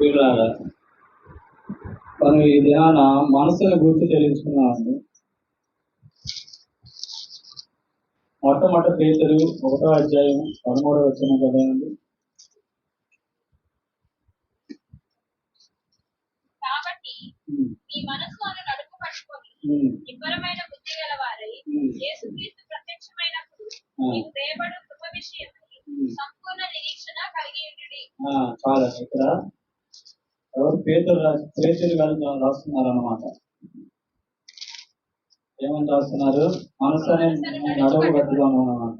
వీళ్ళారా మనం ఈ దినాన మనసుని గుర్తు తెలుసుకున్నామండి. మొట్టమొదటి పేతురు 1వ అధ్యాయం 13వ వచనం కదండి. కాబట్టి మీ మనస్సును నడుపు పట్టుకొని నిబ్బరమైన బుద్ధి గల వారై యేసుక్రీస్తు ప్రత్యక్షమైనప్పుడు మీకు దేవడు కృప విషయమై సంపూర్ణ నిరీక్షణ కలిగి ఉండుడి. చాలా ఇక్కడ ఎవరు పేతురు గారు రాస్తున్నారు అన్నమాట. ఏమని రాస్తున్నారు? మనసు అనే నడుము పట్టుకోను అన్నమాట.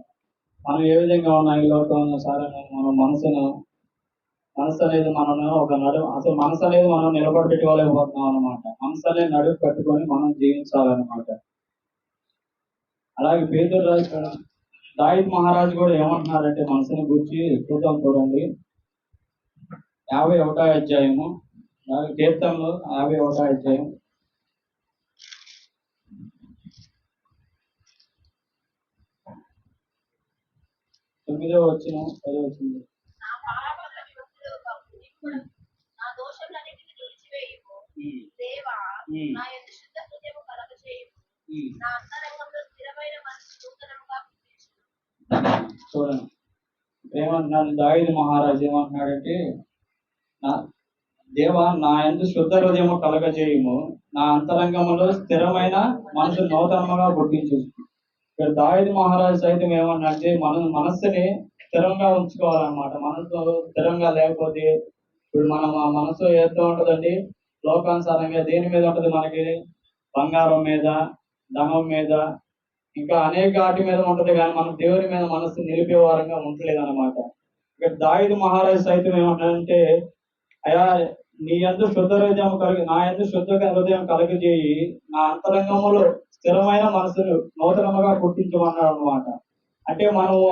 మనం ఏ విధంగా ఉన్నాం ఈ లోకంలో సరే మనం మనసు అనేది మనం ఒక అసలు మనసు అనేది మనం నిలబడబెట్టుకోలేకపోతున్నాం అనమాట. మనసు అనేది నడుము కట్టుకొని మనం జీవించాలన్నమాట. అలాగే పేతురు దావీదు మహారాజు కూడా ఏమంటున్నారంటే మనసుని గురించి చూద్దాం చూడండి. 51వ అధ్యాయము కీర్తనలు 51వ అధ్యాయం 9వ వచనం 10వ వచనం. నా దోషములన్నిటిని తుడిచివేయుము దేవా, నా యందు శుద్ధ హృదయము కలగజేయుము, నా అంతరంగంలో స్థిరమైన మనసు నూతనముగా పుట్టించుము. చూడండి ఏమంటున్నాడు దావీదు మహారాజు ఏమంటున్నాడంటే, దేవా నా యందు శుద్ధ హృదయము కలగజేయుము, నా అంతరంగములో స్థిరమైన మనసు నూతనముగా పుట్టించు. ఇక్కడ దావీదు మహారాజు సైతం ఏమన్నాడంటే మనస్సుని స్థిరంగా ఉంచుకోవాలన్నమాట. మనసు స్థిరంగా లేకపోతే ఇప్పుడు మన మనసు ఏదో ఉంటుందండి, లోకానుసారంగా దేని మీద ఉంటుంది? మనకి బంగారం మీద, ధనం మీద, ఇంకా అనేక వాటి మీద ఉంటుంది, కానీ మనం దేవుని మీద మనసు నిలిపే వారంగా ఉండలేదు అనమాట. ఇక్కడ దావీదు మహారాజు సైతం ఏమంటాడంటే, అయా నీ యందు శుద్ధ హృదయం నా యందు శుద్ధ హృదయం కలుగజేయి, నా అంతరంగములో స్థిరమైన మనసును నూతనముగా పుట్టించమన్నాడు అనమాట. అంటే మనము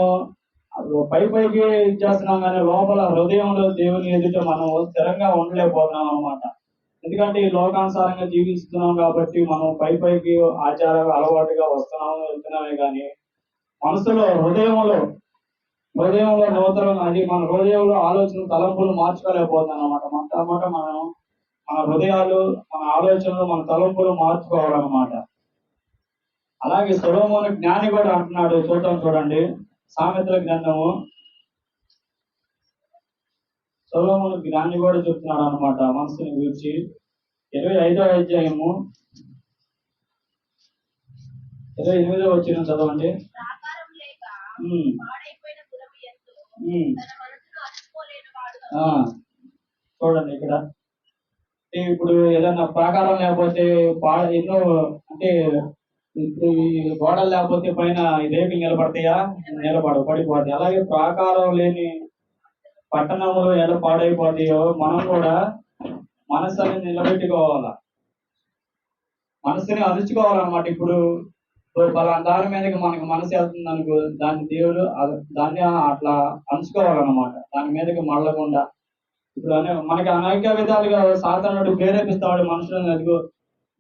పైకి చేస్తున్నాం కానీ లోపల హృదయంలో దేవుని ఎదుట మనం స్థిరంగా ఉండలేకపోతున్నాం అనమాట. ఎందుకంటే ఈ లోకానుసారంగా జీవిస్తున్నాం కాబట్టి మనం పైకి ఆచారాలు అలవాటుగా వెళ్తున్నామే కానీ మనసులో హృదయంలో నూతనం అది మన హృదయంలో ఆలోచన తలంపులు మార్చుకోలేకపోతున్నాం అనమాట. మనం మన హృదయాలు, మన ఆలోచనలు, మన తలంపులు మార్చుకోవాలన్నమాట. అలాగే సొలొమోను జ్ఞాని కూడా అంటున్నాడు, చూడండి సామెతల గ్రంథము. సొలొమోను జ్ఞాని కూడా చెప్తున్నాడు అనమాట మనసుని గురించి. 25వ అధ్యాయము 28వ వచనం చదవండి. చూడండి ఇక్కడ ఇప్పుడు ఏదైనా ప్రాకారం లేకపోతే ఎన్నో అంటే ఇప్పుడు ఈ గోడలు లేకపోతే పైన రేకులు నిలబడతాయా? పడిపోతాయి. అలాగే ప్రాకారం లేని పట్టణంలో ఎలా పాడైపోతాయో మనం కూడా మనసుని నిలబెట్టుకోవాలా, మనసుని అరుచుకోవాలన్నమాట. ఇప్పుడు దాని మీదకి మనకు మనసు వెళ్తుంది అనుకో, దాన్ని అట్లా అంచుకోవాలన్నమాట, దాని మీదకి మళ్ళకుండా. ఇప్పుడు మనకి అనేక విధాలుగా సాధారణ ప్రేరేపిస్తాడు మనుషులను, అదిగో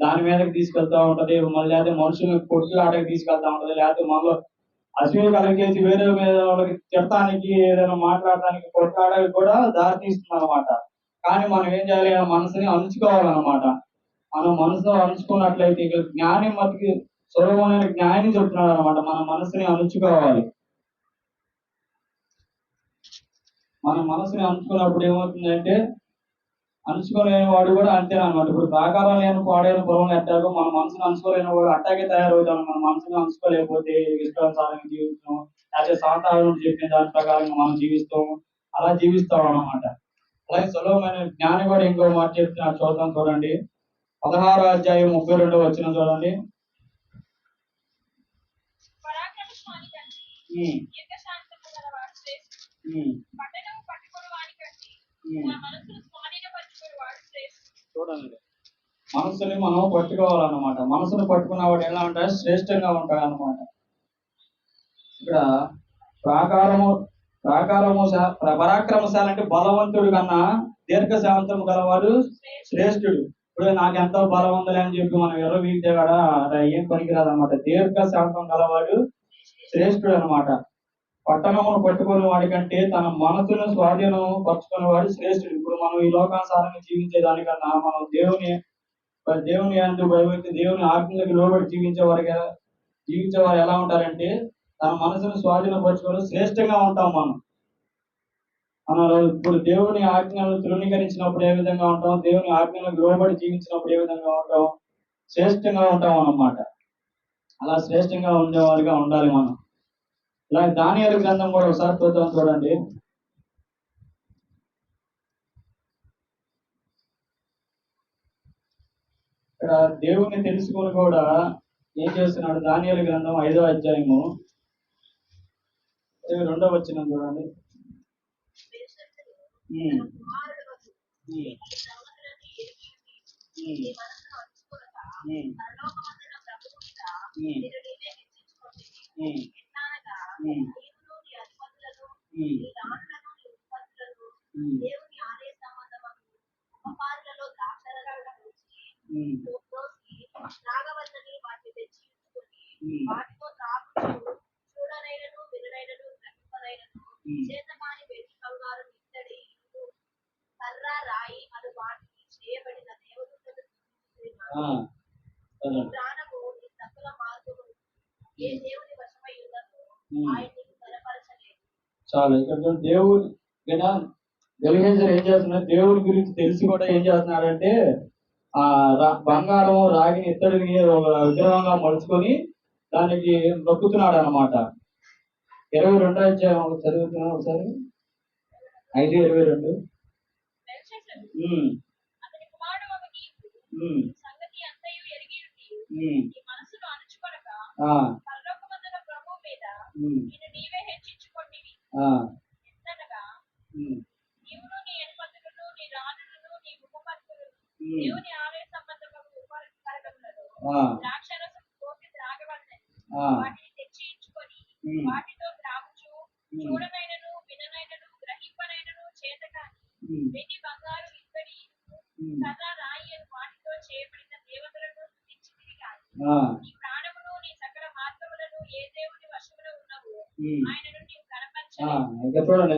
దాని మీదకి తీసుకెళ్తా ఉంటది, మళ్ళీ లేకపోతే మనుషులను కొట్లాటకి తీసుకెళ్తా ఉంటది, లేకపోతే మనలో అసూయ కలిగేసి వేరే మీద వాళ్ళకి తిడటానికి, ఏదైనా మాట్లాడటానికి, కొట్లాడడానికి కూడా దారి తీస్తుంది అనమాట. కానీ మనం ఏం చేయాలి? మనసుని అణుచుకోవాలన్నమాట. మనం మనసులో అణుచుకున్నట్లయితే ఇక జ్ఞాని మటుకి సొలొమోను జ్ఞాని చెప్తున్నాడు అనమాట, మన మనసుని అణుచుకోవాలి. మన మనసుని అణుచుకున్నప్పుడు ఏమవుతుందంటే, అణుచుకోలేని వాడు కూడా అంతేనమాట. ఇప్పుడు ప్రాకారం లేని పాడైన పొలం ఎట్టాగో మన మనసును అణుచుకోలేని వాడు అట్టాగే తయారవుతాడు. మన మనసుని అణుచుకోలేకపోతే ఇష్టానుసారంగా జీవిస్తాం, లేకపోతే సాధారణ చెప్పిన దాని ప్రకారంగా మనం అలా జీవిస్తాం అన్నమాట. అలాగే సొలొమోను జ్ఞాని కూడా ఇంకో మాట చెప్తున్నాడు, చూడండి 16వ అధ్యాయం 32వ వచనం చూడండి. చూడండి మనసుని మనం పట్టుకోవాలన్నమాట. మనసును పట్టుకున్నవాడు ఎలా ఉంటాడు? శ్రేష్టంగా ఉంటాడు అన్నమాట. ఇక్కడ పరాక్రమశాలి అంటే బలవంతుడు కన్నా దీర్ఘశాంతం గలవాడు శ్రేష్ఠుడు. ఇప్పుడు నాకు ఎంతో బలం ఉందని అని చెప్పి మనం ఎవరో వీగితే కూడా ఏం పనికిరాదు అనమాట. దీర్ఘశాంతం గలవాడు శ్రేష్ఠుడు అనమాట. పట్టణమును పట్టుకుని వాడి కంటే తన మనసును స్వాధీనం పరచుకునే వాడు శ్రేష్ఠుడు. ఇప్పుడు మనం ఈ లోకానుసారంగా జీవించే దానికన్నా మనం దేవుని యందు భయభక్తి, దేవుని ఆజ్ఞలకు లోబడి జీవించేవారు ఎలా ఉంటారంటే తన మనసును స్వాధీనపరచుకొని శ్రేష్టంగా ఉంటాం మనం. మనం ఇప్పుడు దేవుని ఆజ్ఞలను తృణీకరించినప్పుడు ఏ విధంగా ఉంటాం, దేవుని ఆజ్ఞలకు లోబడి జీవించినప్పుడు ఏ విధంగా ఉంటాం, శ్రేష్టంగా ఉంటాం అన్నమాట. అలా శ్రేష్టంగా ఉండేవారుగా ఉండాలి మనం. ఇలాగే దానియేలు గ్రంథం కూడా ఒకసారి చూడండి. ఇక్కడ దేవుణ్ణి తెలుసుకొని కూడా ఏం చేస్తున్నాడు, దానియేలు గ్రంథం 5వ అధ్యాయము 22వ వచనం చూడండి. దేవుని ఆలయ సంబంధమైన ఉపకారులలో నాగవల్లని వాటిని తెచ్చి వాటితో తాగుచు చూడనైనను విననైనను గ్రహింపనైనను చేతకాని వెండి బంగారం ఇత్తడి కర్ర రాయి అను వాటికి చేయబడిన దేవదూతలు ప్రాణము నీ సకల మార్గము ఏ దేవుని వశమై ఉన్నదో ఆయన నీకు బలపరచలేదు. చాలు. ఇక్కడ దేవుడు వెలిగేజర్ ఏం చేస్తున్నాడు, దేవుడి గురించి తెలిసి కూడా ఏం చేస్తున్నాడంటే బంగారం రాగిని ఇత్తడిని ఒక విగ్రహంగా మలుచుకొని దానికి నొక్కుతున్నాడు అనమాట. 22వ అధ్యాయం చదువుతున్నాం ఒకసారి. 5:22. అతని కుమారుడు ఒక సంగతి అంతయు ఎరిగి నీ మనసును అణుచుకొనక పరలోకమందున ప్రభువు మీద నిన్ను నీవే హెచ్చించుకొంటివి. ఎంతనగా నీవును నీ ఎనుపతులను నీ రాణులను నీ ఉపపత్తులను దేవుని ఆలయ సంబంధమైన ఉపకరణములలో ద్రాక్షరసం పోసి త్రాగవలెనని వాటిని తెచ్చి ఇచ్చుకొని వాటితో త్రాగుచు చూడనైనను విననైనను గ్రహింపనైనను చేతకాని వెండి బంగారు ఇత్తడి కర్ర రాయి అని వాటితో చేయబడిన దేవతలను స్తుతించితివి కాదు. నీ ప్రాణమును నీ సకల మార్గములను ఏ దేవుని వశములో ఉన్నవో ఆయనను నీవు కనపరచలేదు. ఇంకా చూడండి,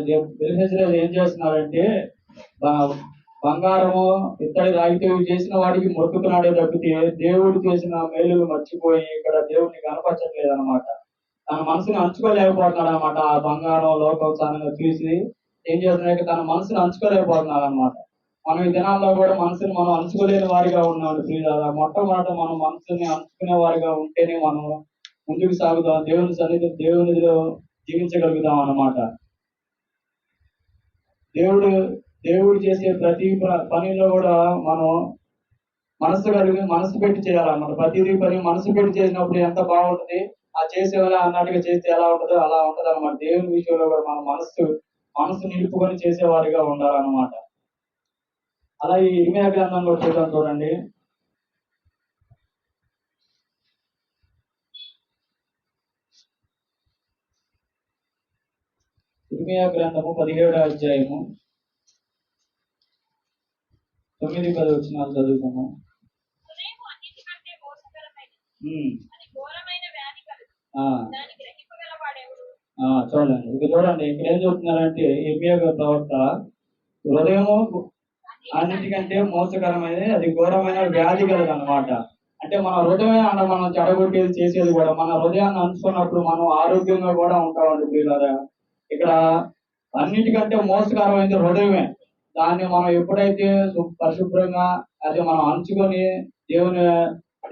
ఏం చేస్తున్నారంటే బంగారము ఇత్తడి రాగితో చేసిన వాడికి మొక్కుతున్నాడే తప్పితే దేవుడు చేసిన మేలులు మర్చిపోయి ఇక్కడ దేవుడిని కనపరచట్లేదు అనమాట. తన మనసుని అంచుకోలేకపోతున్నాడు అనమాట. ఆ బంగారం లోకోత్సాహంగా చూసి ఏం చేస్తున్నాడు, తన మనసుని అంచుకోలేకపోతున్నాడు అనమాట. మనం ఈ దినాల్లో కూడా మనసుని మనం అంచుకోలేని వారిగా ఉన్నాడు. మొట్టమొదట మనం మనసుని అంచుకునే వారిగా ఉంటేనే మనం ముందుకు సాగుతాం, దేవుని సన్నిధి దేవునిలో జీవించగలుగుతాం అన్నమాట. దేవుడు చేసే ప్రతి పనిలో కూడా మనం మనసు పెట్టి చేయాలన్నమాట. ప్రతిదీ పని మనసు పెట్టి చేసినప్పుడు ఎంత బాగుంటుంది, ఆ చేసేవాళ్ళ అన్నట్టుగా చేస్తే ఎలా ఉంటుందో అలా ఉంటది అనమాట. దేవుని విషయంలో కూడా మనం మనసు నిలుపుకొని చేసేవారిగా ఉండాలన్నమాట. అలా ఈ ఇర్మియా గ్రంథంలో చూడండి. ఇర్మియా గ్రంథము 17వ అధ్యాయము 9-10 వచనాలు చదువుకున్నాం. చూడండి, ఇక చూడండి ఇక్కడ ఏం చెప్తున్నారంటే ఇర్మియా ప్రవక్త, హృదయము అన్నిటికంటే మోసకరమైనది, అది ఘోరమైన వ్యాధి కలదు అనమాట. అంటే మన హృదయమే అన్న మనం చెడగొట్టేది చేసేది కూడా మన హృదయాన్ని అంచుకున్నప్పుడు మనం ఆరోగ్యంగా కూడా ఉంటామండి ప్రియులారా. ఇక్కడ అన్నిటికంటే మోసకరమైనది హృదయమే. దాన్ని మనం ఎప్పుడైతే పరిశుభ్రంగా అదే మనం అంచుకొని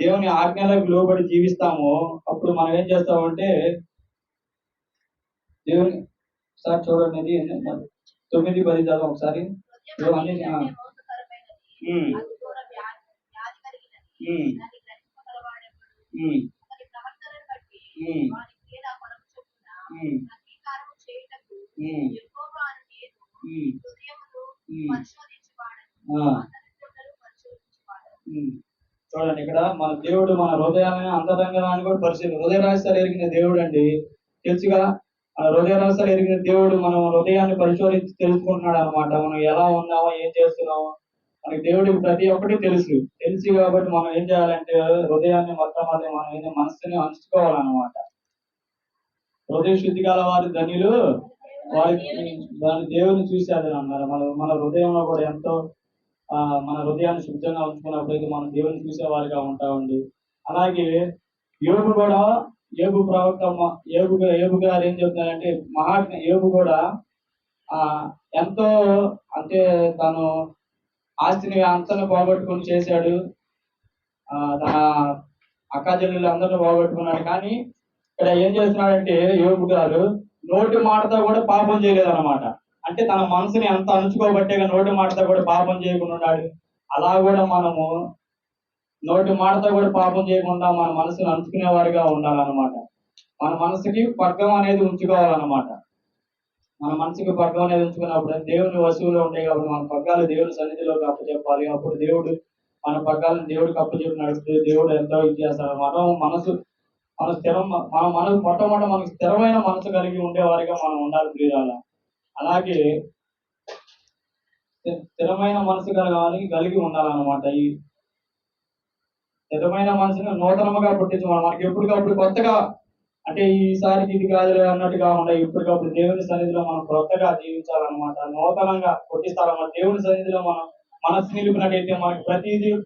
దేవుని ఆజ్ఞలకు లోబడి జీవిస్తామో అప్పుడు మనం ఏం చేస్తామంటే దేవుని ఒకసారి చూడండి, 9-10 చదువు ఒకసారి. చూడండి ఇక్కడ మన దేవుడు మన హృదయాన్ని అంతరంగాన్ని కూడా పరిశీలి హృదయ రహస్యాలు ఎరిగిన దేవుడు అండి. తెలుసుగా మన హృదయ రహస్యాలు ఎరిగిన దేవుడు మనం హృదయాన్ని పరిశోధించి తెలుసుకుంటున్నాడు అనమాట. మనం ఎలా ఉన్నామో ఏం చేస్తున్నామో మనకి దేవుడికి ప్రతి ఒక్కటి తెలుసు కాబట్టి మనం ఏం చేయాలంటే హృదయాన్ని మొత్తం మనం మనసుని అంచుకోవాలన్నమాట. హృదయ శుద్ధి గల వారి ధన్యులు, వారికి దాని దేవుని చూశారు అన్నారు. మన హృదయంలో కూడా ఎంతో మన హృదయాన్ని శుద్ధంగా ఉంచుకున్నప్పుడైతే మనం దేవుని చూసేవారిగా ఉంటామండి. అలాగే యోబు కూడా, యోబు ప్రవక్త యోబు గారు ఏం చెప్తున్నారంటే, యోబు కూడా ఎంతో, అంటే తను ఆస్తిని అంతను పోగొట్టుకుని చేశాడు, తన అక్కాచెల్లెలు అందరిని పోగొట్టుకున్నాడు. కానీ ఇక్కడ ఏం చేస్తున్నాడంటే యోబు గారు నోటి మాటతో కూడా పాపం చేయలేదన్నమాట. అంటే తన మనసుని ఎంత అణుచుకోబట్టేగా నోటి మాటతో కూడా పాపం చేయకుండా ఉన్నాడు. అలా కూడా మనము నోటి మాటతో కూడా పాపం చేయకుండా మన మనసును అంచుకునే వారిగా ఉండాలన్నమాట. మన మనసుకి పగ్గం అనేది ఉంచుకోవాలన్నమాట. మన మనసుకి పగ్గం అనేది ఉంచుకున్నప్పుడు దేవుని వస్తువులు ఉంటాయి కాబట్టి మన పగ్గాలు దేవుని సన్నిధిలోకి అప్పచెప్పాలి. అప్పుడు దేవుడు మన పగ్గాలను దేవుడికి అప్పచెప్పి నడుపుతూ దేవుడు ఎంతో ఇచ్చేస్తాడు. మనకు మొట్టమొదటి మనకు స్థిరమైన మనసు కలిగి ఉండేవారిగా మనం ఉండాలి ప్రియులార. అలాగే స్థిరమైన మనసు కలిగి ఉండాలన్నమాట. ఈ స్థిరమైన మనసుని నూతనముగా పుట్టించమని మనకి ఎప్పటికప్పుడు కొత్తగా, అంటే ఈసారికి ఇది కాదులే అన్నట్టుగా ఉండే ఇప్పటికప్పుడు దేవుని సన్నిధిలో మనం కొత్తగా జీవించాలన్నమాట. నూతనంగా పుట్టిస్తారన్నమాట. దేవుని సన్నిధిలో మనం మనసు నిలిపినట్టయితే మనకి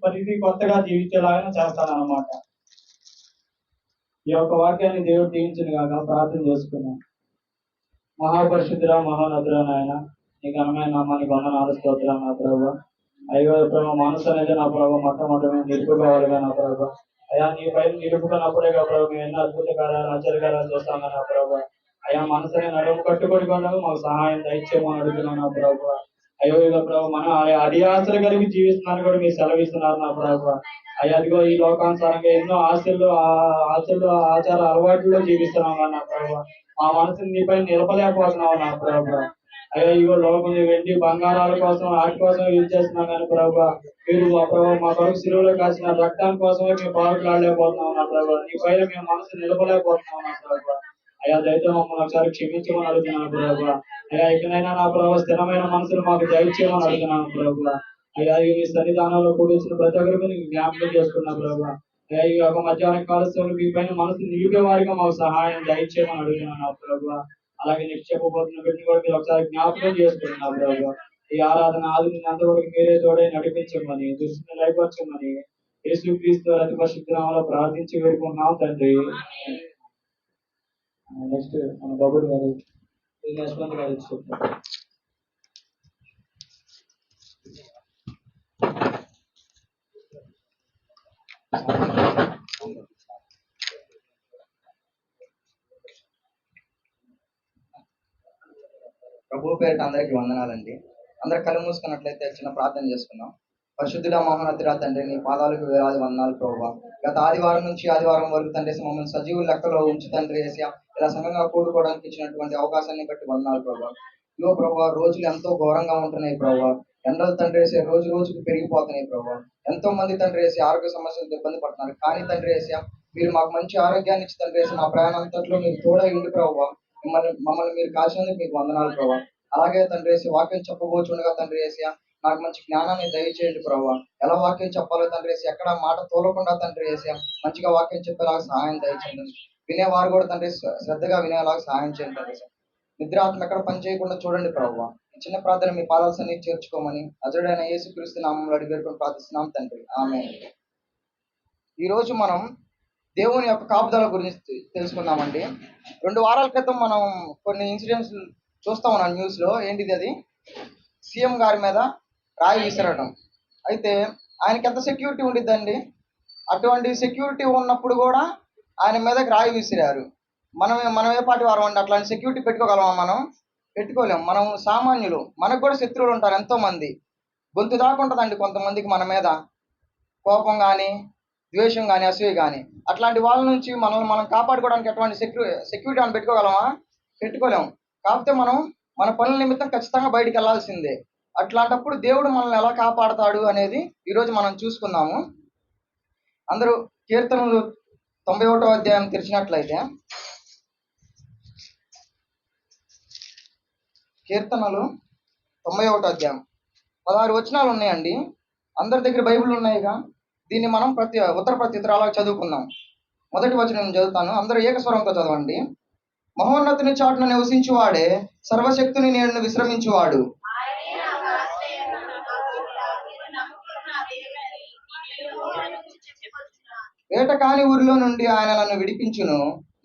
ప్రతిదీ కొత్తగా జీవించేలాగా చేస్తారన్నమాట. ఈ యొక్క వాక్యాన్ని దేవుడు దీవించును గాక. ప్రార్థన చేసుకున్నాం. మహాపరిశుద్ధురా, మహోన్నతురా నాయన, నీ ఘనమైన నామానికి వందనాలు, స్తోత్రాలు నా ప్రభు. అయ్యో ప్రభు, మనసు అనేది నా ప్రభు మొట్టమొదటి మేము నిలుపుకోవాలిగా నా ప్రభు. అయ్యా నీ పైన నిలుపుకున్నప్పుడేగా ప్రభు మేము ఎన్నో అద్భుత కార్యాలు, ఆశ్చర్యకార్యాలు చూస్తాం నా ప్రభు. అయ్యా మనసుని నడుము కట్టుబడి మాకు సహాయం దయచేయమని అడుగుతున్నాం నా ప్రభు. అయ్యో ఇక ప్రభు మనం అడియాసలు కలిగి జీవిస్తున్నాను కూడా మీరు సెలవిస్తున్నారు నా ప్రభు. అయ్యా అదిగో ఈ లోకానుసారంగా ఎన్నో ఆశలు ఆచార అలవాట్లలో జీవిస్తున్నాం నా ప్రభు. మా మనసుని నీపై నిలపలేకపోతున్నావు నా ప్రభు. అయ్యా ఇగో లోకం వెండి బంగారాల కోసం వాటి కోసం యూజ్ చేస్తున్నాం కానీ ప్రభు, మీరు మా కొరకు సిలువలో కాసిన రక్తాన్ని కోసమే మేము పాల్గొనలేకపోతున్నాం నా ప్రభు. నీ పైన మేము మనసు నిలపలేకపోతున్నాం నా ప్రభు. అయ్యా దయతో మమ్మల్ని ఒకసారి క్షమించమని అడుగుతున్నాను ప్రభు. అయ్యా ఇకనైనా నా ప్రభు స్థిరమైన మనసులు మాకు దయచేయమని అడుగుతున్నాను ప్రభు. అయ్యా ఈ సన్నిధానంలో కూర్చున్న ప్రతి ఒక్కరికి నీకు జ్ఞాపకం చేసుకున్నా ప్రభు. అయ్యా ఈ యొక్క మధ్యాహ్న కాలశ్రమంలో మీ పైన మనసు నిలిపే వారిగా మాకు సహాయం దయచేయమని అడుగుతున్నాను ప్రభు. అలాగే నీకు చెప్పబోతున్న బిడ్డని కూడా మీరు ఒకసారి జ్ఞాపకం చేసుకుంటున్నా ప్రభు. ఈ ఆరాధన ఆది అంతవరకు మీరే తోడే నడిపించమని, దృష్టిని లైపరచమని యేసుక్రీస్తు అతి పరిశుద్ధ నామములో ప్రార్థించి వేడుకుంటున్నాం తండ్రి. నెక్స్ట్ మన బాబుడు గారు యశ్వంత్ గారు చెప్తారు. ప్రభు పేరిట అందరికీ వందనాలండి. అందరు కళ్ళు మూసుకున్నట్లయితే చిన్న ప్రార్థన చేసుకుందాం. పరిశుద్ధుడా, మహోన్నతుడా తండ్రి, నీ పాదాలకు వేలాది వందనాలు ప్రభువా. గత ఆదివారం నుంచి ఆదివారం వరకు తండ్రి మమ్మల్ని సజీవుల లెక్కలో ఉంచి తండ్రి ఏసయ్యా ఇలా సంఘంగా కూడుకోవడానికి ఇచ్చినటువంటి అవకాశాన్ని బట్టి వందనాలు ప్రభువా. ఇదిగో ప్రభువా, రోజులు ఎంతో ఘోరంగా ఉంటున్నాయి ప్రభువా. ఎండలు తండ్రి వేసే రోజు రోజుకు పెరిగిపోతున్నాయి ప్రభువా. ఎంతో మంది తండ్రి వేసి ఆరోగ్య సమస్యలతో ఇబ్బంది పడుతున్నారు. కానీ తండ్రి వేసయ్యా మీరు మాకు మంచి ఆరోగ్యాన్ని ఇచ్చి తండ్రి వేసి మా ప్రయాణం అంతట్లో మీరు తోడై ఉండి ప్రభువా మమ్మల్ని మీరు కాల్చినందుకు మీకు వందనాలు ప్రభావ. అలాగే తండ్రి వేసి వాక్యం చెప్పబోచుండగా తండ్రి వేసి నాకు మంచి జ్ఞానాన్ని దయచేయండి ప్రభావ. ఎలా వాక్యం చెప్పాలో తండ్రి వేసి ఎక్కడ మాట తోలకుండా తండ్రి వేసి మంచిగా వాక్యం చెప్పేలాగా సహాయం దయచేయండి. వినేవారు కూడా తండ్రి శ్రద్ధగా వినేలాగా సహాయం చేయండి తండ్రి. నిద్రాత్మ ఎక్కడ పని చేయకుండా చూడండి ప్రభావ. ఈ చిన్న ప్రార్థన మీ పాదాల్సన్ని చేర్చుకోమని అజరుడైన యేసుక్రీస్తు నామములో అడిగి వేడుకొని ప్రార్థిస్తున్నాం తండ్రి, ఆమేన్. ఈరోజు మనం దేవుని యొక్క కాపుదల గురించి తెలుసుకుందామండి. 2 వారాల క్రితం మనం కొన్ని ఇన్సిడెంట్స్ చూస్తా ఉన్నాం న్యూస్లో. ఏంటిది అది? సీఎం గారి మీద రాయి విసరడం. అయితే ఆయనకి ఎంత సెక్యూరిటీ ఉండిద్దండి? అటువంటి సెక్యూరిటీ ఉన్నప్పుడు కూడా ఆయన మీదకి రాయి విసిరారు. మనం ఏ పాటి వారం అండి? అట్లాంటి సెక్యూరిటీ పెట్టుకోగలమా? మనం పెట్టుకోలేము. మనం సామాన్యులు. మనకు కూడా శత్రువులు ఉంటారు ఎంతో మంది. గొంతు దాకా ఉంటుందండి కొంతమందికి మన మీద కోపం కానీ, ద్వేషం కానీ, అసూయ కానీ. అట్లాంటి వాళ్ళ నుంచి మనల్ని మనం కాపాడుకోవడానికి ఎటువంటి సెక్యూరిటీ అని పెట్టుకోగలమా? పెట్టుకోలేము. కాకపోతే మనం మన పనుల నిమిత్తం ఖచ్చితంగా బయటికి వెళ్ళాల్సిందే. అట్లాంటప్పుడు దేవుడు మనల్ని ఎలా కాపాడతాడు అనేది ఈరోజు మనం చూసుకుందాము. అందరూ కీర్తనలు 91వ అధ్యాయం తెరిచినట్లయితే, కీర్తనలు 91వ అధ్యాయం 16 వచనాలు ఉన్నాయండి. అందరి దగ్గర బైబిల్ ఉన్నాయిగా. దీన్ని మనం ఉత్తర ప్రత్యుత్తరాలకు చదువుకుందాం. మొదటి వచనం నేను చదువుతాను, అందరూ ఏకస్వరంతో చదవండి. మహోన్నతుని చాటున నివసించువాడే సర్వశక్తుని నీడను విశ్రమించువాడు. ఆయనే నాకు ఆశ్రయము, నాకు కోట, నేను నమ్ముకున్న నా దేవుడని నేను యెహోవా గురించి చెప్పుకొచ్చున్నాను. వేట కాని ఊరిలో నుండి ఆయన నన్ను విడిపించును,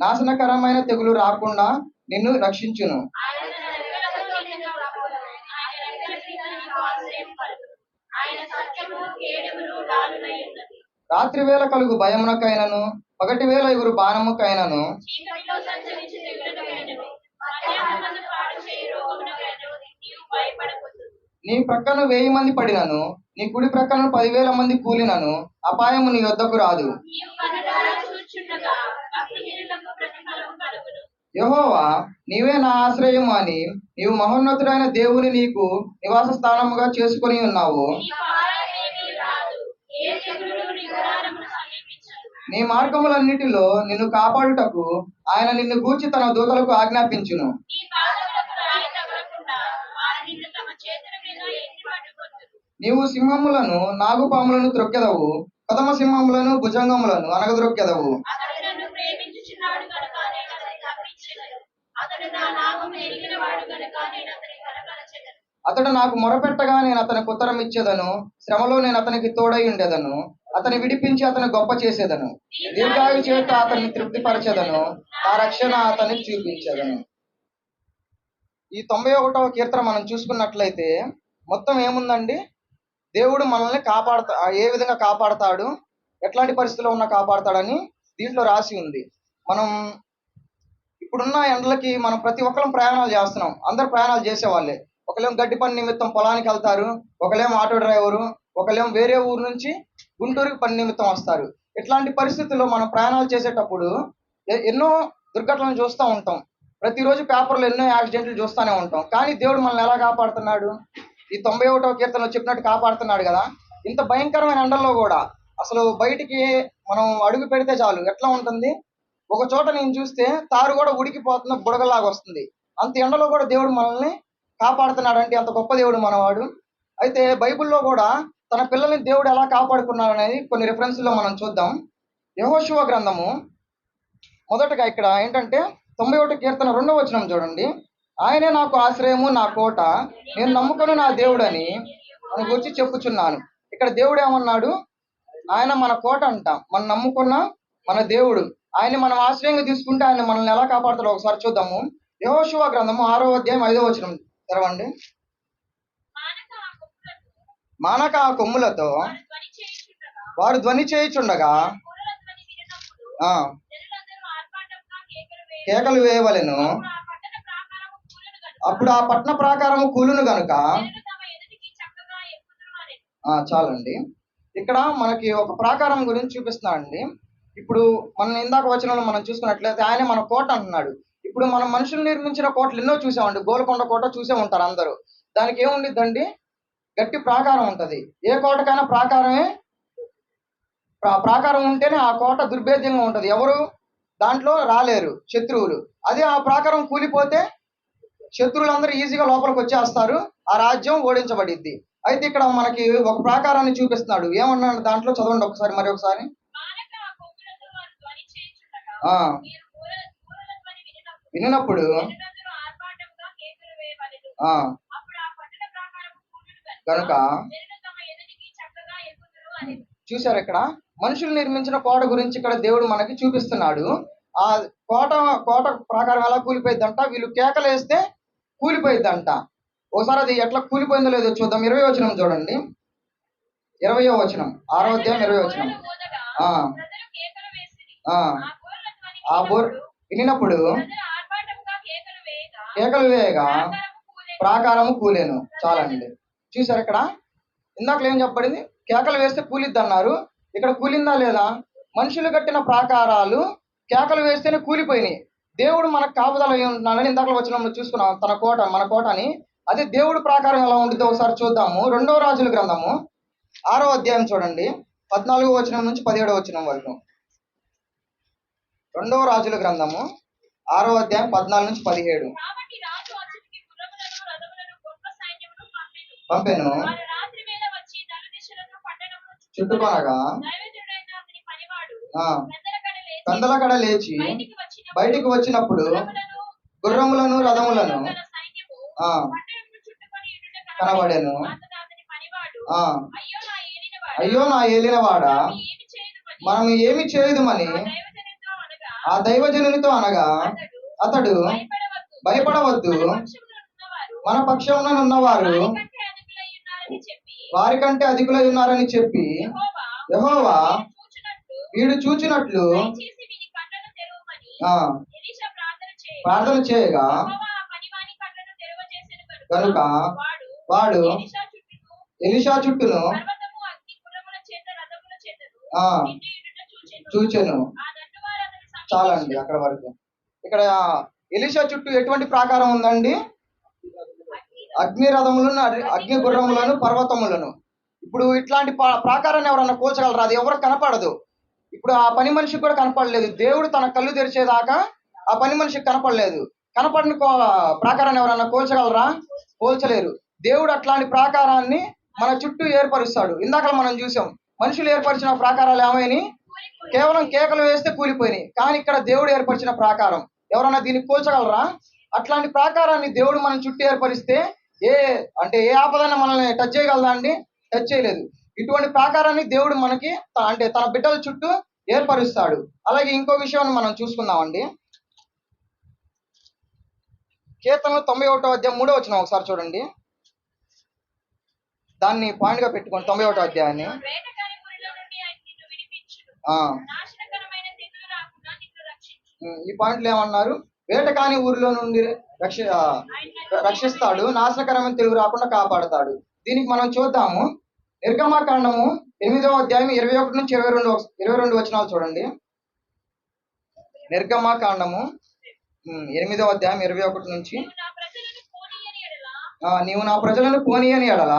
నాశనకరమైన తెగులు రాకుండా నిన్ను రక్షించును. ఆయన తన రెక్కలతో నిన్ను కప్పును, ఆయన రెక్కల కింద నీకు ఆశ్రయం కలుగును. ఆయన సత్యము కేడమును డాలునై ఉన్నది. రాత్రి వేళ కలుగు భయమునకైనను, పగటి వేళ ఎగురు బాణముకైనను, చీకటిలో సంచరించు తెగులునకైనను, మధ్యాహ్నమందు పాడు చేయు రోగమునకైనను నీవు భయపడవద్దు. నీ ప్రక్కన 1000 మంది పడినను, నీ కుడి ప్రక్కన 10,000 మంది కూలినను అపాయము నీ యొద్దకు రాదు. నీవు కనులారా చూచుచుండగా భక్తిహీనులకు ప్రతిఫలము కలుగును. యెహోవా నీవే నా ఆశ్రయము అని నీవు మహోన్నతుడైన దేవుని నీకు నివాస స్థానముగా చేసుకొని ఉన్నావు. నీ పాలనేమీ రాదు, ఏ తెగులును నీ గుడారమును సమీపించదు. నీ మార్గములన్నిటిలో నిన్ను కాపాడుటకు ఆయన నిన్ను గూర్చి తన దూతలకు ఆజ్ఞాపించును. నీ పాదములకు రాయి తగలకుండా వారు నిన్ను తమ చేతుల మీద ఎత్తి పట్టుకొందురు. నీవు సింహములను నాగుపాములను త్రొక్కెదవు, కదమ సింహములను భుజంగములను అనగద్రొక్కెదవు. అతడు నన్ను ప్రేమించుచున్నాడు కనుక నేను అతన్ని తప్పించెదను. అతడు నా నామమును ఎరిగిన వాడు కనుక నేను అతని కనపరచెదను. అతడు నాకు మొరపెట్టగా నేను అతనికి ఉత్తరం ఇచ్చేదను, శ్రమలో నేను అతనికి తోడై ఉండేదను. అతని విడిపించి అతని గొప్ప చేసేదను, దీర్ఘాయు చేత అతన్ని తృప్తిపరచెదను, నా రక్షణ అతనికి చూపించేదను. ఈ 91వ కీర్తన మనం చూసుకున్నట్లయితే మొత్తం ఏముందండి? దేవుడు మనల్ని ఏ విధంగా కాపాడతాడు, ఎట్లాంటి పరిస్థితుల్లో ఉన్నా కాపాడతాడని దీంట్లో రాసి ఉంది. మనం ఇప్పుడున్న ఎండలకి మనం ప్రతి ఒక్కరం ప్రయాణాలు చేస్తున్నాం. అందరు ప్రయాణాలు చేసేవాళ్ళే. ఒకళ్ళేమో గడ్డి పని నిమిత్తం పొలానికి వెళ్తారు, ఒకళ్ళేమో ఆటో డ్రైవరు, ఒకళ్ళేమో వేరే ఊరు నుంచి గుంటూరుకి పని నిమిత్తం వస్తారు. ఇట్లాంటి పరిస్థితుల్లో మనం ప్రయాణాలు చేసేటప్పుడు ఎన్నో దుర్ఘటనలు చూస్తూ ఉంటాం. ప్రతిరోజు పేపర్లో ఎన్నో యాక్సిడెంట్లు చూస్తూనే ఉంటాం. కానీ దేవుడు మనల్ని ఎలా కాపాడుతున్నాడు? ఈ 91వ కీర్తనలో చెప్పినట్టు కాపాడుతున్నాడు కదా. ఇంత భయంకరమైన ఎండల్లో కూడా అసలు బయటికి మనం అడుగు పెడితే చాలు ఎట్లా ఉంటుంది? ఒక చోట నేను చూస్తే తారు కూడా ఉడికిపోతున్న బుడగలాగా వస్తుంది. అంత ఎండలో కూడా దేవుడు మనల్ని కాపాడుతున్నాడు అంటే అంత గొప్ప దేవుడు మనవాడు. అయితే బైబిల్లో కూడా తన పిల్లల్ని దేవుడు ఎలా కాపాడుకున్నాడు అనేది కొన్ని రెఫరెన్స్లో మనం చూద్దాం. యెహోషువ గ్రంథము మొదటగా ఇక్కడ ఏంటంటే 91వ కీర్తన 2వ వచనం చూడండి. ఆయనే నాకు ఆశ్రయము, నా కోట, నేను నమ్ముకుని నా దేవుడని మన గురించి చెప్పుచున్నాను. ఇక్కడ దేవుడు ఏమన్నాడు? ఆయన మన కోట అంట, మనం నమ్ముకున్న మన దేవుడు. ఆయన్ని మనం ఆశ్రయంగా తీసుకుంటే ఆయన మనల్ని ఎలా కాపాడుతాడో ఒకసారి చూద్దాము. యెహోషువ గ్రంథము 6వ అధ్యాయం 5వ వచనం తెరవండి. మానక ఆ కొమ్ములతో వారు ధ్వని చేయుచుండగా కేకలు వేయవలెను. అప్పుడు ఆ పట్టణ ప్రాకారము కూలును గనుక. చాలండి. ఇక్కడ మనకి ఒక ప్రాకారం గురించి చూపిస్తున్నాడండి. ఇప్పుడు మనం ఇందాక వచనంలో మనం చూసుకున్నట్లయితే ఆయన మన కోట అంటున్నాడు. ఇప్పుడు మనం మనుషులు నిర్మించిన కోటలు ఎన్నో చూసామండి. గోల్కొండ కోట చూసే ఉంటారు అందరూ. దానికి ఏముండిద్దండి? గట్టి ప్రాకారం ఉంటుంది. ఏ కోటకైనా ప్రాకారం ఉంటేనే ఆ కోట దుర్భేద్యంగా ఉంటుంది. ఎవరు దాంట్లో రాలేరు, శత్రువులు. అదే ఆ ప్రాకారం కూలిపోతే శత్రువులందరూ ఈజీగా లోపలికి వచ్చేస్తారు, ఆ రాజ్యం ఓడించబడిద్ది. అయితే ఇక్కడ మనకి ఒక ప్రాకారాన్ని చూపిస్తున్నాడు. ఏమన్నాడు దాంట్లో? చదవండి ఒకసారి, మరి ఒకసారి. వినినప్పుడు కనుక చూశారు. ఇక్కడ మనుషులు నిర్మించిన కోట గురించి ఇక్కడ దేవుడు మనకి చూపిస్తున్నాడు. ఆ కోట ప్రాకారం ఎలా కూలిపోయిద్దంట? వీళ్ళు కేకలు వేస్తే కూలిపోయిద్దంట. ఒకసారి అది ఎట్లా కూలిపోయిందో లేదో చూద్దాం. 20వ వచనం చూడండి. 20వ వచనం, 6వ అధ్యాయం 20వ వచనం. ఆ బోర్ వినినప్పుడు కేకలు వేయగా ప్రాకారము కూలేను. చాలండి. చూసారు ఇక్కడ ఇందాక ఏం చెప్పబడింది? కేకలు వేస్తే కూలిద్ది అన్నారు. ఇక్కడ కూలిందా లేదా? మనుషులు కట్టిన ప్రాకారాలు కేకలు వేస్తేనే కూలిపోయినాయి. దేవుడు మనకు కాపుదల ఉంటున్నాడని ఇందాక వచనంలో చూసుకున్నాం. తన కోట, మన కోట అని. అదే దేవుడు ప్రాకారం ఎలా ఉంటుందో ఒకసారి చూద్దాము. 2వ రాజుల గ్రంథము 6వ అధ్యాయం చూడండి. 14వ వచనం నుంచి 17వ వచనం వరకు. 2వ రాజుల గ్రంథము 6వ అధ్యాయం 14 నుంచి 17. పంపెను. చుట్టుకొనగా పెందల కడ లేచి బయటికి వచ్చినప్పుడు గుర్రములను రథములను గల సైన్యము ఆ పట్టణమును చుట్టుకొని ఉండుట కనబడెను. అతడు అతని పనివాడు ఆ అయ్యో నా ఏలినవాడా, అయ్యో నా ఏలినవాడా, ఏమి చేయదుమని మనం ఏమి చేయుదుమని ఆ దైవజనునితో అనగా ఆ దైవజనునితో అనగా అతడు భయపడవద్దు, మన పక్షమున ఉన్నవారు వారికంటే అధికులై ఉన్నారని చెప్పి యెహోవా వీడు చూచినట్లు ఆ ప్రార్థన చేయగా కనుక వాడు ఎలీషా చుట్టూను ఆ చూచెను. చాలండి అక్కడ వరకు. ఇక్కడ ఎలీషా చుట్టూ ఎటువంటి ప్రాకారం ఉందండి? అగ్ని రథములను, అగ్ని గుర్రములను, పర్వతములను. ఇప్పుడు ఇట్లాంటి ప్రాకారాన్ని ఎవరన్నా కూల్చగలరా? అది ఎవరు కనపడదు. ఇప్పుడు ఆ పని మనిషికి కూడా కనపడలేదు. దేవుడు తన కళ్ళు తెరిచేదాకా ఆ పని మనిషికి కనపడలేదు. కనపడిన ప్రాకారాన్ని ఎవరన్నా కూల్చగలరా? కూల్చలేరు. దేవుడు అట్లాంటి ప్రాకారాన్ని మన చుట్టూ ఏర్పరుస్తాడు. ఇందాక మనం చూసాం, మనుషులు ఏర్పరిచిన ప్రాకారాలు ఏమైనాయి? కేవలం కేకలు వేస్తే కూలిపోయినాయి. కానీ ఇక్కడ దేవుడు ఏర్పరిచిన ప్రాకారం ఎవరన్నా దీన్ని కూల్చగలరా? అట్లాంటి ప్రాకారాన్ని దేవుడు మన చుట్టూ ఏర్పరిస్తే ఏ ఆపదైనా మనల్ని టచ్ చేయగలదా అండి? టచ్ చేయలేదు. ఇటువంటి ప్రాకారాన్ని దేవుడు మనకి అంటే తన బిడ్డల చుట్టూ ఏర్పరుస్తాడు. అలాగే ఇంకో విషయాన్ని మనం చూసుకుందామండి. కీర్తనలు 91వ అధ్యాయం 3వ వచనం ఒకసారి చూడండి. దాన్ని పాయింట్ గా పెట్టుకోండి. 91వ అధ్యాయాన్ని ఈ పాయింట్లు ఏమన్నారు? వేటకాని ఊరిలో నుండి రక్షిస్తాడు, నాశనకరమైన తెలుగు రాకుండా కాపాడతాడు. దీనికి మనం చూద్దాము. నిర్గమాకాండము 8వ అధ్యాయం 21 నుంచి 22 వచనాలు చూడండి. నిర్గమాకాండము 8వ అధ్యాయం 21 నుంచి నీవు నా ప్రజలను పోనీయని ఎడల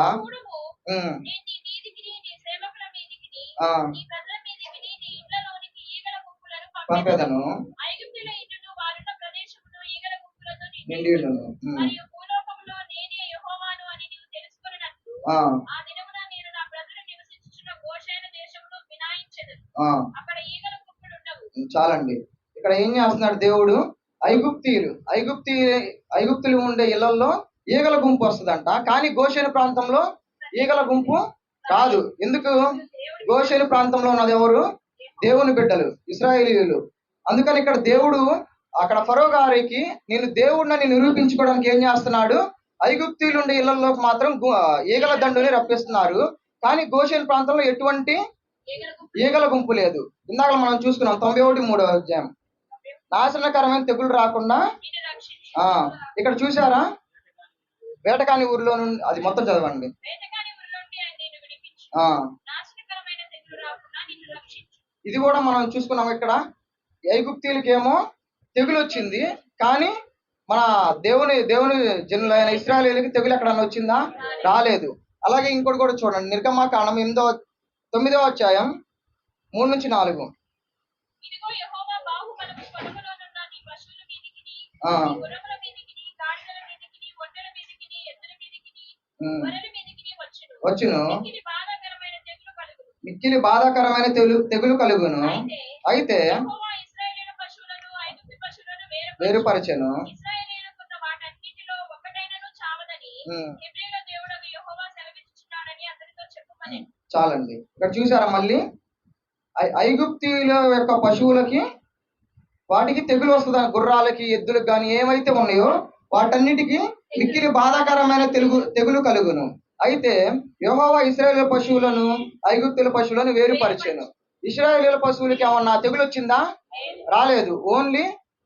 పంపేదను నిండియుడును. చాలండి. ఇక్కడ ఏం చేస్తున్నాడు దేవుడు? ఐగుప్తులు ఉండే ఇళ్లలో ఈగల గుంపు వస్తుందంట. కానీ గోషేను ప్రాంతంలో ఈగల గుంపు కాదు. ఎందుకు? గోషేను ప్రాంతంలో ఉన్నది ఎవరు? దేవుని బిడ్డలు, ఇశ్రాయేలీయులు. అందుకని ఇక్కడ దేవుడు అక్కడ ఫరో గారికి నేను దేవుడిని నిరూపించుకోవడానికి ఏం చేస్తున్నాడు? ఐగుప్తీయులు ఉండే ఇళ్లలోకి మాత్రం ఈగల దండుని రప్పిస్తున్నారు. కానీ గోషేను ప్రాంతంలో ఎటువంటి ఈగల గుంపు లేదు. ఇందాక మనం చూసుకున్నాం 91 అధ్యాయం. నాశనకరమైన తెగులు రాకుండా ఇక్కడ చూసారా? వేటకాని ఊరిలో నుండి, అది మొత్తం చదవండి. ఇది కూడా మనం చూసుకున్నాం. ఇక్కడ ఐగుప్తీయులకేమో తెగులు వచ్చింది, కానీ మన దేవుని జనులైన ఇశ్రాయేలీయులకి తెగులు ఎక్కడన్నా వచ్చిందా? రాలేదు. అలాగే ఇంకోటి కూడా చూడండి. నిర్గమాకాండం 9వ అధ్యాయం 3 నుంచి 4. వచ్చును మిక్కిలి బాధాకరమైన తెగులు కలుగును. అయితే వేరుపరచెను. చాలండి. ఇక్కడ చూసారా? మళ్ళీ ఐగుప్తీయుల యొక్క పశువులకి వాటికి తెగులు వస్తుంది. గుర్రాలకి, ఎద్దులకు కానీ ఏమైతే ఉన్నాయో వాటన్నిటికీ మిక్కిలి బాధాకరమైన తెగులు కలుగును. అయితే యెహోవా ఇశ్రాయేలు పశువులను ఐగుప్తుల పశువులను వేరుపరిచెను. ఇశ్రాయేలు పశువులకి ఏమన్నా తెగులు వచ్చిందా? రాలేదు. ఓన్లీ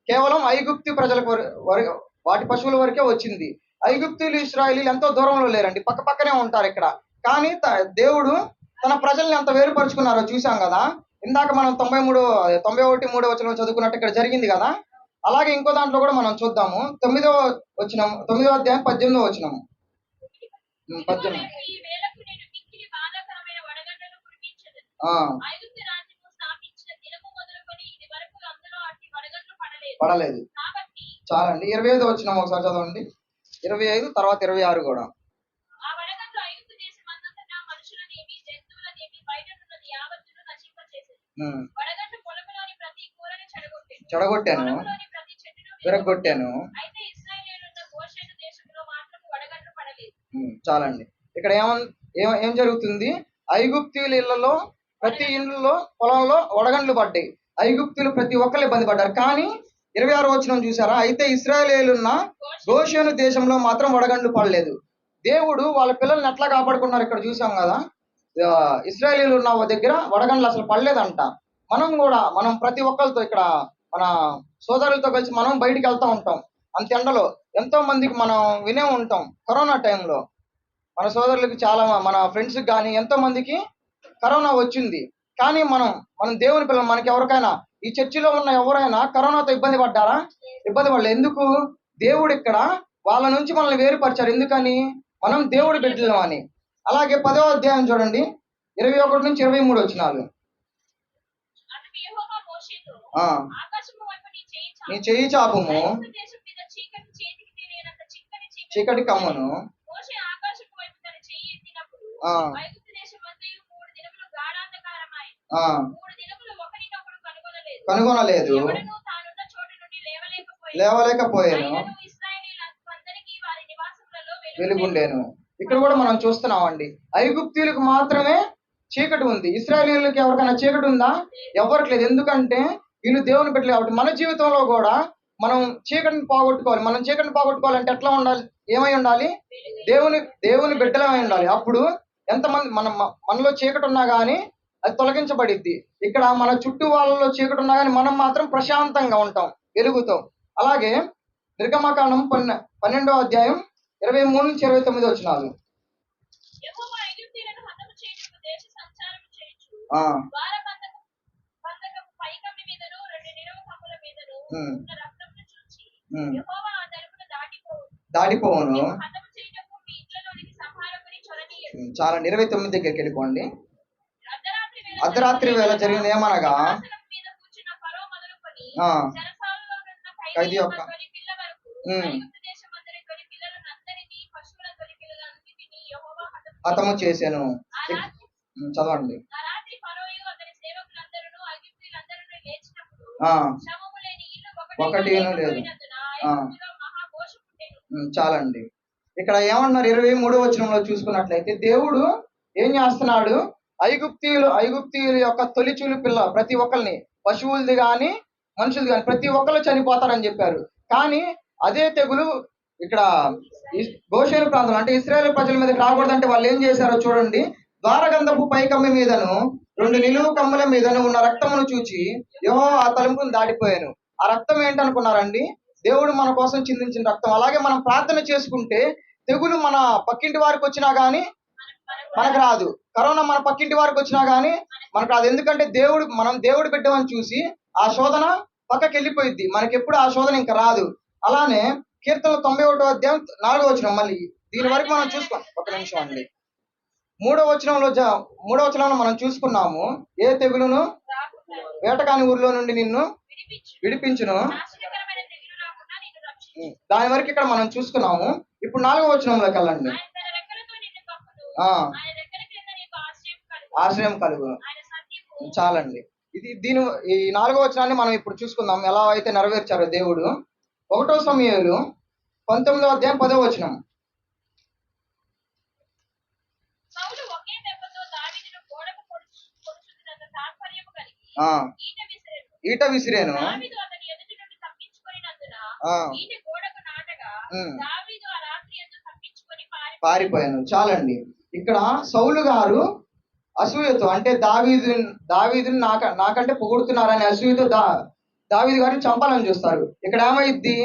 కేవలం ఐగుప్తు ప్రజలకు వాటి పశువుల వరకే వచ్చింది. ఐగుప్తులు ఇశ్రాయేలీలు ఎంతో దూరంలో లేరండి, పక్క పక్కనే ఉంటారు ఇక్కడ. కానీ దేవుడు తన ప్రజల్ని ఎంత వేరుపరుచుకున్నారో చూసాం కదా. ఇందాక మనం 91 వచనం చదువుకున్నట్టు ఇక్కడ జరిగింది కదా. అలాగే ఇంకో దాంట్లో కూడా మనం చూద్దాము. 9వ అధ్యాయం 18వ వచనము. 18. పడలేదు. చాలండి. 25వ వచనం ఒకసారి చదవండి. 25 తర్వాత 26 కూడా. చెడగొట్టాను, విరగొట్టాను. చాలండి. ఇక్కడ ఏం జరుగుతుంది? ఐగుప్తీయుల ఇళ్లలో ప్రతి ఇండ్లలో పొలంలో వడగండ్లు పడ్డాయి. ఐగుప్తులు ప్రతి ఒక్కరు ఇబ్బంది పడ్డారు. కానీ 26వ వచనం చూసారా? అయితే ఇశ్రాయేలీయులున్న గోషేను దేశంలో మాత్రం వడగండ్లు పడలేదు. దేవుడు వాళ్ళ పిల్లల్ని ఎట్లా కాపాడుకున్నారు ఇక్కడ చూసాం కదా. ఇశ్రాయేలీయులు ఉన్న దగ్గర వడగండ్లు అసలు పడలేదంట. మనం ప్రతి ఒక్కరితో ఇక్కడ మన సోదరులతో కలిసి మనం బయటికి వెళ్తూ ఉంటాం. అంత ఎండలో ఎంతో మందికి మనం వినే ఉంటాం. కరోనా టైంలో మన సోదరులకి చాలా, మన ఫ్రెండ్స్కి కానీ ఎంతో మందికి కరోనా వచ్చింది. కానీ మనం దేవుని పిల్లలు, మనకి ఎవరికైనా ఈ చర్చిలో ఉన్న ఎవరైనా కరోనాతో ఇబ్బంది పడ్డారా? ఇబ్బంది పడలేదు. ఎందుకు? దేవుడు ఇక్కడ వాళ్ళ నుంచి మనల్ని వేరుపరిచారు. ఎందుకని? మనం దేవుడి బిడ్డలం అని. అలాగే 10వ అధ్యాయం చూడండి, 21 నుంచి 23 వచనాలు. అతడు యెహోవా మోషేతో, ఆ, ఆకాశము వైపు నీ చెయ్యి చాపుము, ఐగుప్తు దేశం మీద చీకటి చేతికి తెలియనంత చీకటి కమ్మును. మోషే ఆకాశము వైపు తన చెయ్యి ఎత్తినప్పుడు ఆ, ఐగుప్తు దేశం అంతయు 3 దినములు గాఢాంధకారమాయెను. ఆ, 3 దినములు ఒకరినొకడు కనుగొనలేదు, ఎవడునూ తానున్న చోటు నుండి లేవలేకపోయాను, అయినను ఇశ్రాయేలీయులందరికీ వారి నివాసములలో వెలుగుండేను. ఇక్కడ కూడా మనం చూస్తున్నామండి, ఐగుప్తీయులకు మాత్రమే చీకటి ఉంది. ఇశ్రాయేలీయులకి ఎవరికైనా చీకటి ఉందా? ఎవరికి లేదు. ఎందుకంటే వీళ్ళు దేవుని బిడ్డలు కాబట్టి. మన జీవితంలో కూడా మనం చీకటిని పోగొట్టుకోవాలి. మనం చీకటిని పోగొట్టుకోవాలంటే ఎట్లా ఉండాలి? ఏమై ఉండాలి? దేవుని బిడ్డలమై ఉండాలి. అప్పుడు ఎంతమంది మనలో చీకటి ఉన్నా కానీ అది తొలగించబడిద్ది. ఇక్కడ మన చుట్టూ వాళ్ళలో చీకటి ఉన్నా కానీ మనం మాత్రం ప్రశాంతంగా ఉంటాం, వెలుగుతో. అలాగే నిర్గమకాండం 12వ అధ్యాయం 23 నుంచి 29 వచనాలు. యెహోవా ఐగుప్తీయులను హతము చేయుటకు దేశ సంచారము చేయుచు ఆ, బంధకపు పైకమ్మి మీదను 2 నిలువు కమ్ముల మీదను ఉమ్, ఉన్న రక్తమును చూచి ఉమ్, యెహోవా ఆ తలుపును దాటిపోవును. హతము చేయుటకు మీ ఇంట్లోనికి సంహారకుని చొరనీయడు. చాలండి, 29 దగ్గరికి వెళ్ళిపోండి. అర్ధరాత్రి వేళ జరిగింది ఏమనగా, సింహాసనం మీద కూర్చున్న ఫరో మొదలుకొని ఆ, చెరసాలలోనున్న ఖైదీ ఖైదీ యొక్క తొలి పిల్ల వరకు ఉమ్, ఐగుప్తు దేశమందరి తొలి పిల్లలనందరినీ, పశువుల తొలి పిల్లలన్నిటినీ యెహోవా హతము చేశాను. ఆ రాత్రి చదవండి. ఫరోయు అతని సేవకులందరూ ఐగుప్తీయులందరూ లేచినప్పుడు ఆ, శవము లేని ఇల్లు ఒకటిను లేదు. లేకపోయినందున ఆ, ఐగుప్తులో మహాఘోషం ఉండెను. చాలండి. ఇక్కడ ఏమన్నారు? 23వ వచనంలో చూసుకున్నట్లయితే దేవుడు ఏం చేస్తున్నాడు? ఐగుప్తీయుల యొక్క తొలిచూలు పిల్ల ప్రతి ఒక్కరిని, పశువులది కానీ మనుషులది కానీ ప్రతి ఒక్కరు చనిపోతారని చెప్పారు. కానీ అదే తెగులు ఇక్కడ గోషేను ప్రాంతంలో అంటే ఇశ్రాయేలు ప్రజల మీద రాకూడదంటే వాళ్ళు ఏం చేశారో చూడండి. ద్వారగంధపు పైకమ్మి మీదను 2 నిలువు కమ్ముల మీదను ఉన్న రక్తమును చూచి యెహోవా ఆ తలుపును దాటిపోయాను. ఆ రక్తం ఏంటనుకున్నారండి? దేవుడు మన కోసం చిందించిన రక్తం. అలాగే మనం ప్రార్థన చేసుకుంటే తెగులు మన పక్కింటి వారికి వచ్చినా కానీ మనకు రాదు. కరోనా మన పక్కింటి వారికి వచ్చినా కానీ మనకు రాదు. ఎందుకంటే మనం దేవుడు బిడ్డమని చూసి ఆ శోధన పక్కకి వెళ్ళిపోయిద్ది. మనకెప్పుడు ఆ శోధన ఇంకా రాదు. అలానే కీర్తనలు 91వ అధ్యాయం 4వ వచనం, మళ్ళీ దీని వరకు మనం చూసుకోం. ఒక నిమిషం అండి. 3వ వచనంలో మనం చూసుకున్నాము, ఏ తెగులును వేటకాని ఊర్లో నుండి నిన్ను విడిపించును. నాశనకరమైన తెగులు రాకుండా నిన్ను రక్షించును. దాని వరకు ఇక్కడ మనం చూసుకున్నాము. ఇప్పుడు 4వ వచనంలోకి వెళ్ళండి. ఆయన తన రెక్కలతో నిన్ను కప్పును. ఆ, ఆయన రెక్కల క్రింద నీకు ఆశ్రయం కలుగు. ఆయన సత్యము. చాలండి. ఈ 4వ వచనాన్ని మనం ఇప్పుడు చూసుకుందాం, ఎలా అయితే నెరవేర్చారో దేవుడు. 1వ సమూయేలు 19వ అధ్యాయం 10వ వచనం. సౌలు ఒకే దెబ్బతో దావీదును గోడకు పొడుచుచున్నంత తాత్పర్యము కలిగి ఆ, ఈట విసిరెను. ఈట విసిరేను. దావీదు అతని ఎదుటి నుండి తప్పించుకొనినందున ఆ, ఈట గోడకు నాటగా ఉమ్, దావీదు ఆ రాత్రి యందు తప్పించుకొని పారిపోయాను. చాలండి. ఇక్కడ సౌలు గారు అసూయతో అంటే దావీదుని నాకంటే పొగుడుతున్నారని అసూయతో దావీదు గారిని చంపాలని చూస్తారు. ఇక్కడ ఏమైద్ది?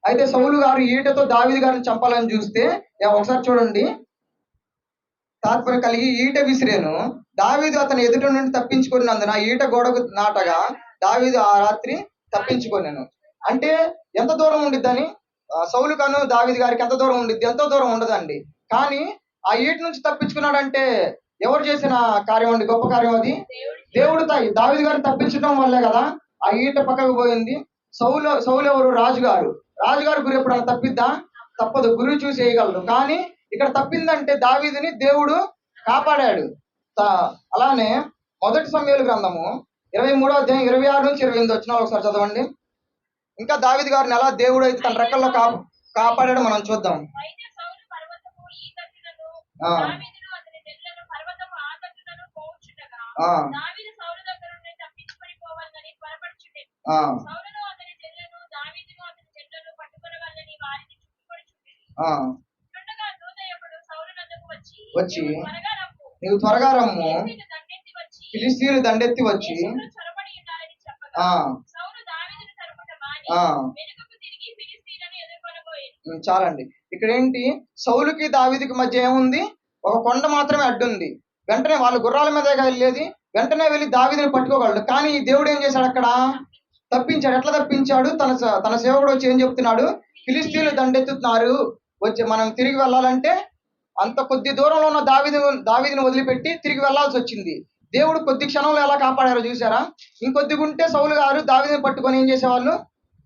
అయితే సౌలు గారు ఈటతో దావీదు గారిని చంపాలని చూస్తే ఒకసారి చూడండి, తాత్పర్యం కలిగి ఈట విసిరేను. దావీదు అతని ఎదుటి నుండి తప్పించుకున్నందున ఈట గోడకు నాటగా దావీదు ఆ రాత్రి తప్పించుకున్నాను. అంటే ఎంత దూరం ఉండిద్దని సౌలు గాను దావీదు గారికి ఎంత దూరం ఉండిద్ది? ఎంతో దూరం ఉండదండి. కానీ ఆ ఈట నుంచి తప్పించుకున్నాడంటే ఎవరు చేసిన కార్యం అండి? గొప్ప కార్యం అది. దేవుడు దావీదు గారిని తప్పించడం వల్లే కదా ఆ ఈట పక్కకు పోయింది. సౌలు ఎవరు? రాజుగారు గురి ఎప్పుడైనా తప్పిద్దా? తప్పదు. గురి చూసి వేయగలరు. కానీ ఇక్కడ తప్పిందంటే దావీదుని దేవుడు కాపాడాడు. అలానే 1 సమూయేలు గ్రంథము 23వ అధ్యాయం 26 నుంచి 28 వచనాలు ఒకసారి చదవండి. ఇంకా దావీదు గారిని ఎలా దేవుడు అయితే తన రెక్కల్లో కాపాడాడో మనం చూద్దాం. అయితే సౌలు పర్వతము ఈ కత్తులను ఆ, దావీదును అతని జనులను పర్వతపు ఆతట్టులను పోవుచుండగా ఆ, దావీదు సౌలు దగ్గర నుండి తప్పించుకొని పోవాలని త్వరపడుచుండెను. ఆ, సౌలును అతని జనులను దావీదును అతని జనులను పట్టుకొనవలెనని వారిని చుట్టుకొనుచుండెను. ఆ. చుండగా దూత ఒకడు సౌలు వద్దకు వచ్చి వచ్చి, "నీవు త్వరగా రమ్ము, నీవు త్వరగా రమ్ము, ఫిలిష్తీయులు దండెత్తి వచ్చి ఫిలిష్తీయులు దండెత్తి వచ్చి, దేశంలో చొరబడి ఉన్నారని చెప్పగా ఆ, సౌలు దావీదును తరుముట మాని ఆ. వెనుకకు తిరిగి ఫిలిష్తీయులను ఎదుర్కొనబోయెను. చాలండి. ఇక్కడ ఏంటి, సౌలుకి దావీదుకి మధ్య ఏముంది, ఒక కొండ మాత్రమే అడ్డుంది. వెంటనే వాళ్ళు గుర్రాల మీదే వెళ్ళేది, వెంటనే వెళ్ళి దావీదుని పట్టుకోగలడు. కానీ ఈ దేవుడు ఏం చేశాడు, అక్కడ తప్పించాడు. ఎట్లా తప్పించాడు, తన సేవకుడు వచ్చి ఏం చెప్తున్నాడు, ఫిలిష్తీయులు దండెత్తుతున్నారు, వచ్చి మనం తిరిగి వెళ్ళాలంటే అంత కొద్ది దూరంలో ఉన్న దావీదుని వదిలిపెట్టి తిరిగి వెళ్లాల్సి వచ్చింది. దేవుడు కొద్ది క్షణంలో ఎలా కాపాడారో చూసారా. ఇంకొద్దిగా ఉంటే సౌలు గారు దావీదుని పట్టుకొని ఏం చేసేవాళ్ళు,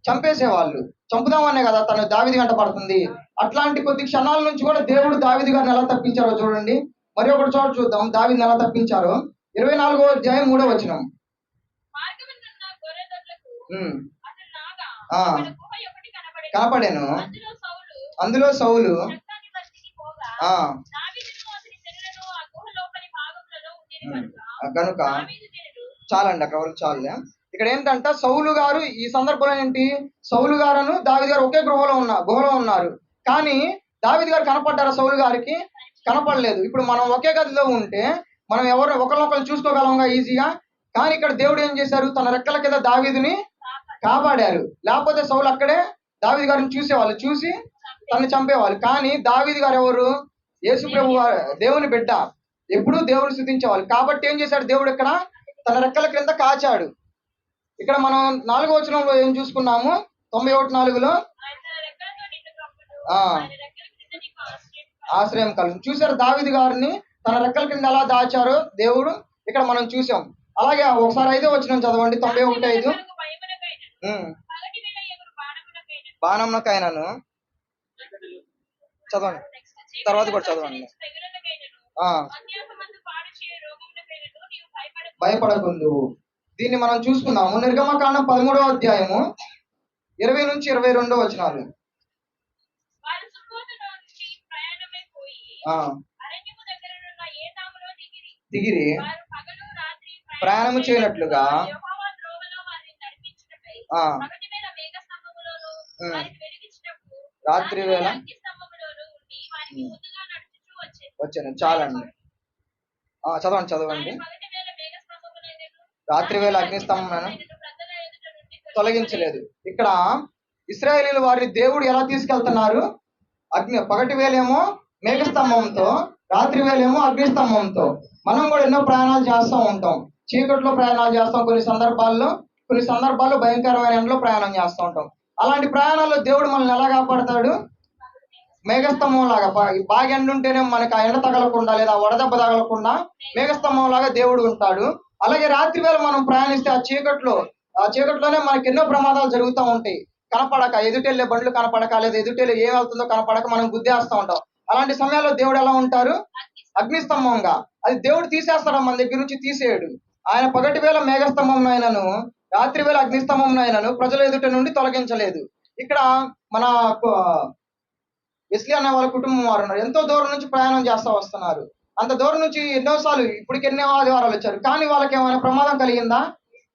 చంపేసేవాళ్ళు. చంపుదామనే కదా తను దావీదు వెంట పడుతుంది. అట్లాంటి కొద్ది క్షణాల నుంచి కూడా దేవుడు దావీదు గారిని ఎలా తప్పించారో చూడండి. మరి ఒకటి చోట చూద్దాం దావీదుని ఎలా తప్పించారో. 24వ అధ్యాయం 3వ వచనం. మార్గమునున్న గొర్రె దొడ్లకు ఉమ్, అతడు రాగా ఆ. అక్కడ గుహ ఒకటి కనబడెను. కనపడాను. అందులో సౌలు సౌలు రక్తాన్ని బతికి పోగా ఆ, దావీదును అతని జనులను ఆ గుహ లోపలి భాగములలో ఉండేది ఉమ్, కనుక కనుక దావీదు జనులు చాలండి, అక్కడ వరకు చాలులే. ఇక్కడ ఏంటంటే సౌలు గారు ఈ సందర్భంలో ఏంటి, సౌలు గారును దావీదు గారు ఒకే గుహలో ఉన్నారు. కానీ దావీదు గారు కనపడ్డారా, సౌలు గారికి కనపడలేదు. ఇప్పుడు మనం ఒకే గదిలో ఉంటే మనం ఒకరినొకరు చూసుకోగలంగా ఈజీగా. కానీ ఇక్కడ దేవుడు ఏం చేశారు, తన రెక్కల కింద దావీదుని కాపాడారు. లేకపోతే సౌలు అక్కడే దావీదు గారిని చూసేవాళ్ళు, చూసి తను చంపేవాళ్ళు. కానీ దావీదు గారు ఎవరు, యేసు ప్రభు దేవుని బిడ్డ, ఎప్పుడూ దేవుని స్తుతించేవాళ్ళు. కాబట్టి ఏం చేశాడు దేవుడు, ఇక్కడ తన రెక్కల క్రింద కాచాడు. ఇక్కడ మనం 4వ వచనంలో ఏం చూసుకున్నాము, 91:4లో ఆయన రెక్కలతో నిన్ను కప్పును, ఆ. ఆయన రెక్కల కింద నీకు ఆశ్రయం ఆశ్రయం కలుగు. చూసారు దావీదు గారిని తన రెక్కల కింద ఎలా దాచారో దేవుడు, ఇక్కడ మనం చూసాం. అలాగే ఒకసారి 5వ వచనం చదవండి, 91:5. కలుగు భయమునకైనను, పగటి వేళ ఎగురు బాణమునకైనను, బాణంకైనాను చదవండి, తర్వాత కూడా చదవండి. తెగులకైనను, ఆ, అన్యాసమందు పాడు చేయు రోగమునకైనను నీవు భయపడకుందు. దీన్ని మనం చూసుకున్నాము. నిర్గమకాండం 13వ అధ్యాయము 20 నుంచి 22 వచనాలు. వారు సుక్కోతులో నుంచి ప్రయాణమై పోయి ఆ, అరణ్యము దగ్గరనున్న ఏతాములో దిగిరి వారు పగలు రాత్రి ప్రయాణము చేయనట్లుగా యెహోవా త్రోవలో వారిని నడిపించుటకై ఆ, పగటి వేళ మేఘస్తంభములోను ఉమ్, వారికి వెలిగించుటకు రాత్రి వేళ అగ్నిస్తంభములోను ఉండి వారికి ముందుగా నడుచుచూ వచ్చాను. చాలండి. చదవండి. ఆయన పగటి వేళ మేఘస్తంభములైనను రాత్రి వేళ అగ్నిస్తంభం ప్రజల ఎదుట నుండి తొలగించలేదు. ఇక్కడ ఇశ్రాయేలీయుల వారిని దేవుడు ఎలా తీసుకెళ్తున్నారు, పగటి వేళేమో మేఘస్తంభంతో, రాత్రి వేళేమో అగ్నిస్తంభంతో. మనం కూడా ఎన్నో ప్రయాణాలు చేస్తూ ఉంటాం, చీకట్లో ప్రయాణాలు చేస్తాం, కొన్ని సందర్భాల్లో భయంకరమైన ఎండలో ప్రయాణం చేస్తూ ఉంటాం. అలాంటి ప్రయాణాల్లో దేవుడు మనల్ని ఎలా కాపాడతాడు, మేఘస్తంభం లాగా. బాగా ఎండ ఉంటేనే మనకి ఆ ఎండ తగలకుండా లేదా వడదెబ్బ తగలకుండా మేఘస్తంభం లాగా దేవుడు ఉంటాడు. అలాగే రాత్రి వేళ మనం ప్రయాణిస్తే ఆ చీకట్లోనే మనకి ఎన్నో ప్రమాదాలు జరుగుతూ ఉంటాయి. కనపడక, ఎదుటెళ్ళే బండ్లు కనపడక, లేదా ఎదుటెళ్ళే ఏం వెళ్తుందో కనపడక మనం గుద్దేస్తూ ఉంటాం. అలాంటి సమయాల్లో దేవుడు ఎలా ఉంటారు, అగ్నిస్తంభంగా. అది దేవుడు తీసేస్తాడు, మన దగ్గర నుంచి తీసేయడు. ఆయన పగటి వేళ మేఘస్తంభం అయినను, రాత్రి వేళ అగ్నిస్తంభం అయినను ప్రజల ఎదుట నుండి తొలగించలేదు. ఇక్కడ మన వెస్లీ అనే వాళ్ళ కుటుంబం వారు ఉన్నారు. ఎంతో దూరం నుంచి ప్రయాణం చేస్తూ వస్తున్నారు. అంత దూరం నుంచి ఎన్నోసార్లు, ఇప్పటికి ఎన్నో ఆదివారాలు వచ్చారు, కానీ వాళ్ళకి ఏమైనా ప్రమాదం కలిగిందా,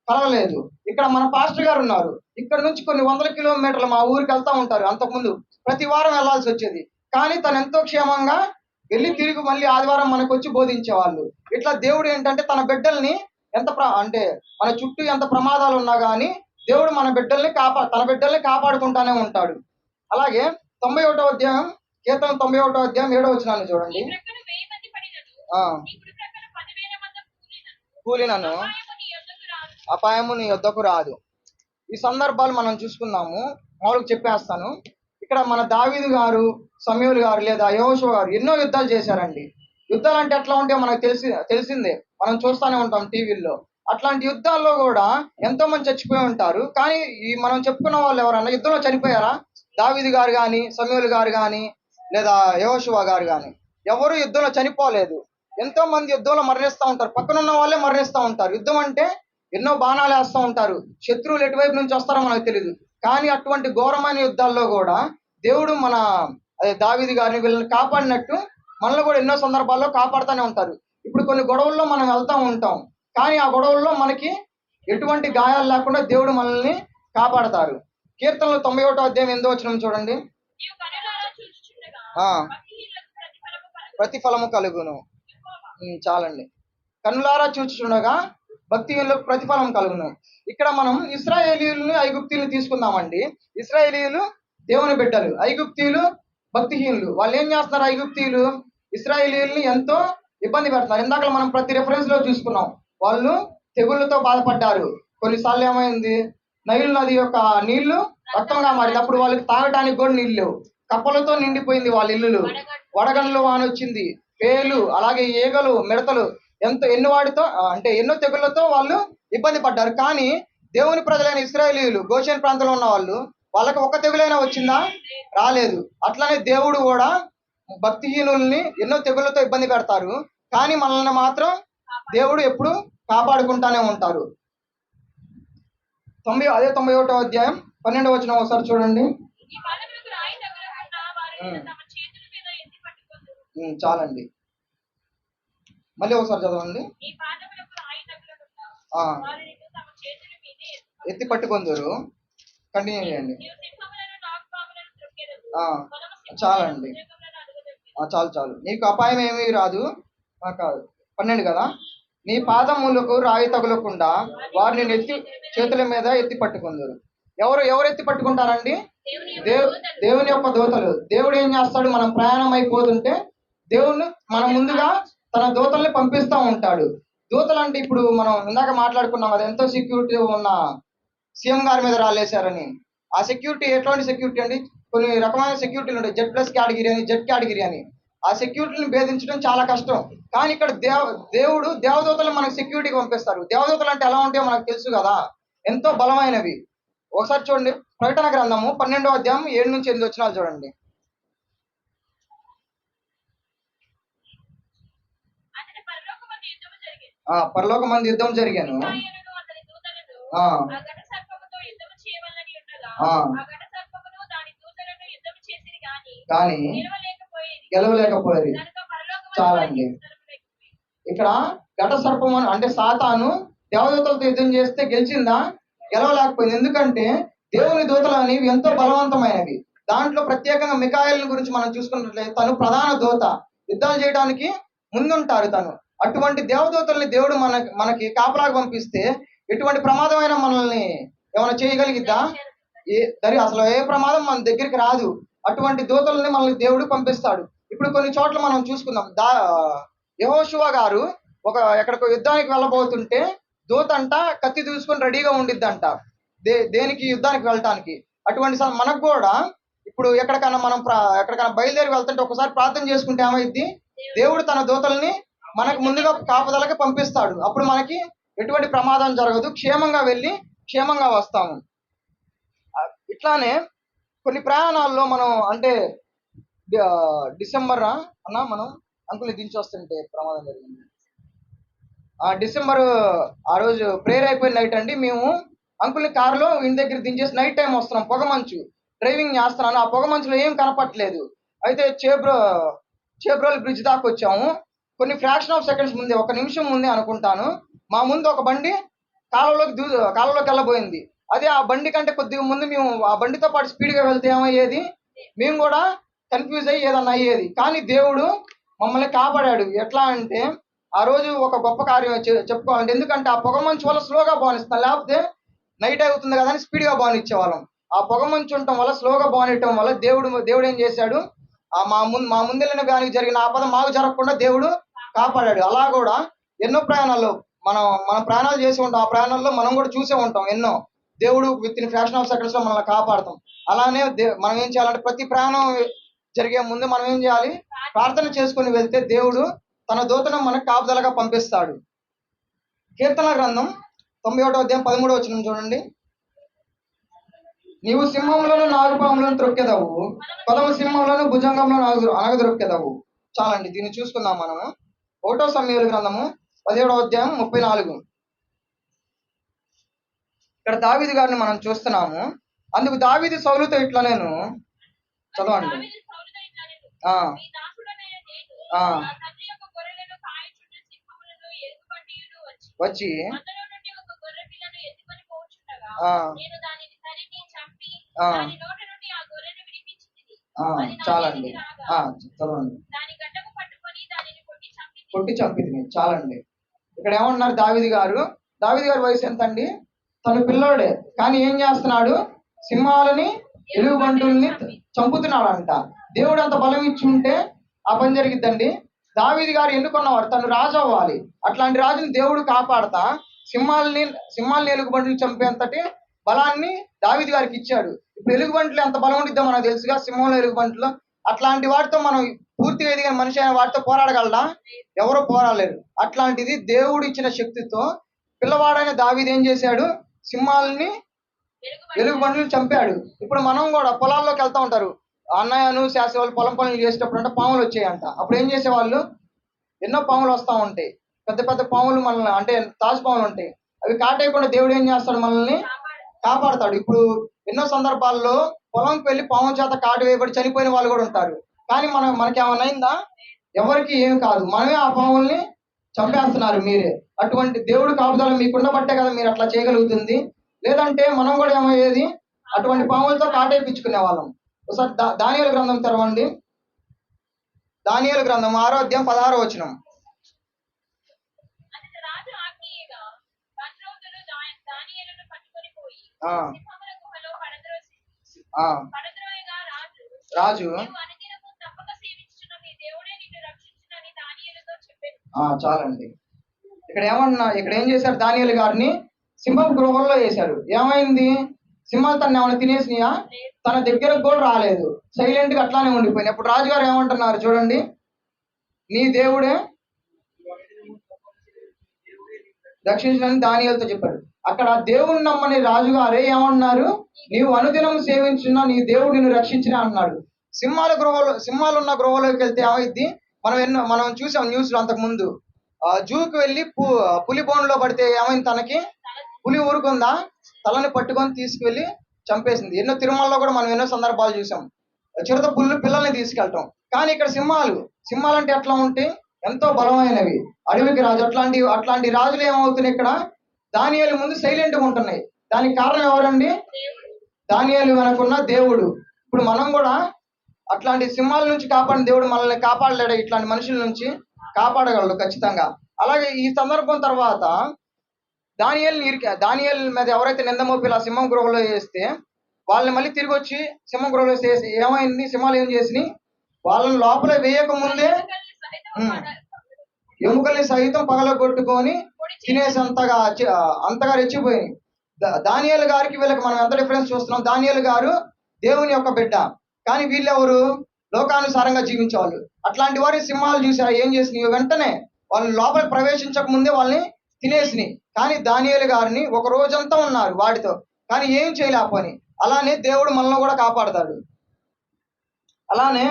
కలగలేదు. ఇక్కడ మన పాస్టర్ గారు ఉన్నారు, ఇక్కడ నుంచి కొన్ని 100 కిలోమీటర్లు మా ఊరికి వెళ్తా ఉంటారు. అంతకుముందు ప్రతి వారం వెళ్లాల్సి వచ్చేది, కానీ తను ఎంతో క్షేమంగా వెళ్ళి తిరిగి మళ్ళీ ఆదివారం మనకు వచ్చి బోధించేవాళ్ళు. ఇట్లా దేవుడు ఏంటంటే తన బిడ్డల్ని అంటే మన చుట్టూ ఎంత ప్రమాదాలు ఉన్నా కానీ దేవుడు తన బిడ్డల్ని కాపాడుకుంటానే ఉంటాడు. అలాగే 91వ అధ్యాయం, కీర్తన 91వ అధ్యాయం 7వ వచనాన్ని చూడండి. కూలినను అపాయము నీ యొద్దకు రాదు. ఈ సందర్భాలు మనం చూసుకుందాము. మామూలుగా చెప్పేస్తాను. ఇక్కడ మన దావీదు గారు, సమూయేలు గారు లేదా యెహోషువ గారు ఎన్నో యుద్ధాలు చేశారండి. యుద్ధాలు అంటే ఎట్లా ఉంటే మనకు తెలిసిందే, మనం చూస్తూనే ఉంటాం టీవీల్లో. అట్లాంటి యుద్ధాల్లో కూడా ఎంతో మంది చచ్చిపోయి ఉంటారు. కానీ ఈ మనం చెప్పుకున్న వాళ్ళు ఎవరన్నా యుద్ధంలో చనిపోయారా? దావీదు గారు కానీ, సమూయేలు గారు కానీ, లేదా యెహోషువ గారు కానీ ఎవరు యుద్ధంలో చనిపోలేదు. ఎంతో మంది యుద్ధంలో మరణిస్తూ ఉంటారు, పక్కనున్న వాళ్ళే మరణిస్తూ ఉంటారు. యుద్ధం అంటే ఎన్నో బాణాలు వేస్తూ ఉంటారు, శత్రువులు ఎటువైపు నుంచి వస్తారో మనకు తెలియదు. కానీ అటువంటి ఘోరమైన యుద్ధాల్లో కూడా దేవుడు దావీదు గారిని వీళ్ళని కాపాడినట్టు మనల్ని కూడా ఎన్నో సందర్భాల్లో కాపాడుతూనే ఉంటారు. ఇప్పుడు కొన్ని గొడవల్లో మనం వెళ్తూ ఉంటాం, కానీ ఆ గొడవల్లో మనకి ఎటువంటి గాయాలు లేకుండా దేవుడు మనల్ని కాపాడతారు. కీర్తనలు 91వ అధ్యాయం 8వ వచనం చూడండి. నీవు కనులారా చూచుచుండగా ఆ భక్తిహీనులకు ప్రతిఫలము కలుగును. ప్రతిఫలము కలుగును. యెహోవా చాలండి. కన్నులారా చూచుచుండగా భక్తిహీనులకు ప్రతిఫలం కలుగును. ఇక్కడ మనం ఇశ్రాయేలీయులను ఐగుప్తీయులను తీసుకుందామండి. ఇశ్రాయేలీయులు దేవుని బిడ్డలు, ఐగుప్తీయులు భక్తిహీనులు. వాళ్ళు ఏం చేస్తున్నారు? ఐగుప్తీయులు ఇశ్రాయేలీయుల్ని ఎంతో ఇబ్బంది పెడుతున్నారు. ఇందాక మనం ప్రతి రెఫరెన్స్ లో చూసుకున్నాం. వాళ్ళు తెగుళ్ళతో బాధపడ్డారు. కొన్నిసార్లు ఏమైంది, నైలు నది యొక్క నీళ్లు రక్తంగా మారింది. అప్పుడు వాళ్ళకి తాగటానికి కూడా నీళ్ళు లేవు. కప్పలతో నిండిపోయింది వాళ్ళ ఇల్లులు. వడగండ్లు వాన వచ్చింది, పేలు, అలాగే ఈగలు, మిడతలు, ఎన్ని వాటితో అంటే ఎన్నో తెగుళ్లతో వాళ్ళు ఇబ్బంది పడ్డారు. కానీ దేవుని ప్రజలైన ఇశ్రాయేలీయులు, గోషేన్ ప్రాంతంలో ఉన్న వాళ్ళు, వాళ్ళకి ఒక తెగులైనా వచ్చిందా? రాలేదు. అట్లానే దేవుడు కూడా భక్తిహీనుల్ని ఎన్నో తెగుళ్లతో ఇబ్బంది పెడతారు, కానీ మనల్ని మాత్రం దేవుడు ఎప్పుడు కాపాడుకుంటానే ఉంటారు. 91వ అధ్యాయం 12వ వచనం ఒకసారి చూడండి. ఈ పాదములకు రాయి తగులకుండా వారు తమ చేతుల మీద ఎత్తి పట్టుకొందురు. చాలండి, మళ్ళీ ఒకసారి చదవండి. ఈ పాదములకు రాయి తగులకుండా వారు తమ చేతుల మీద ఎత్తి పట్టుకొందురు. కంటిన్యూ చేయండి. నీవు సింహములను నాగుపాములను త్రొక్కెదవు. చాలండి, చాలు. నీకు అపాయం ఏమీ రాదు. కాదు 12 కదా. నీ పాదములకు రాయి తగులకుండా వారిని ఎత్తి చేతుల మీద ఎత్తి పట్టుకుందరు. ఎవరు ఎత్తి పట్టుకుంటారండి? దేవుని యొక్క దూతలు. దేవుడు ఏం చేస్తాడు? మనం ప్రయాణం అయిపోతుంటే దేవుడు మనం ముందుగా తన దూతల్ని పంపిస్తూ ఉంటాడు. దూతలు అంటే ఇప్పుడు మనం ఇందాక మాట్లాడుకున్నాం కదా, ఎంతో సెక్యూరిటీ ఉన్న సీఎం గారి మీద రాలేశారని. ఆ సెక్యూరిటీ ఎట్లాంటి సెక్యూరిటీ అండి? కొన్ని రకమైన సెక్యూరిటీలు ఉంటాయి. జెడ్+ కేటగిరీ అని, జెడ్ కేటగిరీ అని. ఆ సెక్యూరిటీని భేదించడం చాలా కష్టం. కానీ ఇక్కడ దేవుడు దేవదూతలు మనకు సెక్యూరిటీకి పంపిస్తారు. దేవదూతలు అంటే ఎలా ఉంటాయో మనకు తెలుసు కదా, ఎంతో బలమైనవి. ఒకసారి చూడండి, ప్రకటన గ్రంథము 12వ అధ్యాయం 7 నుంచి 8 వచనాలు చూడండి. పరలోకమందు యుద్ధం జరిగాను. కానీ గెలవలేకపోయేది. చాలండి. ఇక్కడ ఘట సర్పం అంటే సాతాను దేవదూతలతో యుద్ధం చేస్తే గెలిచిందా? గెలవలేకపోయింది. ఎందుకంటే దేవుని దూతలు అనేవి ఎంతో బలవంతమైనవి. దాంట్లో ప్రత్యేకంగా మిఖాయేలు గురించి మనం చూసుకున్నట్లయితే తను ప్రధాన దూత, యుద్ధాలు చేయడానికి ముందుంటారు తను. అటువంటి దేవదూతల్ని దేవుడు మనకి కాపలాగా పంపిస్తే ఎటువంటి ప్రమాదమైన మనల్ని ఏమైనా చేయగలిగిద్దా? అసలు ఏ ప్రమాదం మన దగ్గరికి రాదు. అటువంటి దూతల్ని మనల్ని దేవుడు పంపిస్తాడు. ఇప్పుడు కొన్ని చోట్ల మనం చూసుకుందాం. యెహోషువ గారు ఎక్కడికో యుద్ధానికి వెళ్ళబోతుంటే దూత అంట కత్తి దూసుకొని రెడీగా ఉండిద్దంట దేనికి? యుద్ధానికి వెళ్ళటానికి. అటువంటి మనకు కూడా ఇప్పుడు ఎక్కడికైనా బయలుదేరి వెళ్తుంటే ఒకసారి ప్రార్థన చేసుకుంటే ఏమైద్ది? దేవుడు తన దూతల్ని మనకు ముందుగా కాపుదలకి పంపిస్తాడు. అప్పుడు మనకి ఎటువంటి ప్రమాదం జరగదు, క్షేమంగా వెళ్ళి క్షేమంగా వస్తాము. ఇట్లానే కొన్ని ప్రయాణాల్లో మనం అంటే డిసెంబర్ అన్నా మనం అంకుల్ని దించి వస్తుంటే ప్రమాదం జరిగింది. డిసెంబర్ ఆ రోజు ప్రేయర్ అయిపోయిన నైట్ అండి, మేము అంకుల్ని కారులో ఇంటి దగ్గర దించేసి నైట్ టైం వస్తున్నాం. పొగమంచు, డ్రైవింగ్ చేస్తున్నాను. ఆ పొగమంచులో ఏం కనపట్లేదు. అయితే చేబ్రోల్ బ్రిడ్జ్ దాకా వచ్చాము. కొన్ని ఫ్రాక్షన్ ఆఫ్ సెకండ్స్ ముందే, 1 నిమిషం ముందే అనుకుంటాను, మా ముందు ఒక బండి కాలువలోకి వెళ్ళబోయింది. అదే ఆ బండి కంటే కొద్దిగా ముందు మేము ఆ బండితో పాటు స్పీడ్గా వెళ్తే ఏమయ్యేది? మేము కూడా కన్ఫ్యూజ్ అయ్యి ఏదన్నా అయ్యేది. కానీ దేవుడు మమ్మల్ని కాపాడాడు. ఎట్లా అంటే ఆ రోజు ఒక గొప్ప కార్యం చెప్పుకోవాలంటే, ఎందుకంటే ఆ పొగ మంచు వల్ల స్లోగా బానిస్తాం, లేకపోతే నైట్ అవుతుంది కదా అని స్పీడ్గా బానిచ్చేవాళ్ళం. ఆ పొగ మంచు ఉండటం వల్ల, స్లోగా బానియటం వల్ల దేవుడు ఏం చేశాడు? మా ముందెళ్ళిన దానికి జరిగిన ఆపద మాకు జరగకుండా దేవుడు కాపాడాడు. అలా కూడా ఎన్నో ప్రయాణాల్లో మనం ప్రయాణాలు చేసి ఉంటాం. ఆ ప్రయాణాల్లో మనం కూడా చూసే ఉంటాం ఎన్నో. దేవుడు విత్ ఫ్రాక్షన్ ఆఫ్ సెకండ్స్ లో మనల్ని కాపాడతాం. అలానే మనం ఏం చేయాలంటే ప్రతి ప్రయాణం జరిగే ముందు మనం ఏం చేయాలి? ప్రార్థన చేసుకుని వెళ్తే దేవుడు తన దూతను మనకు కాపుదలగా పంపిస్తాడు. కీర్తన గ్రంథం 91వ అధ్యాయం 13వ వచనం చూడండి. నీవు సింహంలోను నాగుపాములను త్రొక్కెదవు, కొదమ సింహంలోను భుజంగంలో అనగదొక్కెదవు. చాలండి, దీన్ని చూసుకుందాం మనము. 1వ సమూయేలు గ్రంథము 17వ అధ్యాయం 34. ఇక్కడ దావీదు గారిని మనం చూస్తున్నాము. అందుకు దావీదు సౌలుతో ఇట్లా నేను చదవండి. ఆ నా తండ్రి యొక్క గొర్రెలను కాయచున్న సింహములను ఎలుగుబంటియును వచ్చి అందులో నుండి ఒక గొర్రె పిల్లను ఎత్తుకొని పోచుండగా ఆ నేను దానిని తరిమి చంపి ఆ దాని నోటి నుండి ఆ గొర్రెను విడిపించింది. ఆ అది నా చాలండి. మీదికి రాగా చదవండి. దాని గడ్డము పట్టుకొని దానిని కొట్టి చంపింది. కొట్టి చంపింది. చాలండి. ఇక్కడ ఏమన్నారు దావీదు గారు? దావీదు గారి వయసు ఎంత అండి? తను పిల్లోడే, కానీ ఏం చేస్తున్నాడు? సింహాలని ఎలుగుబంటుల్ని చంపుతున్నాడంట. దేవుడు అంత బలం ఇచ్చి ఉంటే ఆ పని జరిగిద్దండి. దావీదు గారు ఎన్నుకున్నవాడు, తను రాజు అవ్వాలి. అట్లాంటి రాజుని దేవుడు కాపాడతా సింహాలని ఎలుగుబంటులు చంపేంతటి బలాన్ని దావీదు గారికి ఇచ్చాడు. ఇప్పుడు ఎలుగుబంట్లు ఎంత బలం ఉండిద్దో మనకు తెలుసుగా, సింహంలో ఎలుగుబంట్లు. అట్లాంటి వాటితో మనం పూర్తిగా ఎదిగిన మనిషి అయిన వాటితో పోరాడగలడా? ఎవరు పోరాడలేరు. అట్లాంటిది దేవుడు ఇచ్చిన శక్తితో పిల్లవాడైన దావీదు ఏం చేశాడు? సింహాలని ఎలుగుబంటులను చంపాడు. ఇప్పుడు మనం కూడా పొలాల్లోకి వెళ్తా ఉంటారు, అన్నయ్యను శాస్త్రి వాళ్ళు పొలం పనులు చేసేటప్పుడు అంటే పాములు వచ్చాయంట. అప్పుడు ఏం చేసేవాళ్ళు? ఎన్నో పాములు వస్తూ ఉంటాయి, పెద్ద పెద్ద పాములు మనల్ని, అంటే తాజు పాములు ఉంటాయి. అవి కాటేయకుండా దేవుడు ఏం చేస్తాడు? మనల్ని కాపాడతాడు. ఇప్పుడు ఎన్నో సందర్భాల్లో పొలంకి వెళ్ళి పాము చేత కాటు వేయబడి చనిపోయిన వాళ్ళు కూడా ఉంటారు. కానీ మనకి ఏమైనా అయిందా? ఎవరికి ఏమి కాదు, మనమే ఆ పాముల్ని చంపేస్తున్నారు మీరే. అటువంటి దేవుడు కాపుదల మీకుండబట్టే కదా మీరు అట్లా చేయగలుగుతుంది. లేదంటే మనం కూడా ఏమయ్యేది? అటువంటి పాములతో కాటేపించుకునే వాళ్ళం. ఒకసారి దానియేలు గ్రంథం తెరవండి. దానియేలు గ్రంథం 6వ అధ్యాయం 16వ వచనం. అంతట రాజు ఆజ్ఞయిగా వన్రోతులు దానియేలును పట్టుకొని పోయి ఆ సింహముల గుహలో ఆ పడద్రోయగా రాజు నీవు అనుదినము తప్పక సేవించుచున్న నీ దేవుడే నిన్ను రక్షించునని దానియేలుతో చెప్పాను. చాలండి. ఇక్కడ ఏం చేశారు? దానియేలు గారిని సింహం గృహంలో వేశారు. ఏమైంది? సింహాలు తను ఏమైనా తినేసినాయా? తన దగ్గరకు కూడా రాలేదు, సైలెంట్ గా అట్లానే ఉండిపోయింది. అప్పుడు రాజుగారు ఏమంటున్నారు చూడండి, నీ దేవుడే రక్షించని దానియేలుతో చెప్పారు. అక్కడ దేవుని నమ్మని రాజుగారే ఏమన్నారు? నీవు అనుదినం సేవించున్న నీ దేవుడు నిన్ను రక్షించిన అన్నాడు. సింహాలు ఉన్న గృహలోకి వెళ్తే ఏమైద్ది? మనం చూసాం న్యూస్ లో అంతకు ముందు. జూకి వెళ్ళి పులి బోన్లో పడితే ఏమైంది? తనకి పులి ఊరుకుందా? తలని పట్టుకొని తీసుకువెళ్ళి చంపేసింది. ఎన్నో తిరుమలలో కూడా మనం ఎన్నో సందర్భాలు చూసాం, చిరుత పిల్లల్ని తీసుకెళ్ళటం. కానీ ఇక్కడ సింహాలు అంటే ఎట్లా ఉంటాయి? ఎంతో బలమైనవి, అడవికి రాజు. అట్లాంటి రాజులు ఏమవుతున్నాయి? ఇక్కడ దానియేలు ముందు సైలెంట్గా ఉంటున్నాయి. దానికి కారణం ఎవరండి? దానియేలు వెనకున్న దేవుడు. ఇప్పుడు మనం కూడా అట్లాంటి సింహాల నుంచి కాపాడిన దేవుడు మనల్ని కాపాడలేడు, ఇట్లాంటి మనుషుల నుంచి కాపాడగలడు ఖచ్చితంగా. అలాగే ఈ సందర్భం తర్వాత దానియేలు మీద ఎవరైతే నింద మోపి ఇలా సింహం గృహలో వేస్తే వాళ్ళని మళ్ళీ తిరిగి వచ్చి సింహం గృహలో వేసి ఏమైంది? సింహాలు ఏం చేసినాయి? వాళ్ళని లోపల వేయక ముందే ఎముకల్ని సహితం పగలగొట్టుకొని అంతగా రెచ్చిపోయినాయి. దానియేలు గారికి వీళ్ళకి మనం ఎంత డిఫరెన్స్ చూస్తున్నాం. దానియేలు గారు దేవుని యొక్క బిడ్డ, కానీ వీళ్ళెవరు? లోకానుసారంగా జీవించేవాళ్ళు. అట్లాంటి వారి సింహాలు చూసారా ఏం చేసినాయి? వెంటనే వాళ్ళు లోపల ప్రవేశించక ముందే వాళ్ళని తినేసినాయి. కానీ దానియేలు గారిని ఒక రోజంతా ఉన్నారు వాటితో, కానీ ఏం చేయలేకపోయి. అలానే దేవుడు మనల్ని కూడా కాపాడతాడు. అలానే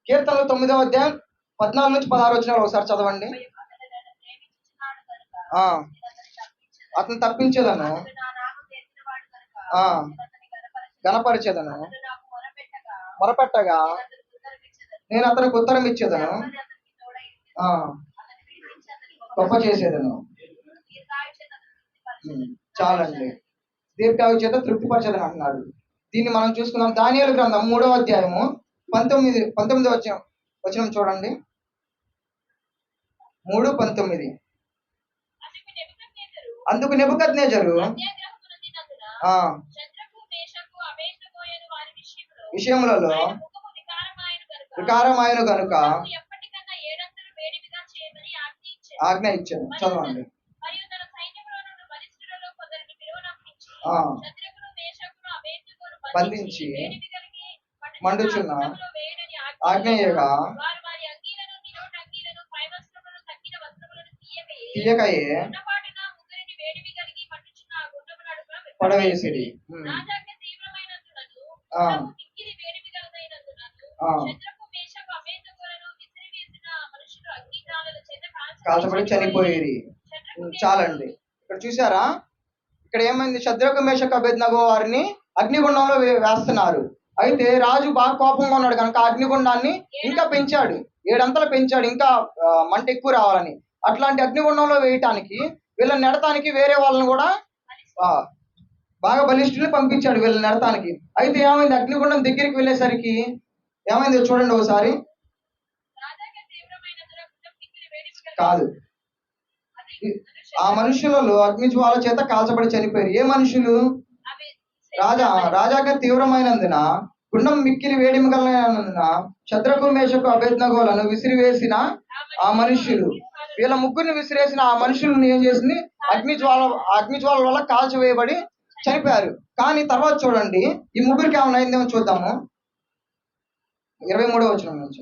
కీర్తనలు 9వ అధ్యాయం 14 నుంచి 16 వచనాలు ఒకసారి చదవండి. అతను తప్పించేదను, గణపరిచేదను, మొరపెట్టగా నేను అతనికి ఉత్తరం ఇచ్చేదను, గొప్ప చేసేదను. చాలండి. దీర్ఘాయు చేత తృప్తిపరచేదని అంటున్నాడు. దీన్ని మనం చూసుకుందాం. దానియేలు గ్రంథం 3వ అధ్యాయము 19వ వచనం చూడండి. 3:19. అందుకు నెబుకద్నెజరు విషయములలో వికారమాయను కనుక ఆజ్ఞ ఇచ్చాను. చదవండి. బంధించి మండుచున్న ఆజ్ఞయగా తీయకయే పడవేసిరి. కాల్చబడి చనిపోయేది. చాలండి. ఇక్కడ చూసారా? ఇక్కడ ఏమైంది? షద్రకు మేషకు అబేద్నగో వారిని అగ్నిగుండంలో వేస్తున్నారు. అయితే రాజు బాగా కోపంగా ఉన్నాడు కనుక అగ్నిగుండాన్ని ఇంకా పెంచాడు. 7 అంతలు పెంచాడు, ఇంకా మంట ఎక్కువ రావాలని. అట్లాంటి అగ్నిగుండంలో వేయటానికి, వీళ్ళని నెడటానికి వేరే వాళ్ళని కూడా ఆ, బాగా బలిష్ఠుల్ని పంపించాడు వీళ్ళని నెడటానికి. అయితే ఏమైంది, అగ్నిగుండం దగ్గరికి వెళ్ళేసరికి ఏమైంది చూడండి ఒకసారి. రాజాకి తీవ్రమైనదిగా గుండె పిక్కిలి వేడిమి కాదు, కలిగి ఆ మనుషులలో అగ్ని జ్వాల చేత కాల్చబడి చనిపోయారు. ఏ మనుషులు? అవి రాజాగా తీవ్రమైనందున, గుండం మిక్కిలి వేడిమి కలిగినందున శద్రకు మేషకు అబేద్నగోలను విసిరివేసిన ఆ మనుష్యులు, వీళ్ళ ముగ్గురిని విసిరేసిన ఆ మనుషులను ఏం చేసింది, అగ్ని జ్వాల వల్ల కాల్చివేయబడి చనిపోయారు. కానీ తర్వాత చూడండి, ఈ ముగ్గురికి ఏమైనా అయిందేమో చూద్దాము. 23వ వచనం నుంచి.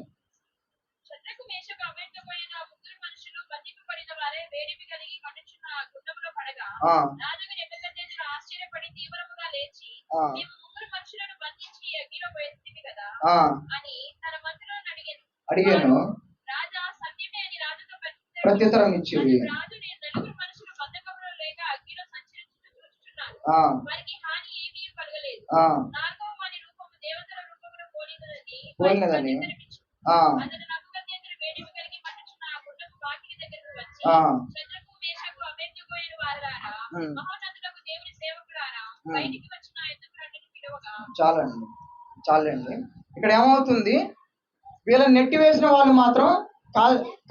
శద్రకు మేషకు అబేద్నెగోయైన ఆ ముగ్గురు మనుషులు బంధింపబడిన వారే వేడిమి కలిగి మండుచున్న ఆ గుండములో పడగా, ఆ, రాజుకు నెబుకద్నెజరు ఆశ్చర్యపడి తీవ్రముగా లేచి, ఆ, నీవు ముగ్గురు మనుషులను బంధించి ఈ అగ్నిలో వేసితివి కదా ఆ, అని తన మంత్రులను అడిగాను. రాజా సత్యమే అని రాజుతో ప్రత్యుత్తరం ఇచ్చింది. రాజు నేను నలుగురు మనుషులు బంధకములో లేక అగ్నిలో సంచరించుచున్నాను, ఆ, వారికి హాని ఏమీ కలగలేదు. ఆ, నాలుగవ వాని రూపము దేవతల రూపమును పోలినదని. ఆ, అతడు నెబుకద్నెజరు వేడిమి కలిగి మండుచున్న ఆ గుండపు వాకిలి దగ్గరకు వచ్చి, ఆ, శద్రకు మేషకు అబేద్నెగోయైన వారులారా, ఉమ్, మహోన్నతులకు దేవుని సేవకులారా, ఉమ్. బయటికి వచ్చిన ఎందుకు రండి పిలువగా, చాలండి. ఇక్కడ ఏమవుతుంది, వీళ్ళని నెట్టివేసిన వాళ్ళు మాత్రం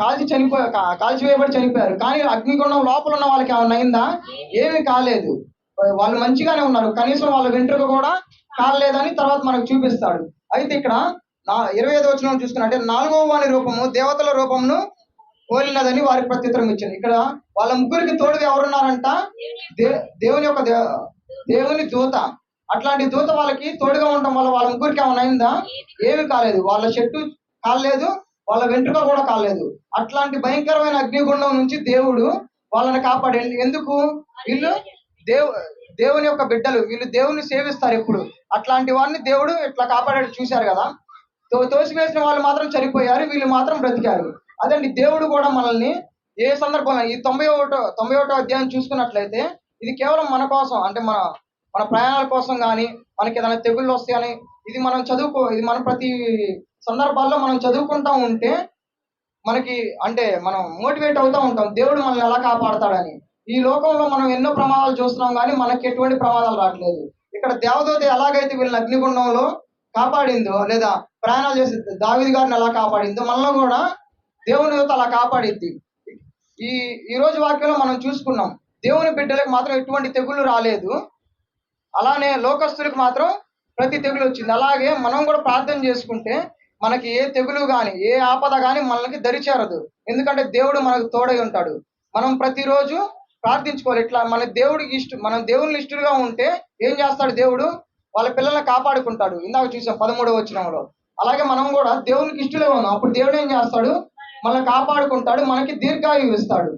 కాల్చివేయబడి చనిపోయారు. కానీ అగ్నిగుండం లోపల ఉన్న వాళ్ళకి ఏమన్నా అయిందా? ఏమీ కాలేదు. వాళ్ళు మంచిగానే ఉన్నారు, కనీసం వాళ్ళ వెంట్రుక కూడా కాలేదని తర్వాత మనకు చూపిస్తాడు. అయితే ఇక్కడ 25వ వచనం చూసుకున్నట్టే, 4వ వాని రూపము దేవతల రూపమును పోలినదని వారికి ప్రత్యుత్తరం ఇచ్చింది. ఇక్కడ వాళ్ళ ముగ్గురికి తోడుగా ఎవరున్నారంట? దేవుని దూత. అట్లాంటి దూత వాళ్ళకి తోడుగా ఉండటం వల్ల వాళ్ళ ముగ్గురికి ఏమైనా అయిందా? ఏమీ కాలేదు. వాళ్ళ చెట్టు కాలేదు, వాళ్ళ వెంట్రుక కూడా కాలేదు. అట్లాంటి భయంకరమైన అగ్నిగుండం నుంచి దేవుడు వాళ్ళని కాపాడండి. ఎందుకు? వీళ్ళు దేవుని యొక్క బిడ్డలు, వీళ్ళు దేవుని సేవిస్తారు ఎప్పుడు. అట్లాంటి వారిని దేవుడు ఇట్లా కాపాడాడు. చూశారు కదా, తోసివేసిన వాళ్ళు మాత్రం చనిపోయారు, వీళ్ళు మాత్రం బ్రతికారు. అదండి, దేవుడు కూడా మనల్ని ఏ సందర్భంలో ఈ 91వ అధ్యాయం చూసుకున్నట్లయితే, ఇది కేవలం మన కోసం, అంటే మన ప్రయాణాల కోసం కానీ, మనకి ఏదైనా తెగుళ్ళు వస్తాయని, ఇది మనం ప్రతి సందర్భాల్లో మనం చదువుకుంటా ఉంటే మనకి, అంటే మనం మోటివేట్ అవుతూ ఉంటాం, దేవుడు మనల్ని ఎలా కాపాడతాడని. ఈ లోకంలో మనం ఎన్నో ప్రమాదాలు చూస్తున్నాం, కానీ మనకి ఎటువంటి ప్రమాదాలు రావట్లేదు. ఇక్కడ దేవదూత ఎలాగైతే వీళ్ళని అగ్నిగుండంలో కాపాడిందో, లేదా ప్రయాణాలు చేసి దావీదు గారిని ఎలా కాపాడిందో, మనలో కూడా దేవుని దూత అలా కాపాడిద్ది. ఈ రోజు వాక్యంలో మనం చూసుకున్నాం, దేవుని బిడ్డలకు మాత్రం ఎటువంటి తెగుళ్ళు రాలేదు, అలానే లోకస్తులకు మాత్రం ప్రతి తెగులు వచ్చింది. అలాగే మనం కూడా ప్రార్థన చేసుకుంటే మనకి ఏ తెగులు కానీ, ఏ ఆపద కానీ మనకి దరిచేరదు. ఎందుకంటే దేవుడు మనకు తోడై ఉంటాడు. మనం ప్రతిరోజు ప్రార్థించుకోవాలి. ఇట్లా మనం దేవుని ఇష్టలుగా ఉంటే ఏం చేస్తాడు దేవుడు? వాళ్ళ పిల్లల్ని కాపాడుకుంటాడు. ఇందాక చూసాం 13వ వచనంలో. అలాగే మనం కూడా దేవునికి ఇష్టలే ఉన్నాం, అప్పుడు దేవుడు ఏం చేస్తాడు? మనల్ని కాపాడుకుంటాడు, మనకి దీర్ఘాయువు ఇస్తాడు.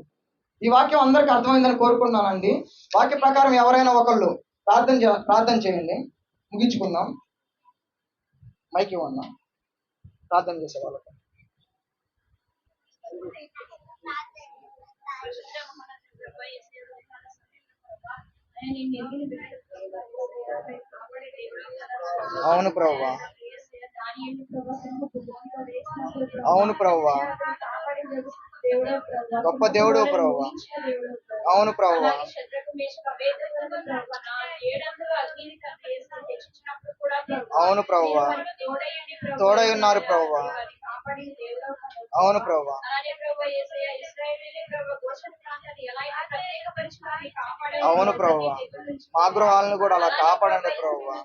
ఈ వాక్యం అందరికీ అర్థమైందని కోరుకుంటున్నానండి. వాక్య ప్రకారం ఎవరైనా ఒకళ్ళు ప్రార్థన చేయండి, ముగించుకుందాం. మైక్ ఇవ్వన్నా ప్రార్థన చేసే వాళ్ళకి. అవును ప్రభువా, అవును ప్రభువా, గొప్ప దేవుడు ప్రభువా, అవును ప్రభువా, అవును ప్రభువా, తోడై ఉన్నారు ప్రభువా, అవును ప్రభువా, అవును ప్రభువా, మా గృహాలను కూడా అలా కాపాడండి ప్రభువా,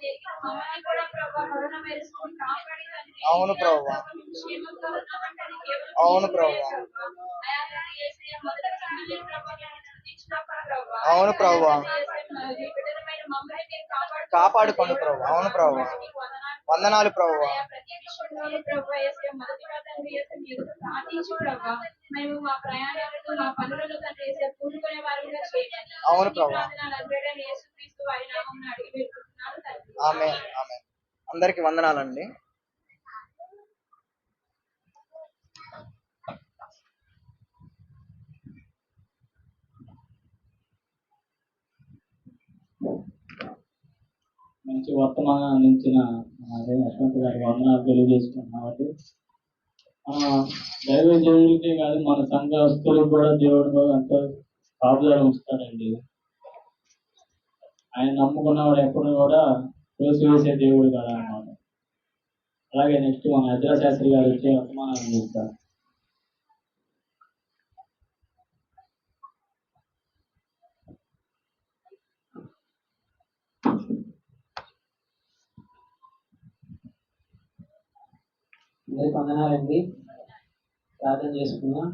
అవును ప్రభువా, అవును ప్రభువా, అవును ప్రభువా, కాపాడుకోండి ప్రభువా, అవును ప్రభువా, వందనాలు ప్రభువా, అవును ప్రభువా. ఆమేన్, ఆమేన్. అందరికి వందనాలండి. మంచి వర్తమానం అందించిన అదే యశ్వంత్ గారికి వందనాలు తెలియజేస్తున్నాం. కాబట్టి మన దైవజనుడికే కాదు మన సంఘస్తులకు కూడా దేవుడు ఎంతో కాపుదల ఉంచుతాడండి. ఆయన నమ్ముకున్నవాడు ఎప్పుడు కూడా తోసివేసే దేవుడు కదా అన్నమాట. అలాగే నెక్స్ట్ మన అజరా శాస్త్రి గారు వచ్చి వర్తమానాన్ని చూస్తారు. అందరికి వందనాలండి. ప్రార్థన చేసుకున్నాం.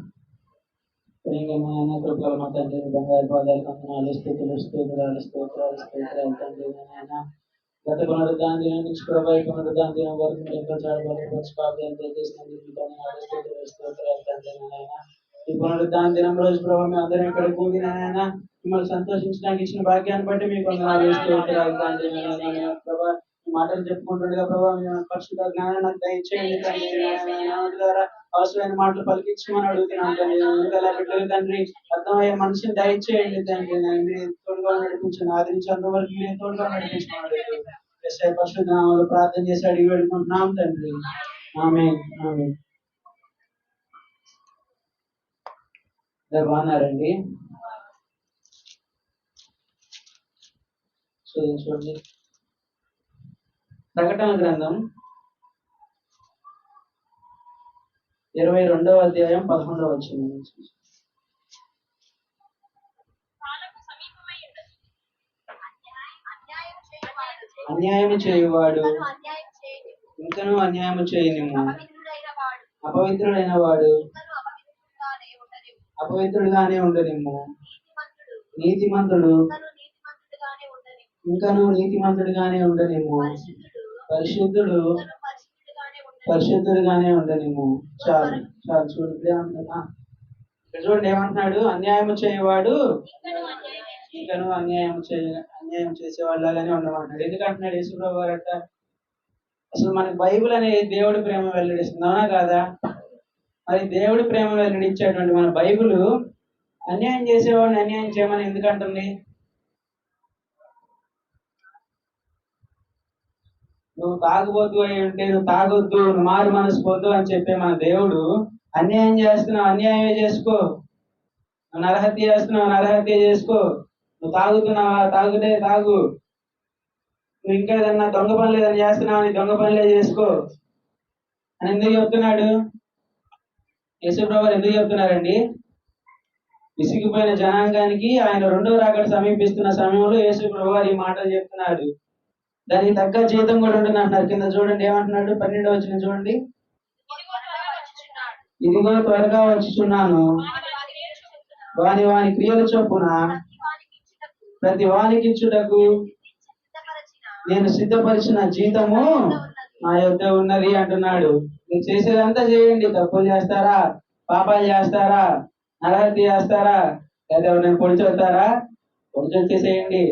ప్రేమమైన కృపల మా తండ్రి బంగారు పాదాలు వందనాలు, స్థుతులు, స్తోత్రాలు స్తోత్రాలు స్తోత్రాలు తండ్రి. నాయన గత పునరుద్ధానం దినం నుంచి ప్రభావ పునరుద్ధానం దినం వరకు మీరు ఎంతో చాలు తెలియజేసినందుకు వందనాలు, స్తోత్రాలు స్తోత్రాలు తండ్రి. నాయన ఈ పునరుద్ధానం దినం రోజు ప్రభావ మేము అందరం ఇక్కడ కూడి నాయన మిమ్మల్ని సంతోషించడానికి ఇచ్చిన భాగ్యాన్ని బట్టి మీకు వందనాలు, స్తోత్రాలు తండ్రి. నాయన ప్రభావ మాటలు చెప్పుకుంటుండగా ప్రభావ పరిశుద్ధ జ్ఞానాన్ని దయచేయండి తండ్రి. ద్వారా అవసరమైన మాటలు పలికించమని అడుగుతున్నాను తండ్రి. బిడ్డలు తండ్రి అర్థమయ్యే మనిషిని దయచేయండి తండ్రి. మీరు తోడుగా నడిపించండి, ఆదరించేంతవరకు మీరు తోడుగా నడిపించమని పరిశుద్ధ నామములో ప్రార్థన చేసి అడిగి పెట్టుకుంటున్నాం తండ్రి. ఆమేన్ ఆమేన్. బాగున్నారండి? చూడండి ప్రకటన గ్రంథం 22వ అధ్యాయం 11వ వచనం. అన్యాయం చేయువాడు ఇంకను అన్యాయం చేయనిము, అపవిత్రుడైన వాడు అపవిత్రుడుగానే ఉండనిమ్ము, నీతిమంతుడు ఇంకను నీతిమంతుడుగానే ఉండనిమ్ము, పరిశుద్ధుడు పరిశుద్ధుడుగానే ఉండనిమ్ము. చాలు చాలు. చూడండి చూడండి ఏమంటున్నాడు? అన్యాయం చేయవాడు ఇంకను అన్యాయం చేసేవాళ్ళగానే ఉండమంటున్నాడు. ఎందుకంటున్నాడు యేసుప్రభు గారు అట్ట? అసలు మనకి బైబిల్ అనే దేవుడి ప్రేమ వెల్లడిస్తుంది, అవునా కాదా? మరి దేవుడి ప్రేమ వెల్లడించేటువంటి మన బైబిల్ అన్యాయం చేసేవాడిని అన్యాయం చేయమని ఎందుకంటుంది? నువ్వు తాగుబోతు అయి ఉంటే నువ్వు తాగొద్దు, నువ్వు మారు మనసు పోద్దు అని చెప్పే మన దేవుడు అన్యాయం చేస్తున్నావు అన్యాయమే చేసుకో, నువ్వు నరహత్య చేస్తున్నావు నరహత్య చేసుకో, నువ్వు తాగుతున్నావా తాగుతే తాగు, నువ్వు ఇంకా ఏదన్నా దొంగ పనులు ఏదైనా చేస్తున్నావు అని దొంగ పనులే చేసుకో అని ఎందుకు చెప్తున్నాడు? యేసుప్రభు ఎందుకు చెప్తున్నారండి? విసిగిపోయిన జనాంగానికి ఆయన రెండో రాకడ సమీపిస్తున్న సమయంలో యేసుప్రభు ఈ మాటలు చెప్తున్నాడు. దానికి తగ్గ జీతం కూడా ఉంటుంది అంటున్నారు. కింద చూడండి ఏమంటున్నాడు? 12వ వచనం చూడండి. ఇదిగో త్వరగా వచ్చుచున్నాను, వాని వాని క్రియల చొప్పున ప్రతి వానికి ఇచ్చుటకు నేను సిద్ధపరిచిన జీతము నా యొద్ద ఉన్నది అంటున్నాడు. మీరు చేసేదంతా చేయండి. తప్పులు చేస్తారా, పాపాలు చేస్తారా, నరహత్య చేస్తారా, లేదా ఎవరైనా పొడిచి వస్తారా, పొడిచి వచ్చేసేయండి,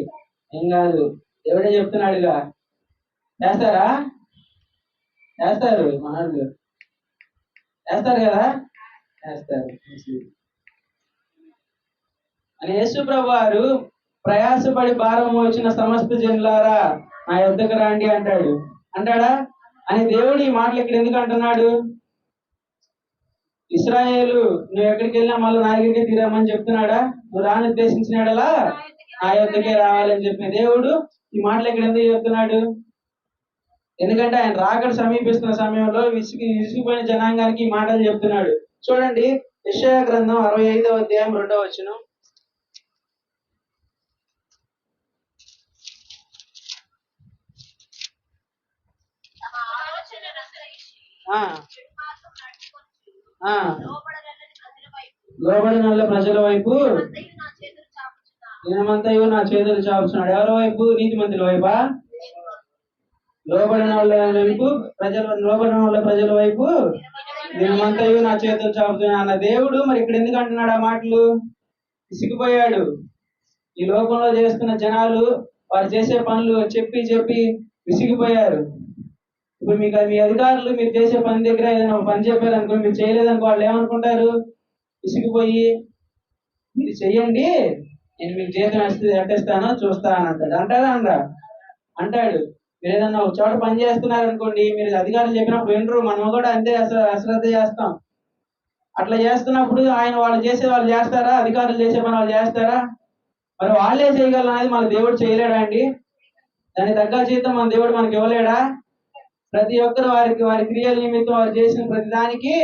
ఏం కాదు. ఎవడే చెప్తున్నాడుగా. చేస్తారా? చేస్తారు, మనోళ్ళు చేస్తారు కదా, చేస్తారు. అని యేసుప్రభు వారు ప్రయాసపడి భారం వచ్చిన సమస్త జనులారా నా యొద్దకు రండి అంటాడా? అని దేవుడు ఈ మాటలు ఇక్కడ ఎందుకు అంటున్నాడు? ఇశ్రాయేలు నువ్వు ఎక్కడికి వెళ్ళినా మళ్ళీ నా దగ్గరికి తీరమని చెప్తున్నాడా? నువ్వు రాని ఉద్దేశించినాడలా నా యొద్దకే రావాలని చెప్పిన దేవుడు ఈ మాటలు ఇక్కడ ఎందుకు చెప్తున్నాడు? ఎందుకంటే ఆయన రాకడ సమీపిస్తున్న సమయంలో విసిగిపోయిన జనాంగానికి ఈ మాటలు చెప్తున్నాడు. చూడండి యెషయా గ్రంథం 65వ అధ్యాయం 2వ వచనం. లోబడిన ప్రజల వైపు దినమంతయు నా చేతులు చాపుచున్నాడు. ఎవరి వైపు? నీతిమంతుల వైపా? లోబడిన వాళ్ళ వైపు ప్రజల వైపు దినమంతయు నా చేతులు చాపుతున్నాడు అన్న దేవుడు మరి ఇక్కడ ఎందుకు అంటున్నాడు ఆ మాటలు? విసిగిపోయాడు. ఈ లోకంలో చేస్తున్న జనాలు వారు చేసే పనులు చెప్పి చెప్పి విసిగిపోయారు. ఇప్పుడు మీ అధికారులు మీరు చేసే పని దగ్గర ఏదైనా పని చెప్పారు అనుకో, మీరు చేయలేదనుకో, వాళ్ళు ఏమనుకుంటారు? విసిగిపోయి మీరు చెయ్యండి, నేను మీకు జీతం ఎట్టేస్తానో చూస్తా అని అంటాడు. అంటాడా? అంటాడు. మీరు ఏదన్నా ఒక చోట పని చేస్తున్నారు అనుకోండి, మీరు అధికారులు చెప్పినప్పుడు వినరు, మనం కూడా అంతే అశ్రద్ధ చేస్తాం. అట్లా చేస్తున్నప్పుడు వాళ్ళు చేసే వాళ్ళు చేస్తారా? అధికారులు చేసే పని వాళ్ళు చేస్తారా? మరి వాళ్ళే చేయగలరు అనేది మన దేవుడు చేయలేడా అండి? దానికి తగ్గ జీతం మన దేవుడు మనకి ఇవ్వలేడా? ప్రతి ఒక్కరు వారి క్రియల నిమిత్తం వారు చేసిన ప్రతి దానికి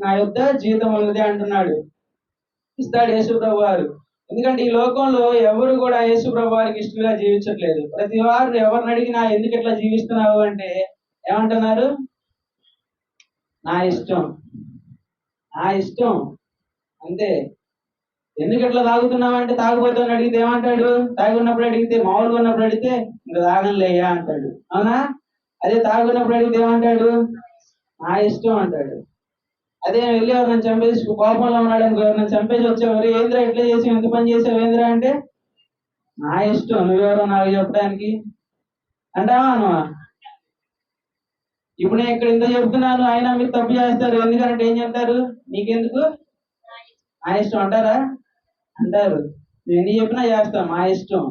నా యొద్ద జీతం ఉన్నది అంటున్నాడు. ఇస్తాడు యేసు ప్రభు వారు. ఎందుకంటే ఈ లోకంలో ఎవరు కూడా యేసు ప్రభు వారికి ఇష్టంగా జీవించట్లేదు. ప్రతి వారు ఎవరిని అడిగినా ఎందుకు ఇట్లా జీవిస్తున్నావు అంటే ఏమంటున్నారు? నా ఇష్టం, నా ఇష్టం అంతే. ఎందుకు ఇట్లా తాగుతున్నావు అంటే తాగుబోతాను అడిగితే ఏమంటాడు? తాగి ఉన్నప్పుడు అడిగితే, మామూలుగా ఉన్నప్పుడు అడిగితే ఇంకా తాగలేయ్యా అంటాడు, అవునా? అదే తాగున్నప్పుడు అడిగితే ఏమంటాడు? నా ఇష్టం అంటాడు. అదే వెళ్ళి ఎవరిని చంపేసి కోపంలో ఉన్నాడు అనుకో, ఎవరిని చంపేసి వచ్చేవారు, ఏంద్రా ఇట్లా చేసి ఎంత పని చేసావు ఏంద్రా అంటే, నా ఇష్టం, నువ్వెవరో నాకు చెప్పడానికి అంటావా నువ్వు? ఇప్పుడు నేను ఇక్కడ ఇంత చెప్తున్నాను, అయినా మీరు తప్పు చేస్తారు. ఎందుకంటే ఏం చెప్తారు? నీకెందుకు? నా ఇష్టం అంటారా? అంటారు. నువ్వు ఎన్ని చెప్పినా చేస్తాం, మా ఇష్టం.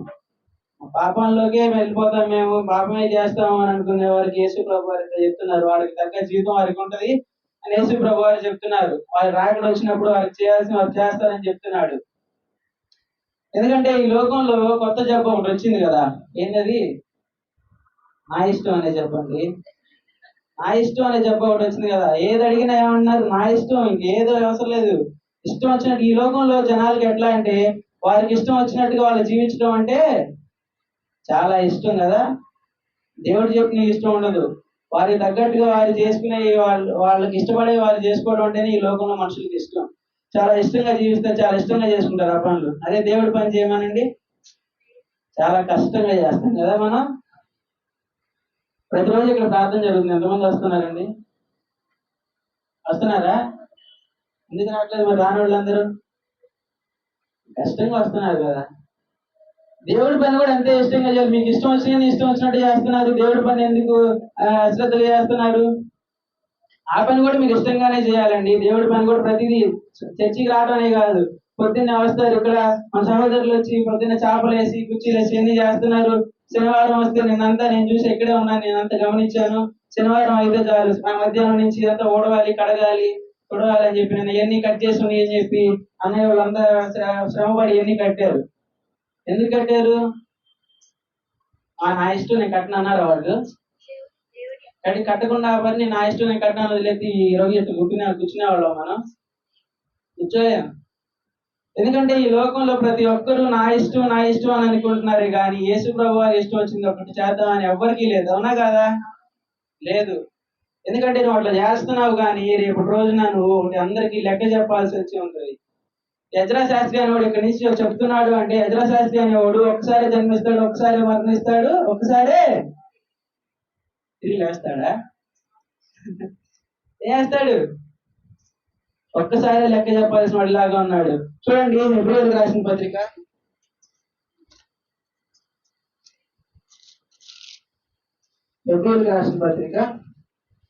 పాపంలోకే వెళ్ళిపోతాం, మేము పాపమే చేస్తాము అని అనుకునే వారికి యేసు ప్రభు వారు చెప్తున్నారు, వారికి తగ్గ జీవితం వారికి ఉంటది అని యేసు ప్రభు వారు చెప్తున్నారు. వారి రాకడ వచ్చినప్పుడు వారికి చేయాల్సిన వారు చేస్తారని చెప్తున్నాడు. ఎందుకంటే ఈ లోకంలో కొత్త జబ్బు ఒకటి వచ్చింది కదా, ఏంటది? నా ఇష్టం అనే చెప్పండి. నా ఇష్టం అనే జబ్బు ఒకటి వచ్చింది కదా. ఏది అడిగినా ఏమన్నారు? నా ఇష్టం, ఇంకేదో అవసరం లేదు. ఇష్టం వచ్చినట్టు ఈ లోకంలో జనాలకి ఎట్లా అంటే, వారికి ఇష్టం వచ్చినట్టుగా వాళ్ళు జీవించడం అంటే చాలా ఇష్టం కదా. దేవుడు చెప్పిన ఇష్టం ఉండదు. వారికి తగ్గట్టుగా వారు చేసుకునే వాళ్ళకి ఇష్టపడే వారు చేసుకోవడం అంటేనే ఈ లోకంలో మనుషులకి ఇష్టం. చాలా ఇష్టంగా జీవిస్తారు, చాలా ఇష్టంగా చేసుకుంటారు ఆ పనులు. అదే దేవుడి పని చేయమనండి, చాలా కష్టంగా చేస్తాం కదా. మనం ప్రతిరోజు ఇక్కడ ప్రార్థన జరుగుతుంది. ఎంతమంది వస్తున్నారండి? వస్తున్నారా? ఎందుకు రావట్లేదు మరి రాని వాళ్ళందరూ? కష్టంగా వస్తున్నారు కదా. దేవుడి పని కూడా అంతే ఇష్టంగా చేయాలి. మీకు ఇష్టం వచ్చినట్టు చేస్తున్నారు. దేవుడి పని ఎందుకు అశ్రద్ధగా చేస్తున్నారు? ఆ పని కూడా మీకు ఇష్టంగానే చేయాలండి. దేవుడి పని కూడా ప్రతిదీ చర్చికి రావడమే కాదు, పొద్దున్నే వస్తారు ఇక్కడ మన సహోదరులు వచ్చి పొద్దున్న చేపలు వేసి కుర్చీలు వేసి ఎన్ని చేస్తున్నారు. శనివారం వస్తే నేను చూసి ఇక్కడే ఉన్నాను, నేనంతా గమనించాను. శనివారం అయితే చాలు, మధ్యాహ్నం నుంచి ఇదంతా ఓడవాలి, కడగాలి, తొడవాలి అని చెప్పి నేను ఎన్ని కట్ చేసి ఉన్నాయి అని చెప్పి అన్నయ్య వాళ్ళంతా శ్రమపడి ఎన్ని కట్టారు. ఎందుకు కట్టారు? నా ఇష్టం నేను కట్టిన అన్నారు వాళ్ళు. కానీ కట్టకుండా ఆ పని నా ఇష్టం నేను కట్టినాను వదిలేసి ఈ రోజు కూర్చునేవాళ్ళం మనం, కూర్చోలేం. ఎందుకంటే ఈ లోకంలో ప్రతి ఒక్కరూ నా ఇష్టం అని అనుకుంటున్నారు, కానీ యేసు ప్రభు వారి ఇష్టం వచ్చింది ఒకటి చేద్దాం అని ఎవ్వరికీ లేదు, అవునా కాదా? లేదు. ఎందుకంటే నువ్వు అట్లా చేస్తున్నావు, కానీ రేపటి రోజున నువ్వు ఒకటి అందరికీ లెక్క చెప్పాల్సి వచ్చి ఉంటుంది. ఎజ్రా శాస్త్రి అనేవాడు ఇక్కడి నుంచి చెప్తున్నాడు అంటే, ఎజ్రా శాస్త్రి అనేవాడు ఒకసారి జన్మిస్తాడు, ఒకసారి మరణిస్తాడు, ఒకసారి తిరిగి లేస్తాడా? వేస్తాడు. ఒక్కసారి లెక్క చెప్పాల్సిన వాడి లాగా ఉన్నాడు. చూడండి హెబ్రీయులకు రాసిన పత్రిక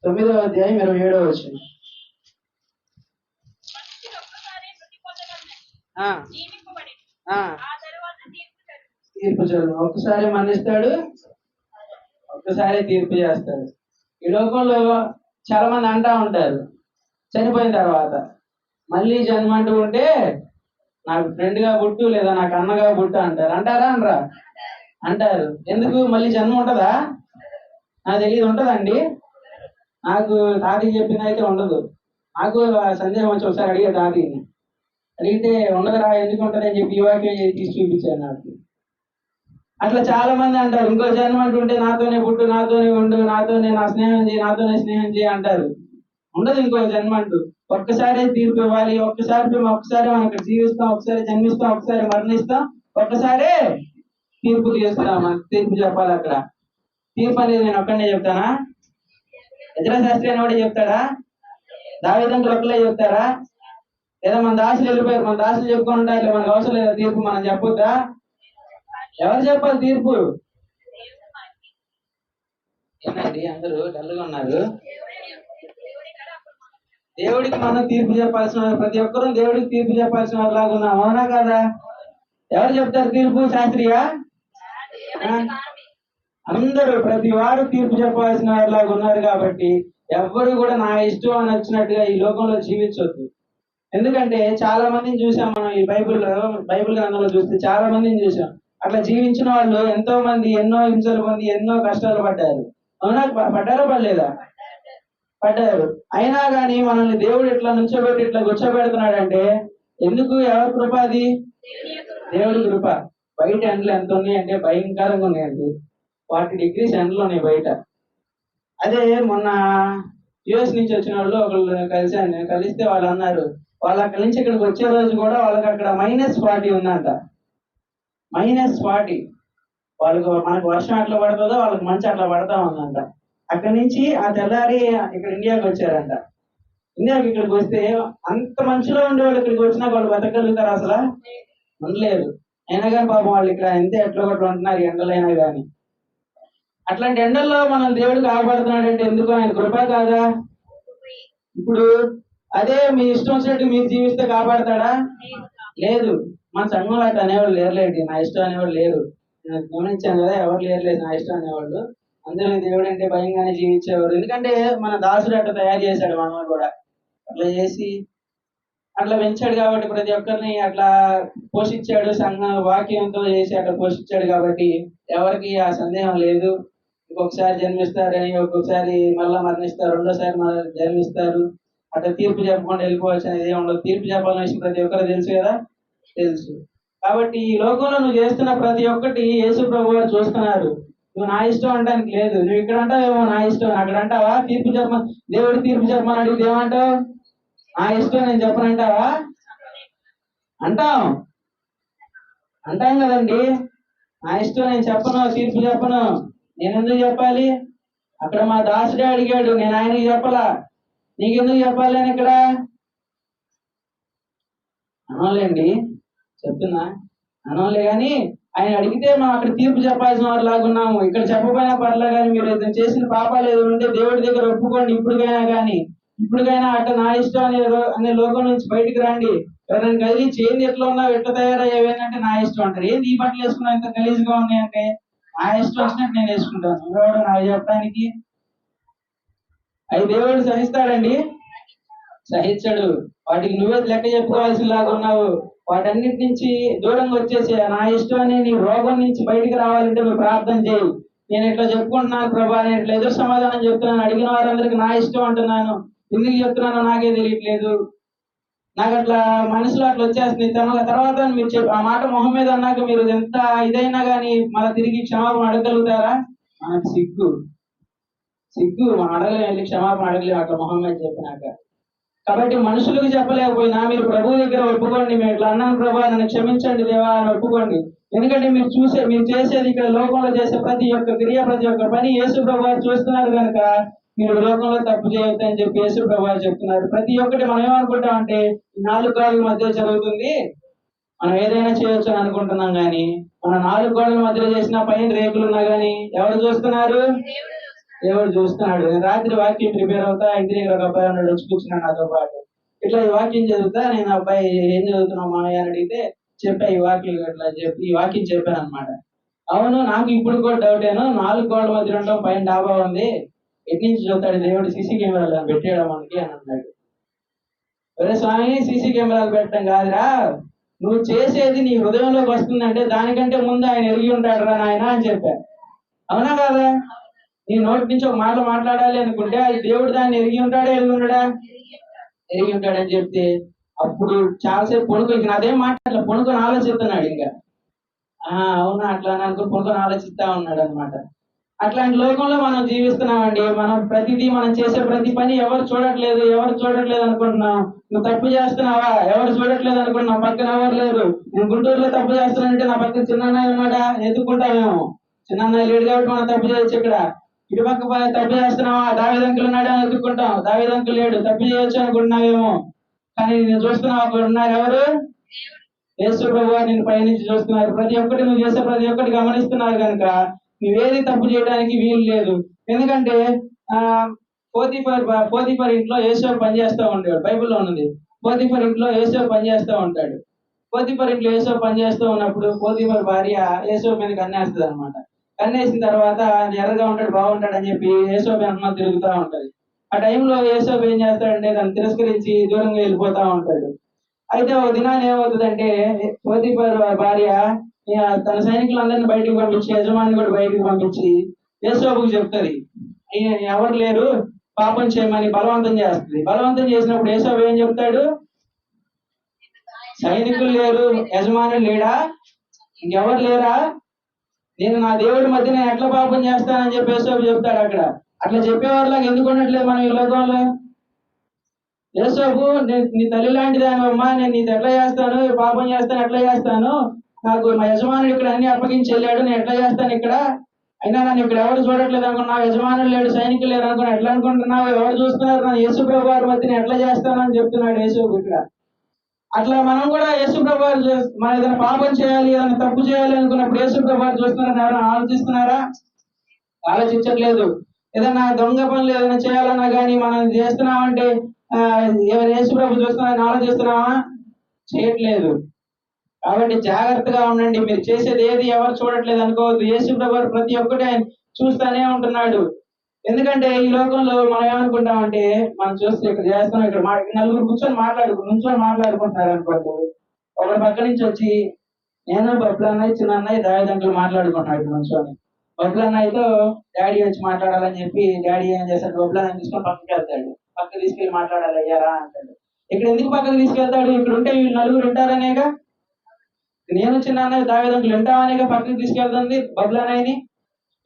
9వ అధ్యాయం 27వ వచనం. తీర్పు జరుగును. ఒక్కసారి మరణిస్తాడు, ఒక్కసారి తీర్పు చేస్తాడు. ఈ లోకంలో చాలా మంది అంటా ఉంటారు, చనిపోయిన తర్వాత మళ్ళీ జన్మ అంటూ ఉంటే నాకు ఫ్రెండ్ గా పుట్టు లేదా నాకు అన్నగా పుట్టు అంటారు. అంటారా? అనరా? అంటారు. ఎందుకు? మళ్ళీ జన్మ ఉంటుందా? నాకు తెలియదు. ఉంటుందండి? నాకు తాతకి చెప్పింది అయితే ఉండదు. నాకు సందేహం వచ్చి ఒకసారి అడిగే తాతని, అడిగితే ఉండదురా, ఎందుకు ఉంటుంది అని చెప్పి ఈ వాక్యం తీసి చూపించాను నాకు. అట్లా చాలా మంది అంటారు, ఇంకో జన్మ అంటుంటే నాతోనే పుట్టు, నాతోనే ఉండు, నాతోనే నాతోనే స్నేహం చేయి అంటారు. ఉండదు ఇంకో జన్మ అంటూ. ఒక్కసారి తీర్పు ఇవ్వాలి, ఒక్కసారి మనం ఇక్కడ జీవిస్తాం, ఒకసారి జన్మిస్తాం, ఒకసారి మరణిస్తాం, ఒక్కసారి తీర్పు చెప్పాలి అక్కడ. తీర్పు అనేది నేను ఒక్కడే చెప్తానా? ఎజ్రా శాస్త్రి అని వాడే చెప్తాడా? దావీదంతులు ఒక్కలే చెప్తారా? లేదా మన దాసులు వెళ్ళిపోయారు, మన దాసులు చెప్పుకొని ఉంటారు, మనకు అవసరం లేదా తీర్పు? మనం చెప్పొద్దా? ఎవరు చెప్పాలి తీర్పు? ఏమండి అందరూ డల్గా ఉన్నారు? దేవుడికి మనం తీర్పు చెప్పాల్సిన, ప్రతి ఒక్కరూ దేవుడికి తీర్పు చెప్పాల్సిన వాళ్ళలాగా ఉన్నాం, అవునా కదా? ఎవరు చెప్తారు తీర్పు? శాస్త్రియా? అందరూ ప్రతి వారు తీర్పు చెప్పాల్సిన వారిలాగా ఉన్నారు కాబట్టి ఎవ్వరు కూడా నా ఇష్టం అని వచ్చినట్టుగా ఈ లోకంలో జీవించవద్దు. ఎందుకంటే చాలా మందిని చూసాం మనం ఈ బైబిల్ గ్రంథంలో చూస్తే చాలా మందిని చూసాం. అట్లా జీవించిన వాళ్ళు ఎంతో మంది ఎన్నో హింసలు పొంది ఎన్నో కష్టాలు పడ్డారు. అవునా? పడ్డారా పడలేదా? పడ్డారు. అయినా కానీ మనల్ని దేవుడు ఇట్లా నుంచోబెట్టి ఇట్లా కూర్చోబెడుతున్నాడంటే ఎందుకు? ఎవరి కృప అది? దేవుడి కృప. బయట ఎండలు ఎంత ఉన్నాయంటే భయంకరంగా ఉన్నాయండి. 40 degrees ఎండలు ఉన్నాయి బయట. అదే మొన్న యుఎస్ నుంచి వచ్చిన వాళ్ళు ఒకళ్ళు కలిశాను. నేను కలిస్తే వాళ్ళు అన్నారు వాళ్ళు అక్కడి నుంచి ఇక్కడికి వచ్చే రోజు కూడా వాళ్ళకి అక్కడ -40 ఉందంట. -40. వాళ్ళకు మనకు వర్షం ఎట్లా పడుతుందో వాళ్ళకి మంచి అట్లా పడతా ఉందంట. అక్కడి నుంచి ఆ తెల్లారి ఇక్కడ ఇండియాకి వచ్చారంట. ఇండియాకి ఇక్కడికి వస్తే అంత మంచిలో ఉండే వాళ్ళు ఇక్కడికి వచ్చినాక వాళ్ళు బతకగలుగుతారు? అసలు ఉండలేరు. అయినా కానీ పాపం వాళ్ళు ఇక్కడ ఎంతే ఎట్లా ఒకటి ఉంటున్నారు ఎండలైనా కానీ. అట్లాంటి ఎండల్లో మనం దేవుడు కాపాడుతున్నాడు అంటే ఎందుకు? ఆయన కృప కాదా? ఇప్పుడు అదే మీ ఇష్టం వచ్చినట్టు మీరు జీవిస్తే కాపాడతాడా? లేదు. మన సంఘంలో అట్లా అనేవాళ్ళు లేరులేండి. నా ఇష్టం అనేవాళ్ళు లేరు. నేను గమనించాను కదా, ఎవరు లేరులేదు నా ఇష్టం అనేవాళ్ళు. అందరూ దేవుడు అంటే భయంగానే జీవించేవారు. ఎందుకంటే మన దాసుడు అట్లా తయారు చేశాడు మనల్ని కూడా. అట్లా చేసి అట్లా పెంచాడు కాబట్టి ప్రతి ఒక్కరిని అట్లా పోషించాడు. సంఘ వాక్యంతో చేసి అట్లా పోషించాడు కాబట్టి ఎవరికి ఆ సందేహం లేదు. ఇంకొకసారి జన్మిస్తారని, ఒక్కొక్కసారి మళ్ళా మరణిస్తారు, రెండోసారి జన్మిస్తారు. అట్లా తీర్పు చెప్పకుండా వెళ్ళిపోవచ్చు అనేది ఉండదు. తీర్పు చెప్పాలని విషయం ప్రతి ఒక్కరు తెలుసు కదా, తెలుసు. కాబట్టి ఈ లోకంలో నువ్వు చేస్తున్న ప్రతి ఒక్కటి యేసు ప్రభు వారు చూస్తున్నారు. నువ్వు నా ఇష్టం అనడానికి లేదు. నువ్వు ఇక్కడ అంటావేమో నా ఇష్టం, అక్కడ అంటావా? తీర్పు చెప్ప దేవుడి తీర్పు చెప్పమని అడిగితే ఏమంటావు? నా ఇష్టం నేను చెప్పనంటావా? అంటాం కదండి. నా ఇష్టం నేను చెప్పను, తీర్పు చెప్పను. నేను ఎందుకు చెప్పాలి? అక్కడ మా దాసుడే అడిగాడు, నేను ఆయనకి చెప్పలా. నీకెందుకు చెప్పాలి అని ఇక్కడ అనలేండి, చెప్తున్నా అనలే. కానీ ఆయన అడిగితే మనం అక్కడ తీర్పు చెప్పాల్సిన వారు లాగున్నాము. ఇక్కడ చెప్పపోయినా పర్లే, కానీ మీరు ఏదైనా చేసిన పాపాలు ఏదో ఉంటే దేవుడి దగ్గర ఒప్పుకోండి. ఇప్పటికైనా అట్లా నా ఇష్టం అనే లోకం నుంచి బయటికి రండి. ఎవరైనా గలీజ్ ఏంది ఎట్లా ఉన్నావు, ఎట్లా తయారయ్యేవేంటంటే నా ఇష్టం అంటారు. ఏంది ఈ బట్టలు వేసుకున్నావు ఇంత గలీజ్గా ఉన్నాయంటే నా ఇష్టం వచ్చినట్టు నేను వేసుకుంటాను. ఎవడు నాకు చెప్పడానికి? అవి దేవుడు సహిస్తాడండి? సహించడు. వాటికి నువ్వే లెక్క చెప్పుకోవాల్సిలాగా ఉన్నావు. వాటన్నిటి నుంచి దూరంగా వచ్చేసి నా ఇష్టం అని నీ రోగం నుంచి బయటికి రావాలంటే నువ్వు ప్రార్థన చేయి. నేను ఇట్లా చెప్పుకుంటున్నాను ప్రభా, నేను ఇట్లా ఎదురు సమాధానం చెప్తున్నాను, అడిగిన వారందరికి నా ఇష్టం అంటున్నాను, ఎందుకు చెప్తున్నానో నాకే తెలియట్లేదు, నాకు అట్లా మనసులో అట్లా వచ్చేస్తుంది. తర్వాత మీరు ఆ మాట మొహం మీద అన్నాక మీరు ఎంత ఇదైనా కానీ మళ్ళీ తిరిగి క్షమాపణ అడగలుగుతారా? మనకు సిగ్గు మనం అడగలేము, క్షమాపణ అడగలేము అట్లా మొహం మీద చెప్పినాక. కాబట్టి మనుషులకు చెప్పలేకపోయినా మీరు ప్రభు దగ్గర ఒప్పుకోండి. మేము ఇట్లా అన్నాను ప్రభా, నన్ను క్షమించండి దేవా అని ఒప్పుకోండి. ఎందుకంటే మీరు చేసేది ఇక్కడ లోకంలో చేసే ప్రతి ఒక్క క్రియ, ప్రతి ఒక్క పని యేసు ప్రభు చూస్తున్నారు కనుక మీరు లోకంలో తప్పు చేయొద్దు అని చెప్పి యేసు ప్రభు చెప్తున్నారు. ప్రతి ఒక్కటి మనం ఏమనుకుంటామంటే 4 గోడల మధ్య జరుగుతుంది, మనం ఏదైనా చేయొచ్చు అని అనుకుంటున్నాం. కానీ మన 4 గోడల మధ్యలో చేసిన పైన రేకులున్నా కానీ ఎవరు చూస్తున్నారు? దేవుడు చూస్తున్నాడు. నేను రాత్రి వాక్యం ప్రిపేర్ అవుతా, ఇంటి దగ్గర ఒక అబ్బాయి ఉన్నాడు, వచ్చి కూర్చున్నాడు నాతో పాటు. ఇట్లా ఈ వాక్యం చదువుతా, నేను అబ్బాయి ఏం చదువుతున్నావు మామయ్య అని అడిగితే చెప్పా ఈ వాక్యం అట్లా చెప్పి ఈ వాక్యం చెప్పాను అనమాట. అవును, నాకు ఇప్పుడు కూడా డౌటేను, 4 గోడల మధ్య ఉండడం, పైన డాబా ఉంది, ఎటు నుంచి చూస్తాడు దేవుడు? సీసీ కెమెరాలు పెట్టాడా మనకి అని అన్నాడు. ఒరే స్వామి, సీసీ కెమెరాలు పెట్టడం కాదురా, నువ్వు చేసేది నీ హృదయంలోకి వస్తుందంటే దానికంటే ముందు ఆయన ఎరిగి ఉంటాడు రా నాయన అని చెప్పా. అవునా కాదా? నీ నోటి నుంచి ఒక మాట మాట్లాడాలి అనుకుంటే అది దేవుడు దాన్ని ఎరిగి ఉంటాడా, ఎరిగి ఉంటాడని చెప్తే అప్పుడు చాలాసేపు పొనుకు అదేం మాట్లాడలే, పొనుకొని ఆలోచిస్తున్నాడు. ఇంకా అవునా అట్లా అనుకుని పొనుకొని ఆలోచిస్తా ఉన్నాడు అనమాట. అట్లాంటి లోకంలో మనం జీవిస్తున్నామండి. మనం ప్రతిదీ మనం చేసే ప్రతి పని ఎవరు చూడట్లేదు అనుకుంటున్నాం. నువ్వు తప్పు చేస్తున్నావా, ఎవరు చూడట్లేదు అనుకుంటున్నావు, పక్కన ఎవరు లేరు. నేను గుంటూరులో తప్పు చేస్తున్నానంటే నా పక్కన చిన్నన్నయ్య ఉన్నాడా, ఎత్తుకుంటామేమో. చిన్నన్నయ్య లేడు కాబట్టి మనం తప్పు చేయొచ్చు. ఇక్కడ ఇటుపక్క తప్పు చేస్తున్నావా, దావిదంకులు ఉన్నాడా అని ఎత్తుకుంటాం, దావిదంకులు లేడు, తప్పు చేయొచ్చు అనుకుంటున్నావేమో. కానీ నేను చూస్తున్నావు అక్కడ ఉన్నారు ఎవరు? యేసు ప్రభువు నిన్ను పైనుంచి చూస్తున్నారు. ప్రతి ఒక్కటి నువ్వు చేసే ప్రతి ఒక్కటి గమనిస్తున్నారు కనుక నువ్వేది తప్పు చేయడానికి వీలు లేదు. ఎందుకంటే పోతీఫర్ ఇంట్లో యేసోపు పనిచేస్తూ ఉండేవాడు. బైబిల్లో ఉన్నది. పోతీఫర్ ఇంట్లో యేసోపు పనిచేస్తూ ఉంటాడు. పోతీఫర్ ఇంట్లో యేసోపు పనిచేస్తూ ఉన్నప్పుడు పోతీఫర్ భార్య యేసోపు మీదకి అన్నేస్తుంది అనమాట. కన్నేసిన తర్వాత ఎర్రగా ఉంటాడు బాగుంటాడు అని చెప్పి యేసోబు వెనకాల తిరుగుతూ ఉంటది. ఆ టైంలో యేసోబు ఏం చేస్తాడంటే దాన్ని తిరస్కరించి దూరంగా వెళ్ళిపోతా ఉంటాడు. అయితే ఒక దినాన్ని ఏమవుతుందంటే పోతీఫర్ భార్య తన సైనికులందరినీ బయటకు పంపించి యజమాని కూడా బయటకు పంపించి యేసోబుకు చెప్తుంది, ఎవరు లేరు పాపం చేయమని బలవంతం చేస్తుంది. బలవంతం చేసినప్పుడు యేసోబు ఏం చెప్తాడు, సైనికులు లేరు యజమానులు లేడా, ఇంకెవరు లేరా, నేను నా దేవుడి మధ్య నేను ఎట్లా పాపం చేస్తానని చెప్పి యేసోబు చెప్తాడు. అక్కడ అట్లా చెప్పేవాళ్ళకి ఎందుకు ఉండట్లేదు మనం ఈ లోకంలో? యేసోబు నీ తల్లి లాంటి దానివమ్మా, నేను నీది ఎట్లా చేస్తాను, పాపం చేస్తాను ఎట్లా చేస్తాను, నాకు మా యజమానుడు ఇక్కడ అన్ని అప్పగించి వెళ్ళాడు, నేను ఎట్లా చేస్తాను ఇక్కడ, అయినా నన్ను ఇక్కడ ఎవరు చూడట్లేదు అనుకున్నావు, యజమానులు లేడు సైనికులు లేరు అనుకున్నా ఎట్లా అనుకుంటున్నావు, ఎవరు చూస్తున్నారు, నన్ను యేసు ప్రభు వారి మధ్య నేను ఎట్లా చేస్తాను అని చెప్తున్నాడు యేసోబు ఇక్కడ. అట్లా మనం కూడా యేసు ప్రభు వారు మనం ఏదైనా పాపం చేయాలి ఏదైనా తప్పు చేయాలి అనుకున్నప్పుడు యేసు ప్రభు వారు చూస్తున్నారని ఎవరైనా ఆలోచిస్తున్నారా? ఆలోచించట్లేదు. ఏదైనా దొంగ పనులు ఏదైనా చేయాలన్నా కానీ మనం చేస్తున్నామంటే ఎవరు యేసు ప్రభు చూస్తున్నారని ఆలోచిస్తున్నావా? చేయట్లేదు. కాబట్టి జాగ్రత్తగా ఉండండి. మీరు చేసేది ఏది ఎవరు చూడట్లేదు అనుకోవద్దు. యేసు ప్రభు ప్రతి ఒక్కటి ఆయన చూస్తానే ఉంటున్నాడు. ఎందుకంటే ఈ లోకంలో మనం ఏమనుకుంటామంటే మనం చూస్తే ఇక్కడ చేస్తాం, ఇక్కడ నలుగురు కూర్చొని నుంచొని మాట్లాడుకుంటున్నారు అనుకోండి, ఒకరి పక్క నుంచి వచ్చి నేను బొబ్బుల అన్నయ్య చిన్న అన్నయ్య దావిదంకులు మాట్లాడుకుంటున్నాడు నుంచొని. బొబ్బుల అన్నయ్యతో డాడీ వచ్చి మాట్లాడాలని చెప్పి డాడీ ఏం చేస్తాడు, బొబ్బుల అన్నయ్య తీసుకొని పక్కకి వెళ్తాడు. పక్కకి తీసుకెళ్ళి మాట్లాడాలి అయ్యారా అంటాడు. ఇక్కడ ఎందుకు పక్కకి తీసుకెళ్తాడు? ఇక్కడ ఉంటే వీళ్ళు నలుగురు ఉంటారనేగా, నేను చిన్న అన్నయ్య దావిదంకులు వింటామనేగా పక్కకి తీసుకెళ్తుంది బొబ్బుల అన్నయ్యని.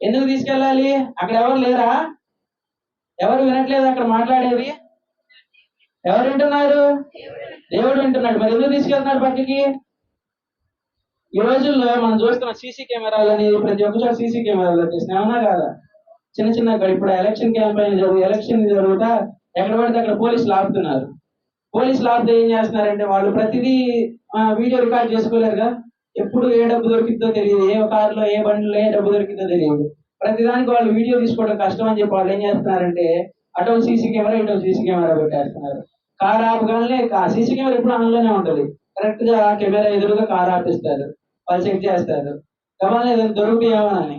ఎందుకు తీసుకెళ్ళాలి? అక్కడ ఎవరు లేరా? ఎవరు వినట్లేదు అక్కడ మాట్లాడేది? ఎవరు వింటున్నారు? దేవుడు వింటున్నాడు. మరి ఎందుకు తీసుకెళ్తున్నాడు పక్కకి? ఈ రోజుల్లో మనం చూస్తున్న సీసీ కెమెరాలని ప్రతి ఒక్కసారి సీసీ కెమెరాలు వచ్చేసినాయి, అవునా కాదా? చిన్న చిన్న ఇప్పుడు ఎలక్షన్ క్యాంపెయిన్ ఎలక్షన్ జరుగుతా ఎక్కడ పడితే అక్కడ పోలీసులు ఆపుతున్నారు. పోలీసులు ఆపితే ఏం చేస్తున్నారంటే వాళ్ళు ప్రతిదీ వీడియో రికార్డ్ చేసుకోలేరుగా. ఎప్పుడు ఏ డబ్బు దొరికిద్దో తెలియదు, ఏ కారులో ఏ బండిలో ఏ డబ్బు దొరికిద్దో తెలియదు. ప్రతిదానికి వాళ్ళు వీడియో తీసుకోవడం కష్టం అని చెప్పి వాళ్ళు ఏం చేస్తున్నారంటే అటో సీసీ కెమెరా ఇటో సీసీ కెమెరా పెట్టేస్తున్నారు. కార్ ఆపగానే సీసీ కెమెరా ఎప్పుడు ఆన్లోనే ఉంటుంది. కరెక్ట్ గా కెమెరా ఎదురుగా కార్ ఆపిస్తారు, వాళ్ళు చెక్ చేస్తారు గమనం ఏదైనా దొరుకుతాయేమోనని.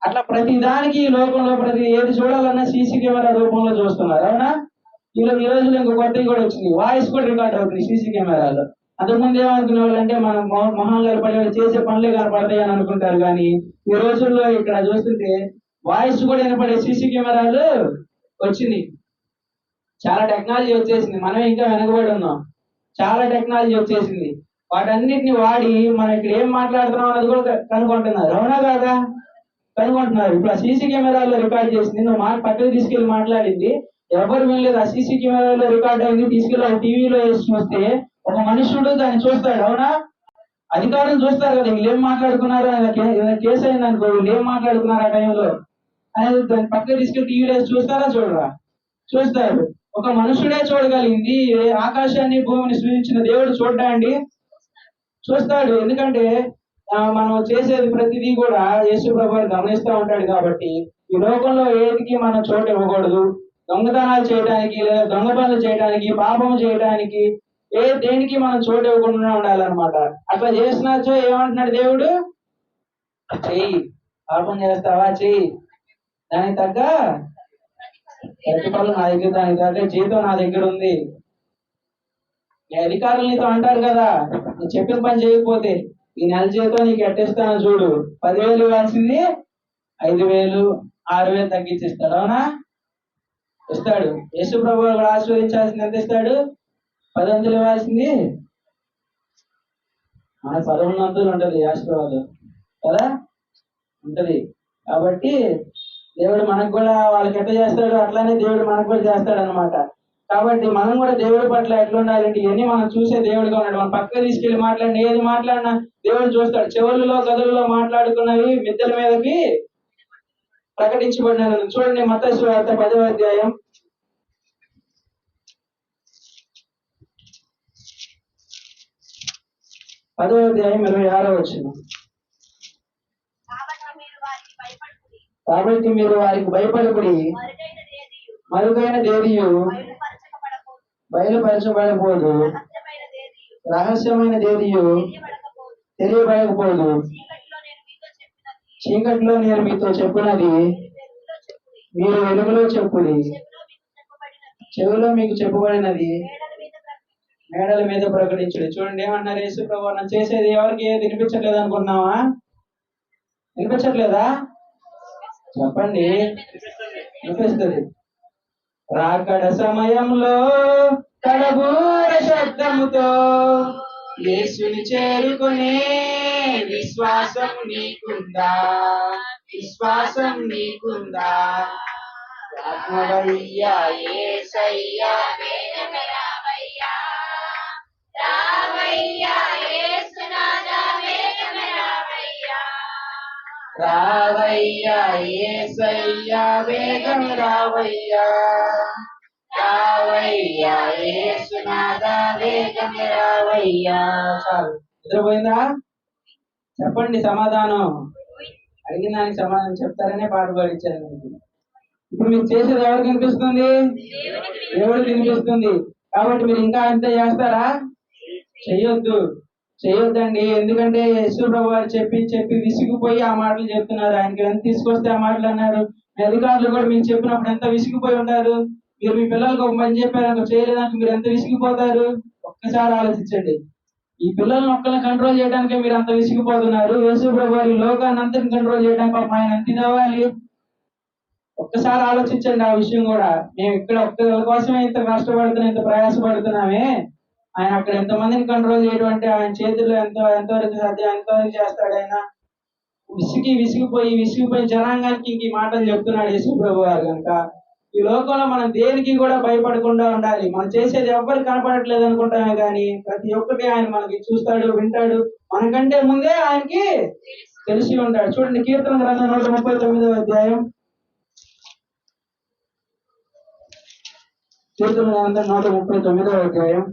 అట్లా ప్రతి దానికి ఈ లోకంలో ప్రతి ఏది చూడాలన్నా సీసీ కెమెరా రూపంలో చూస్తున్నారు, అవునా? ఈ రోజుల్లో ఇంకో కొత్తవి కూడా వచ్చింది, వాయిస్ కూడా రికార్డ్ అవుతుంది సీసీ కెమెరాలో. అంతకుముందు ఏమనుకునే వాళ్ళు అంటే మనం మొహం కనపడే చేసే పనులే కనపడతాయి అని అనుకుంటారు. కానీ ఈ రోజుల్లో ఇక్కడ చూస్తుంటే వాయిస్ కూడా వినపడే సీసీ కెమెరాలు వచ్చింది. చాలా టెక్నాలజీ వచ్చేసింది, మనం ఇంకా వెనకబడి ఉన్నాం. చాలా టెక్నాలజీ వచ్చేసింది. వాటన్నిటిని వాడి మనం ఇక్కడ ఏం మాట్లాడుతున్నాం అన్నది కూడా కనుక్కుంటున్నారు, అవునా కాదా? కనుక్కుంటున్నారు. ఇప్పుడు ఆ సీసీ కెమెరాలో రికార్డ్ చేసింది, నువ్వు పక్కకు తీసుకెళ్లి మాట్లాడింది ఎవరు వినలేదు. ఆ సీసీ కెమెరాలో రికార్డ్ అయింది తీసుకెళ్ళి టీవీలో వేసి చూస్తే ఒక మనుషుడు దాన్ని చూస్తాడు, అవునా? అధికారులు చూస్తారు కదా వీళ్ళు ఏం మాట్లాడుకున్నారు, కేసు అయింది అనుకో వీళ్ళు ఏం మాట్లాడుకున్నారు ఆ టైంలో అనేది దాన్ని పక్కకు తీసుకెళ్లి టీవీలో వేసి చూస్తారా? చూడరా? చూస్తారు. ఒక మనుషుడే చూడగలిగింది ఆకాశాన్ని భూమిని సృజించిన దేవుడు చూడ్డా? చూస్తాడు. ఎందుకంటే మనం చేసేది ప్రతిదీ కూడా యేసు ప్రభువు గమనిస్తూ ఉంటాడు. కాబట్టి ఈ లోకంలో ఏదికి మనం చోటు ఇవ్వకూడదు. దొంగతనాలు చేయడానికి లేదా దొంగ పనులు చేయడానికి పాపం చేయడానికి దేనికి మనం చోటు ఇవ్వకుండా ఉండాలన్నమాట. అట్లా చేసినాచో ఏమంటున్నాడు దేవుడు, చెయ్యి, పాపం చేస్తావా చెయ్యి, దానికి తగ్గ ప్రతిఫలం నా దగ్గర, దానికి తగ్గ జీతం నా దగ్గర ఉంది. అధికారులు నీతో అంటారు కదా, నువ్వు చెప్పిన పని చేయకపోతే ఈ నెల జీతం నీకు ఎట్టిస్తాను చూడు, 10,000 ఇవ్వాల్సింది 5,000 6,000 తగ్గించిస్తాడు, అవునా? ఇస్తాడు. యేసు ప్రభువు కూడా ఆశీర్వదించాల్సింది ఎంత ఇస్తాడు? 10 ఇవ్వాల్సింది మన 11 ఉంటది ఆశీర్వాదం కదా, ఉంటది. కాబట్టి దేవుడు మనకు కూడా వాళ్ళకి ఎట్లా చేస్తాడు అట్లానే దేవుడు మనకు కూడా చేస్తాడు అనమాట. కాబట్టి మనం కూడా దేవుడి పట్ల ఎట్లా ఉండాలంటే ఇవన్నీ మనం చూసే దేవుడిగా ఉన్నాడు. మనం పక్కకు తీసుకెళ్లి మాట్లాడిన ఏది మాట్లాడినా దేవుడు చూస్తాడు. చెవులలో గదులలో మాట్లాడుకున్నవి మిద్దెల మీదకి ప్రకటించబడిన చూడండి. మత్తయి సువార్త 10వ అధ్యాయం 26వ వచనం. కాబట్టి మీరు వారికి భయపడకుడి, మరుగైన దేనియు బయలుపరచబడకపోదు, రహస్యమైన దేనియు తెలియబడకపోదు. చీకట్లో నేను మీతో చెప్పున్నది వెలుగులో చెప్పుడి. మీరు వెలుగులో చెప్పుడి. చెవిలో మీకు చెప్పబడినది చెవిలో మీకు చెప్పబడినది మేడల మీద ప్రకటించుడి. మేడల మీద ప్రకటించుడు. చూడండి ఏమన్నారు యేసు ప్రభు, మనం చేసేది ఎవరికి ఏది వినిపించట్లేదు అనుకున్నావా? వినిపించట్లేదా? చెప్పండి, వినిపిస్తుంది. రాకడ సమయంలో కడబూర శబ్దముతో యేసుని చేరుకునే విశ్వాసం నీకుందా? విశ్వాసం నీకుందా? ఆత్మవయ్యా యేసయ్యా వేగమే రావయ్యా, రావయ్యా యేసునాథా, వేగమే రావయ్యా. రావయ్యా యేసయ్యా వేగం రావయ్యా. రావయ్యా యేసునాథా వేగం రావయ్యా. చాలు, నిద్రపోయిందా? చెప్పండి సమాధానం. అడిగిన దానికి సమాధానం చెప్తారనే పాట పాడించాను మీకు. ఇప్పుడు మీరు చేసేది ఎవరికి వినిపిస్తుంది? దేవుడికి వినిపిస్తుంది. కాబట్టి మీరు ఇంకా ఎంత చేస్తారా? చెయ్యొద్దు, చెయ్యొద్దండి. ఎందుకంటే యేసు ప్రభు వారు చెప్పి చెప్పి విసిగిపోయి ఆ మాటలు చెప్తున్నారు. ఆయనకి ఎంత తీసుకొస్తే ఆ మాటలు అన్నారు. మీ అధికారులు కూడా మీకు చెప్పినప్పుడు ఎంత విసిగిపోయి ఉంటారు. మీరు మీ పిల్లలకు ఒక పని చెప్పారు, చేయలేదానికి మీరు ఎంత విసిగిపోతారు. ఒక్కసారి ఆలోచించండి. ఈ పిల్లల్ని ఒక్కరిని కంట్రోల్ చేయడానికే మీరు అంత విసిగిపోతున్నారు. యేసు ప్రభు వారి లోకాన్ని అంతని కంట్రోల్ చేయడానికి పాపం ఆయన ఎంత కావాలి. ఒక్కసారి ఆలోచించండి ఆ విషయం కూడా. మేము ఇక్కడ ఒక్క కోసమే ఇంత కష్టపడుతున్నాం, ఇంత ప్రయాసపడుతున్నామే. ఆయన అక్కడ ఎంతమందిని కంట్రోల్ చేయడం అంటే ఆయన చేతుల్లో ఎంతవరకు సాధ్యం, ఎంతవరకు చేస్తాడు ఆయన. విసిగిపోయి జనాంగానికి ఇంక ఈ మాటలు చెప్తున్నాడు యేసు ప్రభు వారు. కనుక ఈ లోకంలో మనం దేనికి కూడా భయపడకుండా ఉండాలి. మనం చేసేది ఎవ్వరికి కనపడట్లేదు అనుకుంటామే కానీ ప్రతి ఒక్కటి ఆయన మనకి చూస్తాడు, వింటాడు. మనకంటే ముందే ఆయనకి తెలిసి ఉంటాడు. చూడండి కీర్తన గ్రంథం 139వ అధ్యాయం. కీర్తన గ్రంథం 139వ అధ్యాయం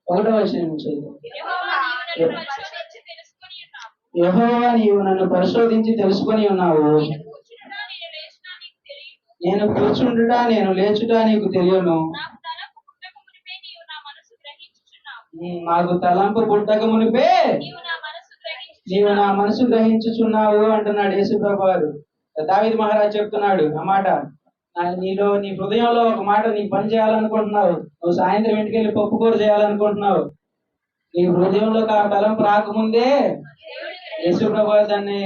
1వ వచనం నుంచి. యెహోవా, నీవు నన్ను పరిశోధించి తెలుసుకొని ఉన్నావు. యెహోవా, నీవు నన్ను పరిశోధించి తెలుసుకొని ఉన్నావు. నేను కూర్చుండుట నేను లేచుట నీకు తెలియను. నాకు తలంపు పుట్టక మునిపే నీవు నా మనసు గ్రహించుచున్నావు అంటున్నాడు యేసు ప్రభు వారు. దావీదు మహారాజు చెప్తున్నాడు ఆ మాట. నీలో నీ హృదయంలో ఒక మాట నీకు పని చేయాలనుకుంటున్నావు. నువ్వు సాయంత్రం ఇంటికి వెళ్ళి పప్పు కూర చేయాలనుకుంటున్నావు. నీ హృదయంలో ఆ తలంపు రాకముందే యేసు ప్రభు దాన్ని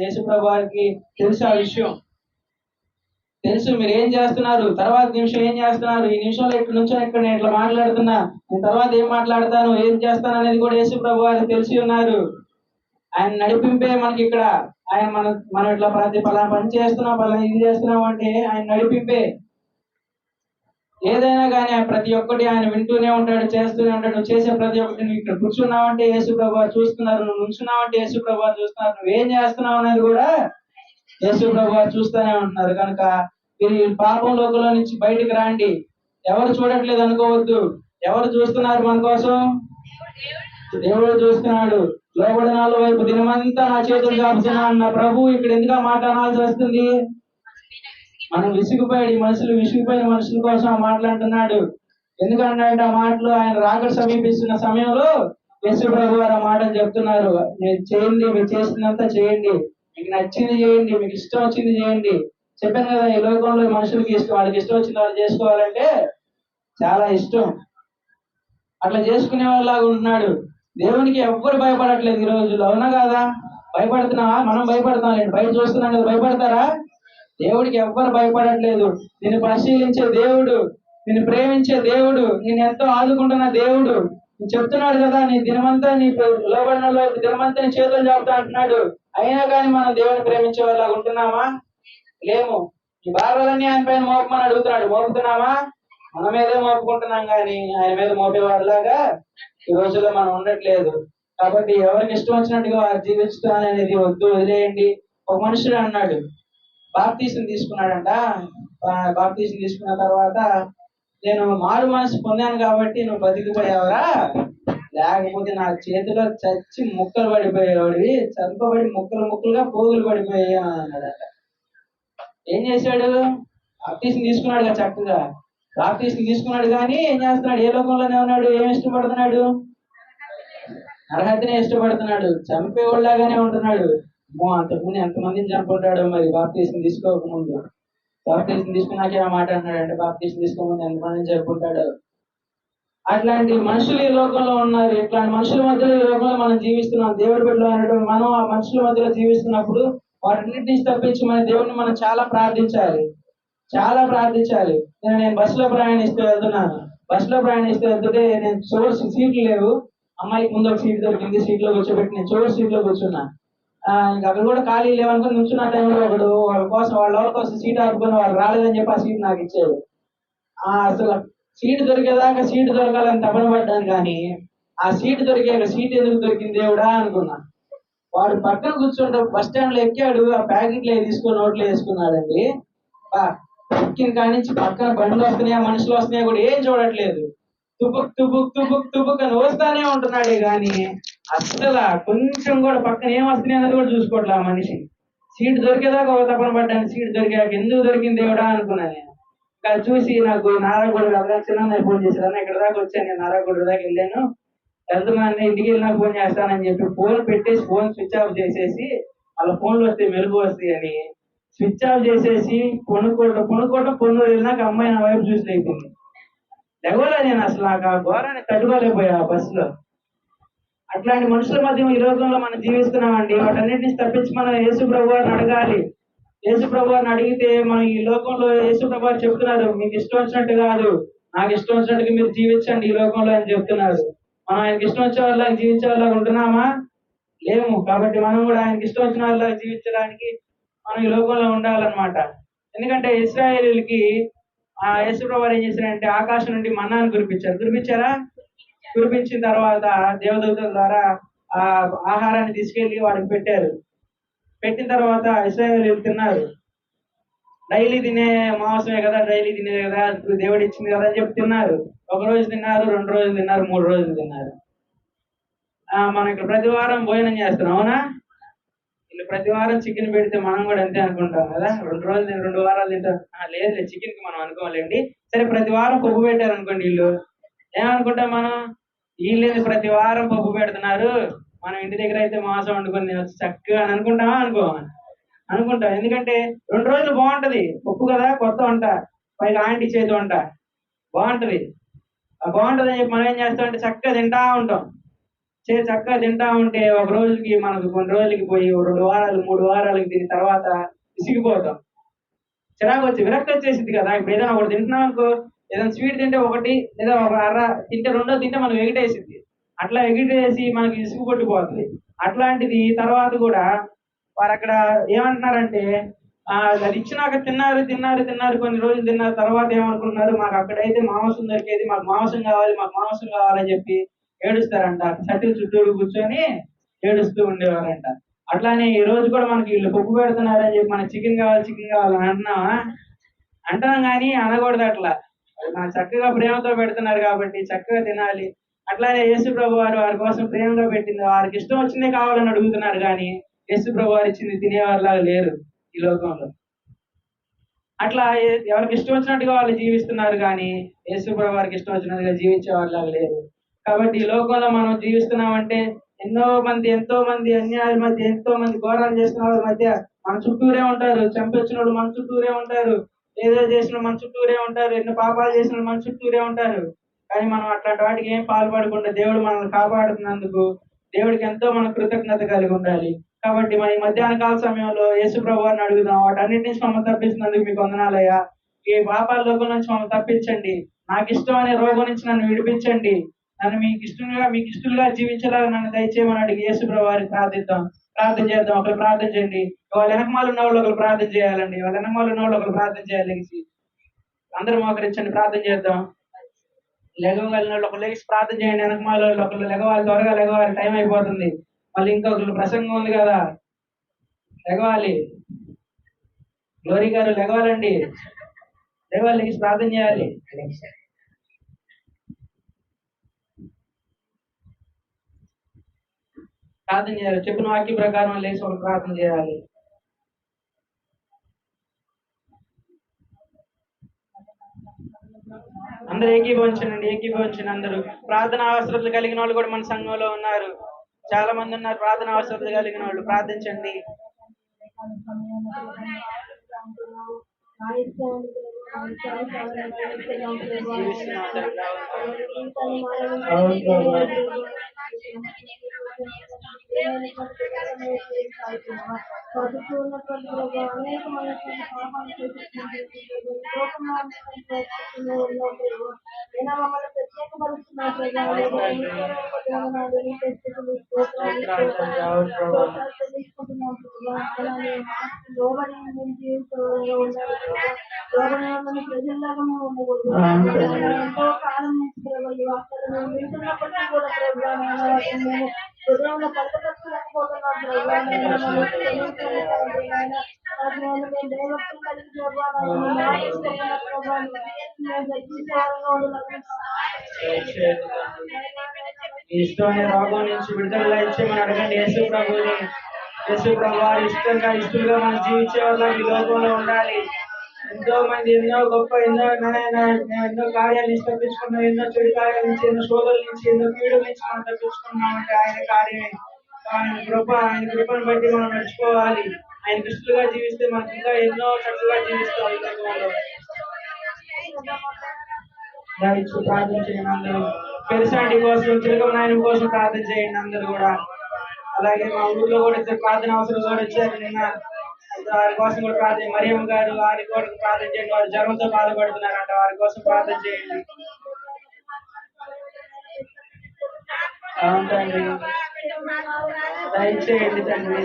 యేసు ప్రభు వారికి తెలుసు ఆ విషయం. తెలుసు మీరు ఏం చేస్తున్నారు, తర్వాత నిమిషం ఏం చేస్తున్నారు, ఈ నిమిషంలో ఇక్కడ నుంచి ఇక్కడ నేను ఇట్లా మాట్లాడుతున్నా, నేను తర్వాత ఏం మాట్లాడతాను, ఏం చేస్తాను అనేది కూడా యేసు ప్రభు వారికి తెలిసి ఉన్నారు. ఆయన నడిపింపే మనకి ఇక్కడ. ఆయన మనం ఇట్లా పలానా పని చేస్తున్నాం, పలానా ఇది చేస్తున్నాం అంటే ఆయన నడిపింపే. ఏదైనా కానీ ప్రతి ఒక్కటి ఆయన వింటూనే ఉంటాడు, చేస్తూనే ఉంటాడు. నువ్వు చేసే ప్రతి ఒక్కటి, నువ్వు ఇక్కడ కూర్చున్నావంటే యేసు ప్రభు వారు చూస్తున్నారు, నువ్వు నుంచున్నావంటే యేసు ప్రభు వారు చూస్తున్నారు, నువ్వేం చేస్తున్నావు అనేది కూడా యేసు ప్రభు వారు చూస్తూనే ఉంటున్నారు. కనుక మీరు పాపం లోకంలో నుంచి బయటికి రాండి. ఎవరు చూడట్లేదు అనుకోవద్దు. ఎవరు చూస్తున్నారు మన కోసం? దేవుడు చూస్తున్నాడు. లోబడినాల వైపు దినమంతా నా చేతులు చాపుతున్నా అన్న ప్రభు ఇక్కడ ఎందుకు మాట్లాడాల్సి వస్తుంది? మనం విసిగిపోయిన మనుషుల కోసం మాట్లాడుతున్నాడు. ఎందుకంటే ఆ మాటలు ఆయన రాకడ సమీపిస్తున్న సమయంలో యేసు ప్రభు వారు ఆ మాటలు చెప్తున్నారు. మీరు చేయండి, మీరు చేసినంత చేయండి, మీకు నచ్చింది చేయండి, మీకు ఇష్టం వచ్చింది చేయండి. చెప్పాను కదా, ఈ లోకంలో మనుషులకి ఇష్టం, వాళ్ళకి ఇష్టం వచ్చింది వాళ్ళు చేసుకోవాలంటే చాలా ఇష్టం. అట్లా చేసుకునే వాళ్ళలాగా ఉంటున్నాడు. దేవునికి ఎవ్వరు భయపడట్లేదు ఈ రోజుల్లో, అవునా కాదా? భయపడుతున్నావా? మనం భయపడతాం లేదు, బయట చూస్తున్నాం కదా, భయపడతారా? దేవుడికి ఎవ్వరు భయపడట్లేదు. నిన్ను పరిశీలించే దేవుడు, నిన్ను ప్రేమించే దేవుడు, నేను ఎంతో ఆదుకుంటున్న దేవుడు. నేను చెప్తున్నాడు కదా, నీ దినమంతా నీ లోబడిన దినమంతా నీ చేతులు చాపుతా అంటున్నాడు. అయినా కానీ మనం దేవుని ప్రేమించే వాళ్ళగా ఉంటున్నామా? లేము. ఈ భారాలన్నీ ఆయన పైన మోపమని అడుగుతున్నాడు. మోపుతున్నామా? మన మీదే మోపుకుంటున్నాం కానీ ఆయన మీద మోపేవారిలాగా ఈ రోజుల్లో మనం ఉండట్లేదు. కాబట్టి ఎవరికి ఇష్టం వచ్చినట్టుగా వారు జీవించడం అనేది వద్దు, వదిలేయండి. ఒక మనుషుడు అన్నాడు, బాప్తీసం తీసుకున్నాడంట. బాప్తీసం తీసుకున్న తర్వాత, నేను మారు మనసు పొందాను కాబట్టి నువ్వు బతికిపోయావరా, లేకపోతే నా చేతిలో చచ్చి ముక్కలు పడిపోయేవాడివి, చంపబడి ముక్కలుగా పోగులు పడిపోయాయి అన్నాడట. ఏం చేశాడు? బాప్తీసం తీసుకున్నాడు కదా చక్కగా. బాప్తీసం తీసుకున్నాడు కానీ ఏం చేస్తున్నాడు? ఏ లోకంలోనే ఉన్నాడు? ఏం ఇష్టపడుతున్నాడు? నరహత్యనే ఇష్టపడుతున్నాడు, చంపేవాళ్ళగానే ఉంటున్నాడు. అమ్మో, అంతకుముందు ఎంతమందిని చంపుంటాడో మరి బాప్తీసం తీసుకోకముందు. బాప్తీసం తీసుకున్నాకే ఆ మాట అన్నాడు అంటే బాప్తీసం తీసుకోకముందు ఎంతమందిని చంపుంటాడు. అట్లాంటి మనుషులు ఈ లోకంలో ఉన్నారు. ఇట్లాంటి మనుషుల మధ్యలో ఈ లోకంలో మనం జీవిస్తున్నాం. దేవుడి బిడ్డలు అనేటువంటి మనం ఆ మనుషుల మధ్యలో జీవిస్తున్నప్పుడు వాటిన్నిటి నుంచి తప్పించి మన దేవుడిని మనం చాలా ప్రార్థించాలి. చాలా ప్రార్థించాలి. నేను బస్సులో ప్రయాణిస్తూ వెళ్తున్నాను. బస్సులో ప్రయాణిస్తూ వెళ్తుంటే నేను చివరి సీట్లు లేవు. అమ్మాయికి ముందు ఒక సీట్ దొరికింది, సీట్లో కూర్చోబెట్టి నేను చివరి సీట్లో కూర్చున్నా. ఇంకా అక్కడ కూడా ఖాళీ లేవనుకుని నుంచున్న టైంలో ఒకడు వాళ్ళ కోసం సీట్ ఆపుకొని వాళ్ళు రాలేదని చెప్పి ఆ సీట్ నాకు ఇచ్చాడు. అసలు సీట్ దొరికేదాకా సీట్ దొరకాలని తపన పడ్డాను, కానీ ఆ సీట్ దొరికాక సీట్ ఎందుకు దొరికింది దేవుడా అనుకున్నా. వాడు పక్కన కూర్చుంటే బస్ స్టాండ్ లో ఎక్కాడు, ఆ ప్యాకెట్లు తీసుకొని నోట్లో వేసుకున్నాడండి. ఎక్కిన కాడి నుంచి పక్కన బండ్లు వస్తున్నాయా మనుషులు వస్తున్నాయా కూడా ఏం చూడట్లేదు. తుపుక్ తుపుక్ తుపుక్ తుపుక్ అని వస్తానే ఉంటున్నాడే కానీ అస్సలు కొంచెం కూడా పక్కన ఏం వస్తున్నాయి అన్నది కూడా చూసుకోవట్లే ఆ మనిషి. సీట్ దొరికేదాకా ఒక తపన పడ్డాను, సీట్ దొరికాక ఎందుకు దొరికింది దేవుడా అనుకున్నా నేను. ఇంకా చూసి నాకు నారాయణగూడ చిన్న ఫోన్ చేశాను, ఇక్కడ దాకా వచ్చాను, నేను నారాయణగూడ దాకా వెళ్ళాను, వెళ్తున్నాను, ఇంటికి వెళ్ళినా ఫోన్ చేస్తానని చెప్పి ఫోన్ పెట్టేసి ఫోన్ స్విచ్ ఆఫ్ చేసేసి వాళ్ళ ఫోన్లు వస్తాయి మెరుగు వస్తాయి అని స్విచ్ ఆఫ్ చేసేసి పొన్ను వెళ్ళినాక అమ్మాయి నా వైపు చూసి అయిపోయింది. లేవలే నేను అసలు నాకు ఆ ఘోరాన్ని తట్టుకోలేకపోయా ఆ బస్సులో. అట్లాంటి మనుషుల మధ్య ఈ రోజుల్లో మనం జీవిస్తున్నామండి. వాటన్నిటిని తప్పించి మనం యేసు ప్రభు వారిని అడగాలి. యేసు ప్రభు వారిని అడిగితే మనం ఈ లోకంలో యేసు ప్రభు వారు చెప్తున్నారు, మీకు ఇష్టం వచ్చినట్టు కాదు, నాకు ఇష్టం వచ్చినట్టుగా మీరు జీవించండి ఈ లోకంలో అని చెప్తున్నారు. మనం ఆయనకి ఇష్టం వచ్చే వాళ్ళకి జీవించే వాళ్ళకి ఉంటున్నామా? లేము. కాబట్టి మనం కూడా ఆయనకి ఇష్టం వచ్చిన వాళ్ళకి జీవించడానికి మనం ఈ లోకంలో ఉండాలన్నమాట. ఎందుకంటే ఇశ్రాయేలీయులకి యేసు ప్రభు వారు ఏం చేశారంటే ఆకాశం నుండి మన్నాను కురిపించారా? కురిపించిన తర్వాత దేవదూతల ద్వారా ఆ ఆహారాన్ని తీసుకెళ్లి వాడికి పెట్టారు. పెట్టిన తర్వాత ఇశ్రాయేలీయులు తిన్నారు. డైలీ తినే మాంసమే కదా, డైలీ తినేది కదా, దేవుడు ఇచ్చింది కదా అని చెప్పి తిన్నారు. ఒక రోజు తిన్నారు, 2 రోజులు తిన్నారు, 3 రోజులు తిన్నారు. మనం ఇక్కడ ప్రతి వారం భోజనం చేస్తున్నాం, అవునా? వీళ్ళు ప్రతి వారం చికెన్ పెడితే మనం కూడా అంతే అనుకుంటాం కదా, 2 రోజులు 2 వారాలు తింటాం. లేదు, చికెన్ కి మనం అనుకోలేండి. సరే, ప్రతి వారం పప్పు పెట్టారు అనుకోండి, వీళ్ళు ఏమనుకుంటాం మనం, వీళ్ళేది ప్రతి వారం పప్పు పెడుతున్నారు, మనం ఇంటి దగ్గర అయితే మాంసం వండుకొని చక్కగా అని అనుకుంటామా? అనుకుంటాం. ఎందుకంటే 2 రోజులు బాగుంటది, పప్పు కదా, కొత్త వంట, పైగా ఆంటీ చేతి వంట, బాగుంటది అని చెప్పి మనం ఏం చేస్తామంటే చక్కగా తింటా ఉంటాం. చక్కగా తింటా ఉంటే ఒక రోజుకి మనకు కొన్ని రోజులకి పోయి 2 వారాలు 3 వారాలకి తిని తర్వాత విసిగిపోతాం, చిరాకు వచ్చి విరక్తి వచ్చేసింది కదా. ఇప్పుడు ఏదైనా ఒకటి తింటున్నాం అనుకో, ఏదైనా స్వీట్ తింటే ఒకటి లేదా ఒక అర్ర తింటే 2 తింటే మనకు ఎగిటేసింది, అట్లా ఎగిటేసి మనకి ఇసుగు కొట్టిపోతుంది. అట్లాంటిది తర్వాత కూడా వారు అక్కడ ఏమంటున్నారంటే అది ఇచ్చినాక తిన్నారు కొన్ని రోజులు తిన్నారు, తర్వాత ఏమనుకుంటున్నారు, మాకు అక్కడైతే మాంసం దొరికేది, మాకు మాంసం కావాలని చెప్పి ఏడుస్తారంట. సటిల్ చుట్టూరు కూర్చొని ఏడుస్తూ ఉండేవారంట. అట్లానే ఈ రోజు కూడా మనకి వీళ్ళు పప్పు పెడుతున్నారని చెప్పి మనకి చికెన్ కావాలని అంటున్నాం కానీ అనకూడదు అట్లా. మన చక్కగా ప్రేమతో పెడుతున్నారు కాబట్టి చక్కగా తినాలి. అట్లానే యేసు ప్రభు వారు వారి కోసం ప్రేమగా పెట్టింది, వారికి ఇష్టం వచ్చిందే కావాలని అడుగుతున్నారు కానీ యేసు ప్రభు వారు ఇచ్చింది తినేవారిలాగా లేరు ఈ లోకంలో. అట్లా ఎవరికి ఇష్టం వచ్చినట్టుగా వాళ్ళు జీవిస్తున్నారు కానీ యేసు ప్రభు వారికి ఇష్టం వచ్చినట్టుగా జీవించే వాళ్ళలాగా లేరు. కాబట్టి ఈ లోకంలో మనం జీవిస్తున్నామంటే ఎంతో మంది అన్యాయాల మధ్య, ఎంతో మంది ఘోరాలు చేస్తున్న వాళ్ళ మధ్య మన చుట్టూరే ఉంటారు. చంపొచ్చిన వాళ్ళు మన చుట్టూరే ఉంటారు, ఏదో చేసిన మన చుట్టూరే ఉంటారు, ఎన్నో పాపాలు చేసిన మన చుట్టూరే ఉంటారు. కానీ మనం అట్లాంటి వాటికి ఏం పాల్పడకుండా దేవుడు మనల్ని కాపాడుతున్నందుకు దేవుడికి ఎంతో మన కృతజ్ఞత కలిగి ఉండాలి. కాబట్టి మన ఈ మధ్యాహ్న కాల సమయంలో యేసు ప్రభు వారిని అడుగుదాం, వాటన్నిటి నుంచి మమ్మల్ని తప్పిస్తున్నందుకు మీకు వందనాలయ్యా. ఈ పాపాల లోకం నుంచి మమ్మల్ని తప్పించండి, నాకు ఇష్టం అనే రోగం నుంచి నన్ను విడిపించండి, నన్ను మీకు ఇష్టలుగా జీవించేలాగా నన్ను దయచేయమని అడిగి యేసు ప్రభు వారికి ప్రార్థన చేద్దాం. ఒకరు ప్రార్థన చేయండి. వాళ్ళ వెనకమాలు ఉన్న వాళ్ళు ఒకరు ప్రార్థన చేయాలండి. వాళ్ళ వెనకమాలు ఉన్న వాళ్ళు ఒకరు ప్రార్థన చేయాలి. అందరూ మోకరించండి, ప్రార్థన చేద్దాం. లెగవగలిగిన వాళ్ళు ఒకరు లేచి ప్రార్థన చేయండి. వెనకమాల వాళ్ళు ఒకరు లెగవాలి, త్వరగా లెగవాలి, టైం అయిపోతుంది. మళ్ళీ ఇంకొకరు ప్రసంగం ఉంది కదా, లెగవాలి. గ్లోరీ గారు లెగవాలండి, లేచి ప్రార్థన చేయాలి. చెప్పిన వాక్య ప్రకారం లేచి ఒక ప్రార్థన చేయాలి. అందరూ ఏకీభవించండి. అందరూ ప్రార్థన అవసరాలు కలిగిన వాళ్ళు కూడా మన సంఘంలో ఉన్నారు. చాలా మంది ఉన్నారు ప్రార్థన అవసరం కలిగిన వాళ్ళు, ప్రార్థించండి. జీవిస్తున్నాం తండ్రి. అవును ప్రభా. స్తోత్రాలు తండ్రి. అవును ప్రభా. అవును తండ్రి. దయచేయండి తండ్రి. ఈ ఇష్టమైన రోగం నుంచి విడుదల ఇచ్చేయమని అడగండి యేసు ప్రభుని. యేసు ప్రభు వారి ఇష్టంగా మనం జీవించే వాళ్ళం ఈ లోకంలో ఉండాలి. ఎంతో మంది ఎన్నో గొప్ప ఎన్నో కార్యాలు నుంచి తప్పించుకున్నాం, ఎన్నో చెడు కార్యాల నుంచి, ఎన్నో శోధల నుంచి, ఎన్నో కీడుల నుంచి మనం తప్పించుకున్నామంటే ఆయన కార్యమే. ఆయన కృపను బట్టి మనం నడుచుకోవాలి. ఆయన దృష్టిగా జీవిస్తే మనకి ఇంకా ఎన్నో చక్కగా జీవిస్తాం ఈ లోకంలో. దయచేసి ప్రార్థన చేయండి అందరూ. పెరిసాంటి కోసం, చిలకం నాయన కోసం ప్రార్థన చేయండి అందరూ కూడా. అలాగే మా ఊర్లో కూడా ఇద్దరు ప్రార్థన అవసరం కూడా వచ్చారు నిన్న, వారి కోసం కూడా ప్రార్థన. మరియమ్మ గారు వారి కూడా ప్రార్థన చేయండి. వారు జ్వరంతో బాధపడుతున్నారంట, వారి కోసం ప్రార్థన చేయండి. అవును తండ్రి. దయచేయండి తండ్రి.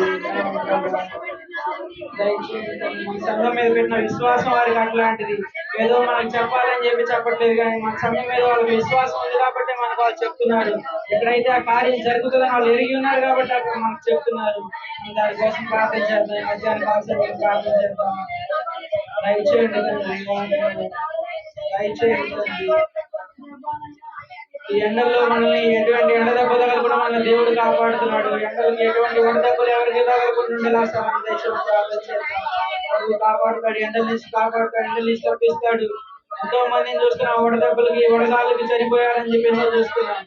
దయచేయండి తండ్రి. మన సంఘం మీద పెట్టిన విశ్వాసం వారికి అట్లాంటిది. ఏదో మనకు చెప్పాలని చెప్పి చెప్పట్లేదు, కానీ మన సంఘం మీద వాళ్ళకి విశ్వాసం ఉంది కాబట్టి మనకు వాళ్ళు చెప్తున్నారు. ఎక్కడైతే ఆ కార్యం జరుగుతుందని వాళ్ళు ఎరిగి ఉన్నారు కాబట్టి అక్కడ మనకు చెప్తున్నారు. దానికోసం ప్రార్థన చేద్దాం. మధ్యాహ్నం కాల్సిన ప్రార్థన చేద్దాం. దయచేయండి తండ్రి. దయచేయండి తండ్రి. ఈ ఎండల్లో మనల్ని ఎటువంటి ఎండ దెబ్బ తగలకుండా మన దేవుడు కాపాడుతున్నాడు. ఎండలకి ఎటువంటి ఎండ దెబ్బలు ఎవరికి తగలకుండా ఉండేలా సహాయం చేస్తాడు. కాపాడుతాడు, ఎండల నుంచి కాపాడుతాడు, ఎండల నుంచి తప్పిస్తాడు. ఎంతో మందిని చూస్తున్నాం వడదెబ్బలకి, వడగాలకి చనిపోయారని చెప్పి ఎన్నో చూస్తున్నాం.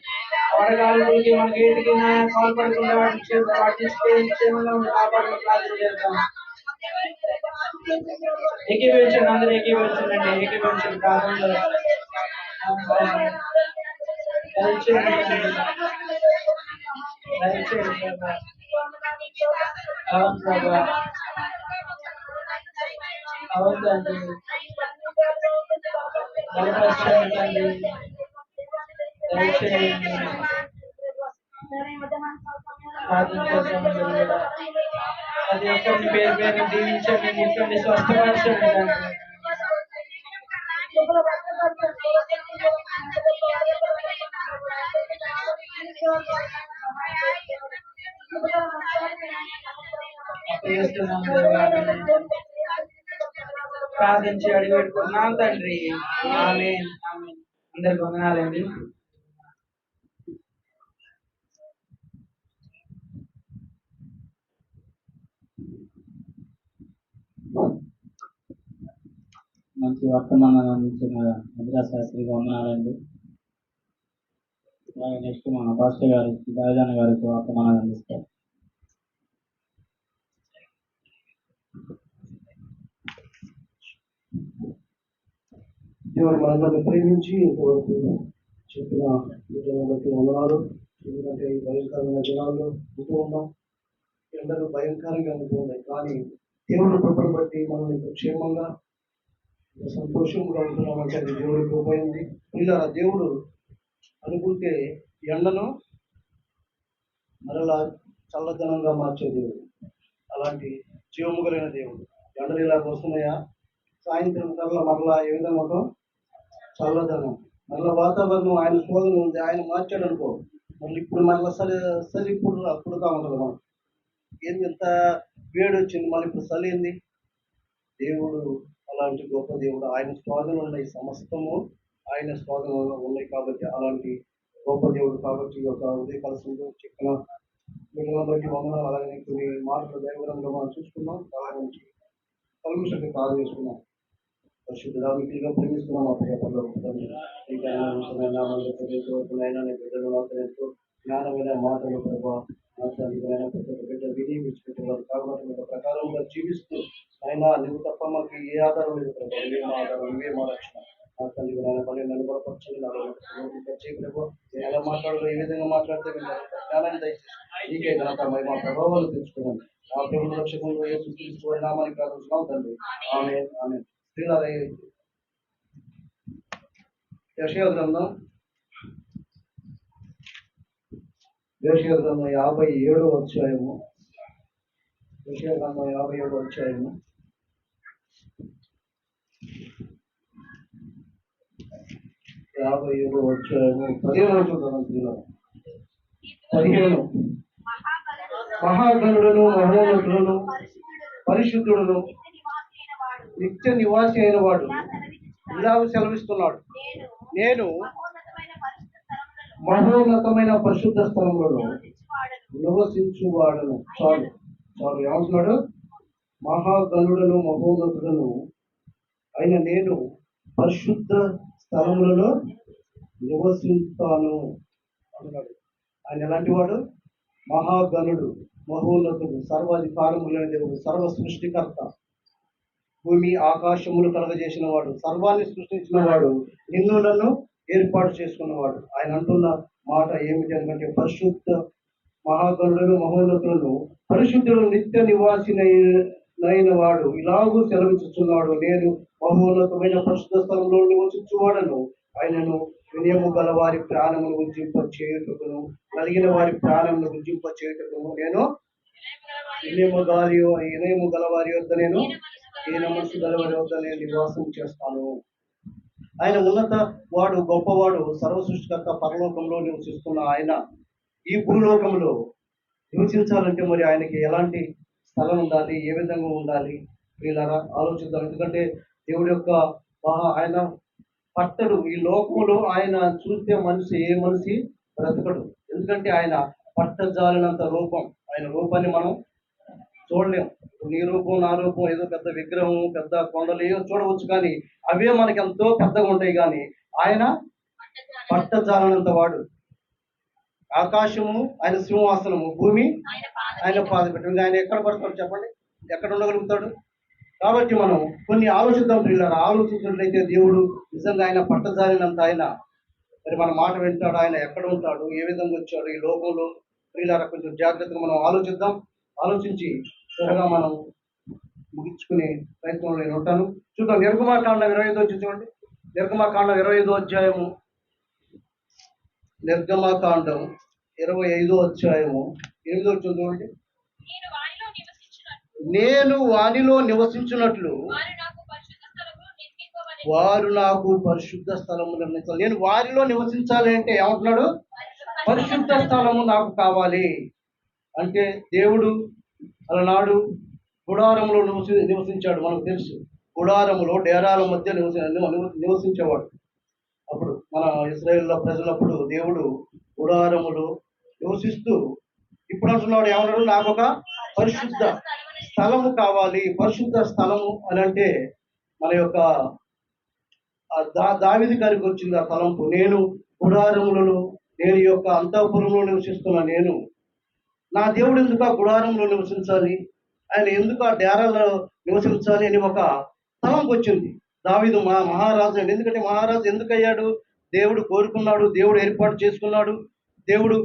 వడగాలకి మనకి ఏటికి పాల్పడకుండా వాటిని క్షేమంగా కాపాడుతూ ప్రార్థన చేస్తాం. ఏకీభవించండి, అందరూ ఏకీభవించండి, ఏకీభవించండి ప్రార్థనలో. దయచేయండి. అవును ప్రభా. అవును తండ్రి. బలపరచండి తండ్రి. దయచేయండి. ప్రార్థించేద్దాం. ప్రతి ఒక్కరిని పేరు పేరు దీవించండి, ముట్టండి, స్వస్థపరచండి తండ్రి. ప్రార్థించి అడిగి పెట్టుకున్నాం తండ్రి. ఆమేన్. అందరికి వందనాలండి. మంచి వర్తమానాన్ని అందించిన మద్రా శాస్త్రికి వందనాలండి. నెక్స్ట్ మన పాస్టర్ గారు రాజాన గారికి వర్తమానాన్ని అందిస్తారు. దేవుడు మనందరిని ప్రేమించి ఇంతవరకు చెప్పిన విషయాన్ని బట్టి వందనాలు. ఎందుకంటే ఈ భయంకరమైన జనాల్లో ఉంటూ ఉన్నాం, ఎండలు భయంకరంగా ఉంటూ ఉన్నాయి. కానీ దేవుడు కృపను బట్టి మనం ఇంత క్షేమంగా ఇంత సంతోషంగా ఉంటున్నామంటే అది దేవుడి కృప అయింది. ఇలా దేవుడు అనుకుంటే ఎండను మరలా చల్లదనంగా మార్చే దేవుడు. అలాంటి జీవము కలిగిన దేవుడు. ఎండలు ఇలాగ వస్తున్నాయా, సాయంత్రం కల్లా మరలా ఏ విధంగా చల్లదనం, మరలా వాతావరణం ఆయన శోధన ఉంది, ఆయన మార్చాడు అనుకో, మళ్ళీ ఇప్పుడు మరలా సరి పుడతా ఉంటుంది. మనం ఏంది ఎంత వేడి వచ్చింది, మళ్ళీ ఇప్పుడు చలి ఏంది. దేవుడు అలాంటి గొప్ప దేవుడు. ఆయన శోధనలు ఉన్నాయి, సమస్తము ఆయన శోధనలు ఉన్నాయి కాబట్టి అలాంటి గొప్ప దేవుడు. కాబట్టి ఒక ఉదయకాల సమయంలో చెప్పిన వీళ్ళని బట్టి వందనాలు. అలాగే కొన్ని మాటలు దైవరంగా మనం చూసుకున్నాం. చాలా మంచి కల్మషకి కాదు చేసుకున్నాం. పరిశుద్ధుడా, మీకు ప్రేమిస్తున్నాం. అప్పుడు ఇంకా నామమైనా నీ బిడ్డలు మాత్రం ఎంతో జ్ఞానమైన మాటలు ప్రభావ మాట్లాడిన ప్రతి ఒక్క బిడ్డ విని విడిచిపెట్టేవారు కాబట్టి ఒక ప్రకారంగా జీవిస్తూ అయినా నువ్వు తప్ప మాకు ఏ ఆధారం లేదు ప్రభావ, ఇవే మా ఆధారం, ఇవే మా రక్షణ. నా తండ్రి ఆయన పని నన్ను బలపరచండి, నాలో ప్రభావ నేను ఎలా మాట్లాడాలో ఏ విధంగా మాట్లాడితే జ్ఞానాన్ని దయచేసి నీకే ఘనత మా ప్రభావాలు తెలుసుకున్నాను. ఆ ప్రభుత్వ రక్షకులు యేసుక్రీస్తు నామానికి కావాల్సిన తండ్రి. ఆమె ఆమె స్త్రీలారా యెషయా గ్రంథం 57వ అధ్యాయము. యెషయా గ్రంథం 57వ అధ్యాయము 15వ చూద్దాం. 15 మహాగణుడును మహోన్నతుడును పరిశుద్ధుడును నిత్య నివాసి అయిన వాడు ఇలాగ సెలవిస్తున్నాడు, నేను మహోన్నతమైన పరిశుద్ధ స్థలములలో నివసించువాడను. చాలు చాలు ఏమంటున్నాడు? మహాగణుడును మహోన్నతుడును అయిన నేను పరిశుద్ధ స్థలములలో నివసిస్తాను అంటున్నాడు. ఆయన ఎలాంటి వాడు? మహాగణుడు, మహోన్నతుడు, సర్వాధికారములైన దేవుడు, సర్వ సృష్టికర్త, భూమి ఆకాశములు కలగజేసిన వాడు, సర్వాన్ని సృష్టించిన వాడు, నిన్ను నన్ను ఏర్పాటు చేసుకున్నవాడు. ఆయన అంటున్న మాట ఏమిటి అంటే, పరిశుద్ధ మహాగణులను మహోన్నతులను పరిశుద్ధుడు నిత్య నివాసినైన వాడు ఇలాగూ సెలవిస్తున్నాడు, నేను మహోన్నతమైన పరిశుద్ధ స్థలంలో నివసించువాడను. ఆయనను వినయము గల వారి ప్రాణమును ఉజ్జింప చేయుటకును కలిగిన వారి ప్రాణమును ఉజ్జింప చేయుటకును నేను వినయము గల వారి వద్ద నేను ఈయన మనసు గల వారి వద్ద నేను నివాసం చేస్తాను. ఆయన ఉన్నత వాడు, గొప్పవాడు, సర్వ సృష్టికర్త, పరలోకంలో నివసిస్తున్న ఆయన ఈ భూలోకంలో నివసించాలంటే మరి ఆయనకి ఎలాంటి స్థలం ఉండాలి, ఏ విధంగా ఉండాలి? వీళ్ళరా ఆలోచిద్దాం. ఎందుకంటే దేవుడి యొక్క ఆయన పట్టడు. ఈ లోకంలో ఆయన చూస్తే ఏ మనిషి బ్రతకడు. ఎందుకంటే ఆయన పట్టజాలినంత రూపం. ఆయన రూపాన్ని మనం చూడలేం. నీ రూపం, నా రూపం, ఏదో పెద్ద విగ్రహం, పెద్ద కొండలు ఏదో చూడవచ్చు, కానీ అవే మనకి ఎంతో పెద్దగా ఉంటాయి. కానీ ఆయన పట్టజాలనంత వాడు. ఆకాశము ఆయన సింహాసనము, భూమి ఆయన పాదపెట్టు. ఆయన ఎక్కడ పడతాడు చెప్పండి? ఎక్కడ ఉండగలుగుతాడు? కాబట్టి మనం కొన్ని ఆలోచిద్దాం పిల్లలు. ఆలోచించినట్లయితే దేవుడు నిజంగా ఆయన పట్టజాలినంత ఆయన మరి మన మాట వింటాడు. ఆయన ఎక్కడ ఉంటాడు, ఏ విధంగా వచ్చాడు ఈ లోకంలో? పిల్లలు కొంచెం జాగ్రత్తగా మనం ఆలోచిద్దాం. ఆలోచించి త్వరగా మనం ముగించుకునే ప్రయత్నంలో నేను ఉంటాను. చూద్దాం. నిర్గమాకాండం 25 చూడండి. నిర్గమాకాండం 25 అధ్యాయము. నిర్గమాకాండం 25 అధ్యాయము 8 చూడండి. నేను వానిలో నివసించినట్లు వారు నాకు పరిశుద్ధ స్థలము నిర్మించాలి. నేను వారిలో నివసించాలి అంటే ఏమంటున్నాడు? పరిశుద్ధ స్థలము నాకు కావాలి అంటే దేవుడు అలనాడు గుడారములో నివసించాడు. మనకు తెలుసు, గుడారములో డేరాల మధ్య నివసించేవాడు. అప్పుడు మన ఇశ్రాయేల్ ప్రజలప్పుడు దేవుడు గుడారములో నివసిస్తూ ఇప్పుడు అంటున్నాడు ఏమన్నాడు? నాకు ఒక పరిశుద్ధ స్థలము కావాలి. పరిశుద్ధ స్థలము అని అంటే మన యొక్క దావీదు గారికి వచ్చింది ఆ తలంపు. నేను గుడారములలో, నేను యొక్క అంతఃపురంలో నివసిస్తున్నా. నేను నా దేవుడు ఎందుకు ఆ గుడారంలో నివసించాలి, ఆయన ఎందుకు ఆ డేరాల్లో నివసించాలి అని ఒక తలంపు వచ్చింది దావీదు మహారాజు. ఎందుకంటే మహారాజు ఎందుకు అయ్యాడు? దేవుడు కోరుకున్నాడు, దేవుడు ఏర్పాటు చేసుకున్నాడు, దేవుడు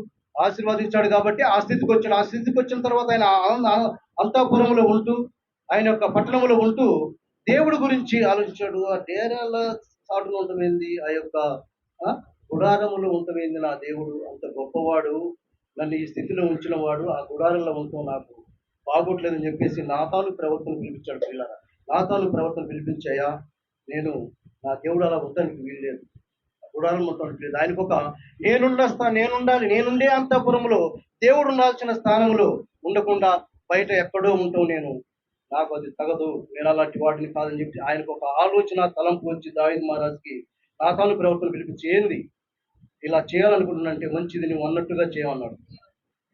ఆశీర్వదించాడు కాబట్టి ఆ స్థితికి వచ్చాడు. ఆ స్థితికి వచ్చిన తర్వాత ఆయన అంతఃపురంలో ఉంటూ, ఆయన యొక్క పట్టణంలో ఉంటూ దేవుడి గురించి ఆలోచించాడు. ఆ డేరాల చాటులో ఉంటమైంది, ఆ యొక్క గుడారములో ఉంటమైంది. నా దేవుడు అంత గొప్పవాడు, నన్ను ఈ స్థితిలో ఉంచిన వాడు, ఆ గుడారంలో ఉంటాం నాకు బాగోట్లేదని చెప్పేసి నాతాను ప్రవర్తన పిలిపించాడు. పిల్లల నాతాను ప్రవర్తన పిలిపించాయా, నేను నా దేవుడు అలా ఉండడానికి వీల్లేదు, గుడారం ఉండడానికి లేదు. ఆయనకు ఒక నేనుండాలి, నేనుండే అంతఃపురంలో దేవుడు ఉండాల్సిన స్థానంలో ఉండకుండా బయట ఎక్కడో ఉంటాం నేను, నాకు అది తగదు, నేను అలాంటి వాటిని కాదని చెప్పి ఆయనకు ఒక ఆలోచన తలంపు వచ్చి దావీదు మహారాజుకి నాతాను ప్రవర్తన పిలిపించి, ఏంది ఇలా చేయాలనుకుంటున్నంటే మంచిది, నువ్వు అన్నట్టుగా చేయమన్నాడు.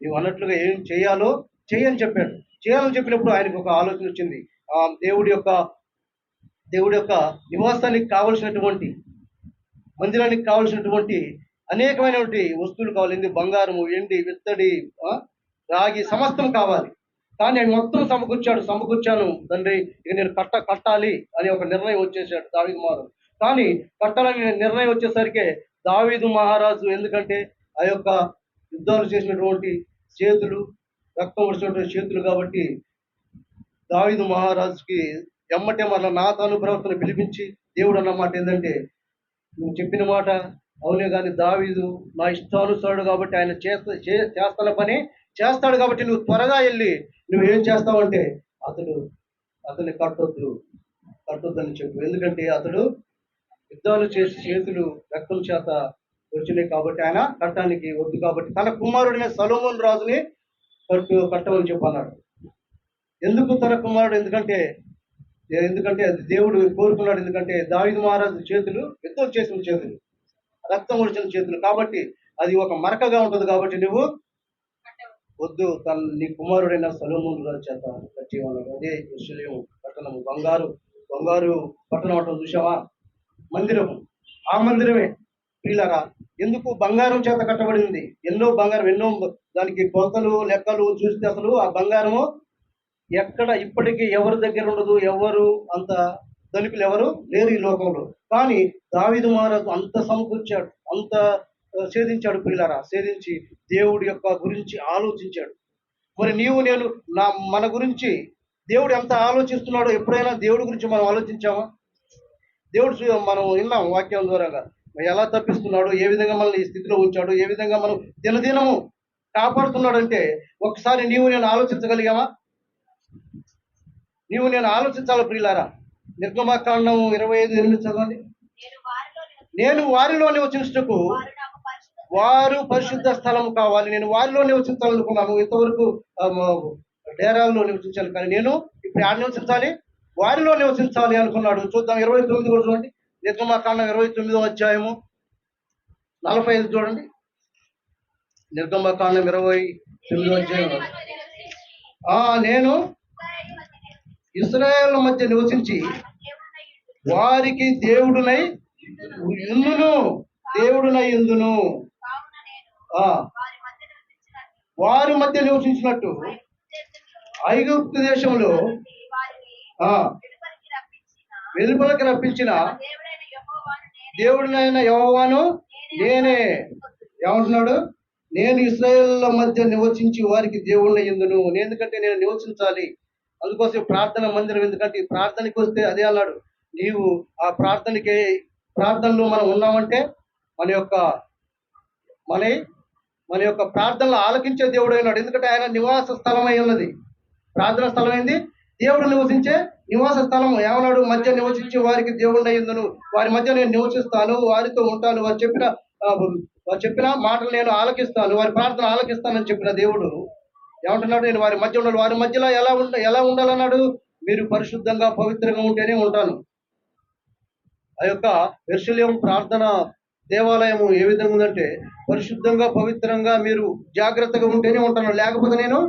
నువ్వు అన్నట్లుగా ఏం చేయాలో చేయని చెప్పాడు. చేయాలని చెప్పినప్పుడు ఆయనకు ఒక ఆలోచన వచ్చింది. దేవుడి యొక్క నివాసానికి కావలసినటువంటి మందిరానికి కావలసినటువంటి అనేకమైనటువంటి వస్తువులు కావాలి. బంగారము, వెండి, విత్తడి, రాగి సమస్తం కావాలి. కానీ ఆయన మొత్తం సమకూర్చాను తండ్రి, ఇక నేను కట్టాలి అని ఒక నిర్ణయం వచ్చేసాడు దావీదు మహారాజు. కానీ కట్టాలని నిర్ణయం వచ్చేసరికి దావీదు మహారాజు, ఎందుకంటే ఆ యొక్క యుద్ధాలు చేసినటువంటి చేతులు, రక్తం వచ్చినటువంటి చేతులు, కాబట్టి దావీదు మహారాజుకి ఎమ్మటే మళ్ళీ నాతాను ప్రవక్తను పిలిపించి దేవుడు అన్నమాట ఏంటంటే, నువ్వు చెప్పిన మాట అవునే కానీ దావీదు నా ఇష్టానుసారుడు కాబట్టి ఆయన చేస్తున్న పని చేస్తాడు కాబట్టి నువ్వు త్వరగా వెళ్ళి నువ్వేం చేస్తావంటే అతన్ని కట్టొద్దని చెప్పు. ఎందుకంటే అతడు యుద్ధాలు చేసి చేతులు రక్తం చేత వచ్చినాయి కాబట్టి ఆయన కట్టడానికి వద్దు, కాబట్టి తన కుమారుడిని సొలొమోను రాజుని కట్టమని చెప్పన్నాడు. ఎందుకు తన కుమారుడు? ఎందుకంటే అది దేవుడు కోరుకున్నాడు. ఎందుకంటే దావీదు మహారాజు చేతులు యుద్ధం చేసిన చేతులు, రక్తం వచ్చిన చేతులు, కాబట్టి అది ఒక మరకగా ఉంటుంది. కాబట్టి నువ్వు వద్దు, నీ కుమారుడైన సొలొమోను రాజు చేత కట్టేయమన్నాడు. అదే యెరూషలేము పట్టణము, బంగారు పట్టణం అంటాం చూసావా, మందిరము. ఆ మందిరమే ప్రియులారా ఎందుకు బంగారం చేత కట్టబడింది. ఎన్నో దానికి కొలతలు లెక్కలు చూస్తే అసలు ఆ బంగారము ఎక్కడ ఇప్పటికీ ఎవరి దగ్గర ఉండదు. ఎవరు అంత ధనికులు ఎవరు లేరు ఈ లోకంలో. కానీ దావీదు మహారాజు అంత సమకూర్చాడు, అంత సేధించాడు ప్రియులారా. సేధించి దేవుడి యొక్క గురించి ఆలోచించాడు. మరి నీవు నేను మన గురించి దేవుడు ఎంత ఆలోచిస్తున్నాడో ఎప్పుడైనా దేవుడి గురించి మనం ఆలోచించామా? దేవుడు మనం విన్నాం వాక్యం ద్వారా ఎలా తప్పిస్తున్నాడు, ఏ విధంగా మనల్ని ఈ స్థితిలో ఉంచాడు, ఏ విధంగా మనం దినదినము కాపాడుతున్నాడు అంటే ఒకసారి నీవు నేను ఆలోచించగలిగామా? నీవు నేను ఆలోచించాలి ప్రియులారా. నిర్గమకాండం 25:8 చదవండి. నేను వారిలో నివసించుటకు వారు పరిశుద్ధ స్థలం కావాలి. నేను వారిలో నివసించాలనుకున్నాను. ఇంతవరకు డేరాల్లో నివసించాలి, కానీ నేను ఇప్పుడు ఆడ నివసించాలి, వారిలో నివసించాలి అనుకున్నాడు. చూద్దాం 29 కూడా చూడండి. నిర్గమకాండం 29వ అధ్యాయము 45 చూడండి. నిర్గమకాండం 29వ అధ్యాయం. నేను ఇశ్రాయేలు మధ్య నివసించి వారికి దేవుడునై ఇందును వారి మధ్య నివసించినట్టు ఐగుప్తు దేశంలో వెలుపలకి రప్పించిన దేవుడినైన యెహోవాను నేనే. ఏమంటున్నాడు? నేను ఇశ్రాయేలుల మధ్య నివసించి వారికి దేవుడిని ఇందును. ఎందుకంటే నేను నివసించాలి, అందుకోసం ప్రార్థన మందిరం. ఎందుకంటే ఈ ప్రార్థనకి వస్తే అదే అన్నాడు, నీవు ఆ ప్రార్థనలో మనం ఉన్నామంటే మన యొక్క ప్రార్థనలు ఆలకించే దేవుడు అయినాడు. ఎందుకంటే ఆయన నివాస స్థలం అయి ఉన్నది. ప్రార్థన స్థలం అయింది, దేవుడు నివసించే నివాస స్థలం. ఏమన్నాడు? మధ్య నివసించి వారికి దేవుడిని అయ్యిందును. వారి మధ్య నేను నివసిస్తాను, వారితో ఉంటాను. వారు చెప్పిన మాటలు నేను ఆలకిస్తాను, వారి ప్రార్థన ఆలకిస్తానని చెప్పిన దేవుడు ఏమంటున్నాడు? నేను వారి మధ్య ఉండాలి. వారి మధ్యలో ఎలా ఉండాలన్నాడు? మీరు పరిశుద్ధంగా పవిత్రంగా ఉంటేనే ఉంటాను. ఆ యొక్క యెరూషలేము ప్రార్థన దేవాలయము ఏ విధంగా ఉందంటే పరిశుద్ధంగా పవిత్రంగా మీరు జాగ్రత్తగా ఉంటేనే ఉంటాను, లేకపోతే నేను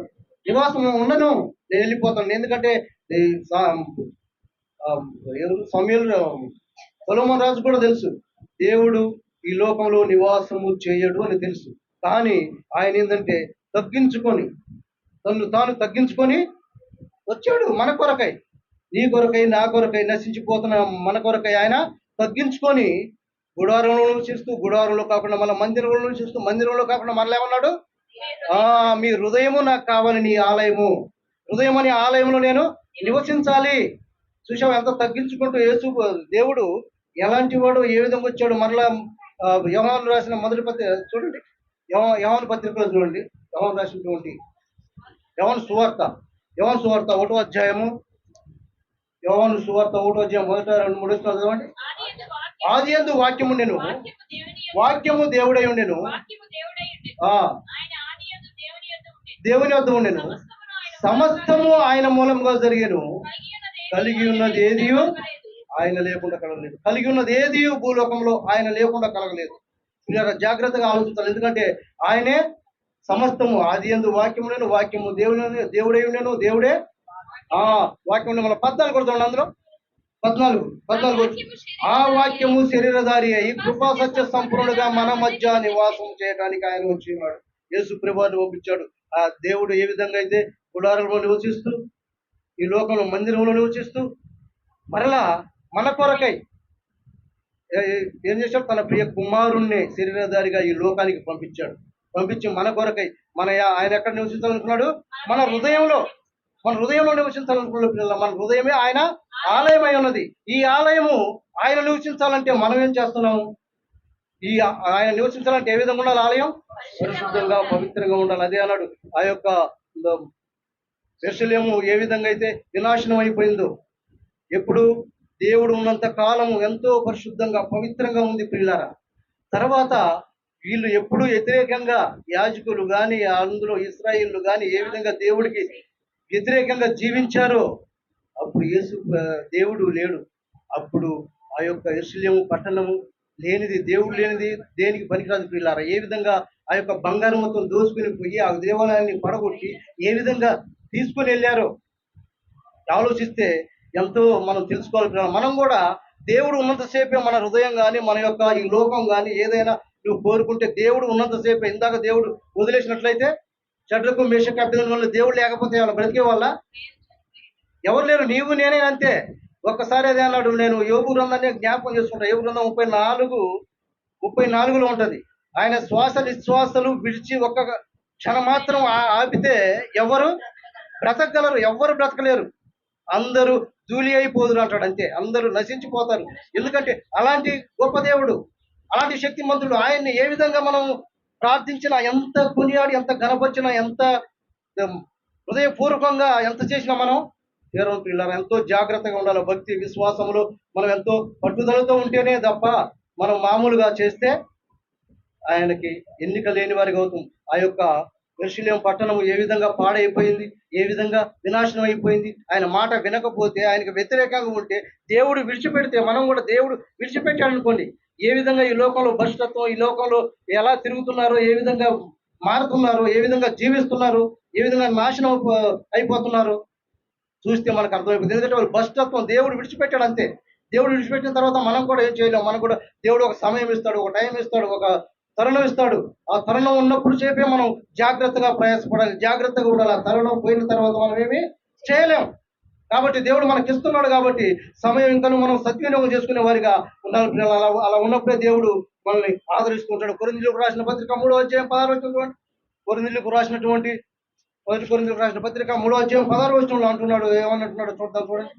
నివాసం ఉండను, నేను వెళ్ళిపోతాను. ఎందుకంటే సొలొమోను రాజు కూడా తెలుసు దేవుడు ఈ లోకంలో నివాసము చేయడు అని తెలుసు. కానీ ఆయన ఏంటంటే తాను తగ్గించుకొని వచ్చాడు మన కొరకై, నీ కొరకై, నా కొరకై, నశించిపోతున్న మన కొరకై ఆయన తగ్గించుకొని గుడారంలో నివసిస్తూ, గుడారంలో కాకుండా మళ్ళీ మందిరంలో నివసిస్తూ, మందిరంలో కాకుండా మళ్ళీ ఏమన్నాడు? మీ హృదయము నాకు కావాలి, నీ ఆలయము, హృదయం అనే ఆలయంలో నేను నివసించాలి. చూసావు ఎంత తగ్గించుకుంటూ దేవుడు ఎలాంటి వాడు, ఏ విధంగా వచ్చాడు. మరలా యోహాను రాసిన మొదటి పత్రిక చూడండి, యోహాను పత్రికలో చూడండి, యోహాను రాసినటువంటి యోహాను సువార్త 1వ అధ్యాయము, యోహాను సువార్త 1వ అధ్యాయం 1-3 చదవండి. ఆది యందు వాక్యము నేను, వాక్యము దేవుడై ఉండెను, దేవుని వద్ద ఉండెను, సమస్తము ఆయన మూలంగా జరిగెను, కలిగి ఉన్నది ఏది ఆయన లేకుండా కలగలేదు. కలిగి ఉన్నది ఏది భూలోకంలో ఆయన లేకుండా కలగలేదు. మీరు జాగ్రత్తగా ఆలోచించాలి. ఎందుకంటే ఆయనే సమస్తము. ఆది యందు వాక్యము నేను, వాక్యము దేవుడై ఉండెను, దేవుడే వాక్యం. మన 14 కూడా చూడండి. అందులో 14 ఆ వాక్యము శరీరధారి అయి కృపా సత్య సంపూర్ణుడుగా మన మధ్య నివాసం చేయడానికి ఆయన వచ్చి ఉన్నాడు. యేసు ప్రభువుని పంపించాడు. ఆ దేవుడు ఏ విధంగా అయితే గుడారంలో నివసిస్తూ ఈ లోకంలో మందిరంలో నివసిస్తూ మరలా మన కొరకై ఏం చేశాడు? తన ప్రియ కుమారుణ్ణి శరీరధారిగా ఈ లోకానికి పంపించి మన కొరకై ఆయన ఎక్కడ నివసించాలనుకున్నాడు? మన హృదయంలో నివసించాలనుకున్న పిల్లల మన హృదయమే ఆయన ఆలయమై ఉన్నది. ఈ ఆలయము ఆయన నివసించాలంటే మనం ఏం చేస్తున్నాము? ఆయన నివసించాలంటే ఏ విధంగా ఉండాలి? ఆలయం పరిశుద్ధంగా పవిత్రంగా ఉండాలి. అదే అన్నాడు. ఆ యొక్క యెరూషలేము ఏ విధంగా అయితే వినాశనం అయిపోయిందో, ఎప్పుడు దేవుడు ఉన్నంత కాలము ఎంతో పరిశుద్ధంగా పవిత్రంగా ఉంది ప్రియులారా. తర్వాత వీళ్ళు ఎప్పుడు వ్యతిరేకంగా యాజకులు గాని అందులో ఇశ్రాయేలు గాని ఏ విధంగా దేవుడికి వ్యతిరేకంగా జీవించారో అప్పుడు దేవుడు లేడు. అప్పుడు ఆ యొక్క యెరూషలేము పట్టణము దేవుడు లేనిది దేనికి పనికిరాదు ప్రియులారా. ఏ విధంగా ఆ యొక్క బంగారు మొత్తం దోసుకుని పోయి ఆ దేవాలయాన్ని పడగొట్టి ఏ విధంగా తీసుకుని వెళ్ళారో ఆలోచిస్తే ఎంతో మనం తెలుసుకోవాలి. మనం కూడా దేవుడు ఉన్నంతసేపే మన హృదయం కానీ మన యొక్క ఈ లోకం కానీ ఏదైనా నువ్వు కోరుకుంటే దేవుడు ఉన్నంతసేపే. ఇందాక దేవుడు వదిలేసినట్లయితే షడ్రకు మేషకు అభ్యర్థుల వల్ల దేవుడు లేకపోతే వాళ్ళ బ్రతికే వాళ్ళ ఎవరు లేరు, నీవు నేనే అంతే. ఒక్కసారి అదే అన్నాడు. నేను యోబు గ్రంథాన్ని జ్ఞాపకం చేసుకుంటా. యోబు గ్రంథం 34లో ఉంటది. ఆయన శ్వాస నిశ్వాసలు విడిచి ఒక్క క్షణం మాత్రం ఆపితే ఎవరు బ్రతకగలరు? ఎవరు బ్రతకలేరు. అందరూ ధూళి అయిపోదురు అంటాడు. అంతే, అందరూ నశించిపోతారు. ఎందుకంటే అలాంటి గొప్ప దేవుడు, అలాంటి శక్తిమంతుడు, ఆయన్ని ఏ విధంగా మనం ప్రార్థించినా, ఎంత కొనియాడి, ఎంత గణపరిచినా, ఎంత హృదయపూర్వకంగా ఎంత చేసినా మనం కేవలం పిల్లలు ఎంతో జాగ్రత్తగా ఉండాలి. భక్తి విశ్వాసములు మనం ఎంతో పట్టుదలతో ఉంటేనే తప్ప మనం మామూలుగా చేస్తే ఆయనకి ఎన్నిక లేని వారికి అవుతుంది. ఆ యొక్క యెరూషలేము పట్టణం ఏ విధంగా పాడైపోయింది, ఏ విధంగా వినాశనం అయిపోయింది. ఆయన మాట వినకపోతే, ఆయనకు వ్యతిరేకంగా ఉంటే, దేవుడు విడిచిపెడితే, మనం కూడా దేవుడు విడిచిపెట్టాడనుకోండి, ఏ విధంగా ఈ లోకంలో భ్రష్టత్వం, ఈ లోకంలో ఎలా తిరుగుతున్నారో, ఏ విధంగా మారుతున్నారో, ఏ విధంగా జీవిస్తున్నారు, ఏ విధంగా నాశనం అయిపోతున్నారు చూస్తే మనకు అర్థమైపోతుంది. ఎందుకంటే వాళ్ళు భ్రష్టత్వం దేవుడు విడిచిపెట్టాడు అంతే. దేవుడు విడిచిపెట్టిన తర్వాత మనం కూడా ఏం చేయలేము. మనకు కూడా దేవుడు ఒక సమయం ఇస్తాడు, ఒక టైం ఇస్తాడు, ఒక తరుణం ఇస్తాడు. ఆ తరుణం ఉన్నప్పుడు చెప్పే మనం జాగ్రత్తగా ప్రయాసపడాలి, జాగ్రత్తగా ఉండాలి. ఆ తరుణం పోయిన తర్వాత మనం ఏమి చేయలేం. కాబట్టి దేవుడు మనకి ఇస్తున్నాడు. కాబట్టి సమయం ఇంకా మనం సద్వినియోగం చేసుకునే వారిగా ఉండాలి పిల్లలు. అలా ఉన్నప్పుడే దేవుడు మనల్ని ఆదరిస్తుంటాడు. కొరింథీయులకు రాసిన పత్రిక 3వ అధ్యాయం 16వ వచనం, కొరింథీయులకు రాసినటువంటి 1 కొరింథీయులకు రాసిన పత్రిక 3వ అధ్యాయం 16వ వచనంలో అంటున్నాడు. ఏమన్నట్టున్నాడు చూద్దాం చూడండి.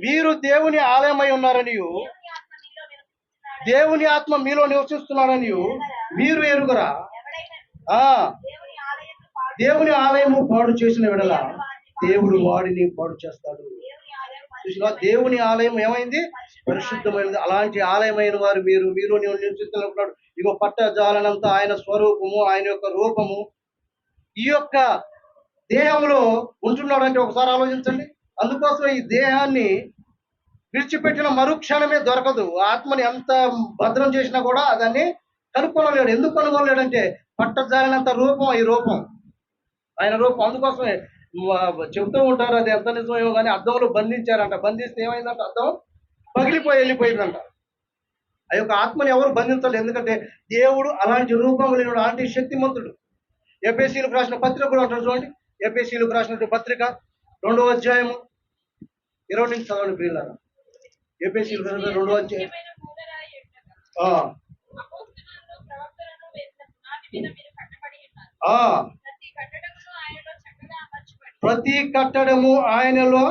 మీరు దేవుని ఆలయమై ఉన్నారని, దేవుని ఆత్మ మీలో నివసిస్తున్నాడని మీరు ఎరుగరా? దేవుని ఆలయము పాడు చేసిన విడల దేవుడు వాడిని పాడు చేస్తాడు. చూసినా, దేవుని ఆలయం ఏమైంది? పరిశుద్ధమైనది. అలాంటి ఆలయమైన వారు మీలో నివసిస్తున్నాడు. ఇగో పట్టజాలనంత ఆయన స్వరూపము, ఆయన యొక్క రూపము ఈ యొక్క దేహంలో ఉంటున్నాడు అంటే ఒకసారి ఆలోచించండి. అందుకోసం ఈ దేహాన్ని విడిచిపెట్టిన మరుక్షణమే దొరకదు. ఆత్మని ఎంత భద్రం చేసినా కూడా దాన్ని కనుక్కొనలేడు. ఎందుకు కనుగొనలేడంటే పట్టజాలినంత రూపం ఈ రూపం, ఆయన రూపం. అందుకోసమే చెబుతూ ఉంటారు, అది ఎంత నిజమేమో కానీ అద్దంలో బంధించారంట. బంధిస్తే ఏమైందంట? అద్దం వెళ్ళిపోయిందంట. ఆ యొక్క ఆత్మని ఎవరు బంధించలేదు. ఎందుకంటే దేవుడు అలాంటి రూపం లేని అలాంటి శక్తిమంతుడు. ఎఫెసీయులకు రాసిన పత్రిక కూడా అంటారు చూడండి. ఎఫెసీయులకు రాసినటువంటి పత్రిక 2వ అధ్యాయము 20 నుంచి చదవండి ప్రియులారా. ఎఫెసీయులకు 2వ అధ్యాయం ప్రతి కట్టడము ఆయనలో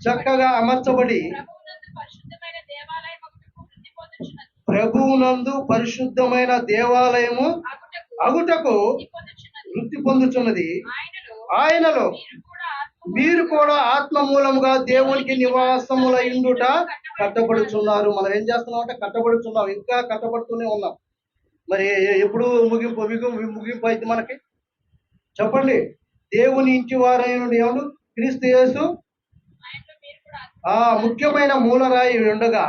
చక్కగా అమర్చబడి ప్రభువునందు పరిశుద్ధమైన దేవాలయము అగుటకు వృద్ధి పొందుచున్నది. ఆయనలో మీరు కూడా ఆత్మ మూలముగా దేవునికి నివాసములైండుట కట్టబడుచున్నారు. మనం ఏం చేస్తున్నాం అంటే కట్టబడుచున్నాం, ఇంకా కట్టబడుతూనే ఉన్నాం. మరి ఎప్పుడు ముగింపు అయితే మనకి చెప్పండి. దేవుని ఇంటి వారైన దేవుడు క్రీస్తు యేసు ముఖ్యమైన మూలరాయి ఉండగా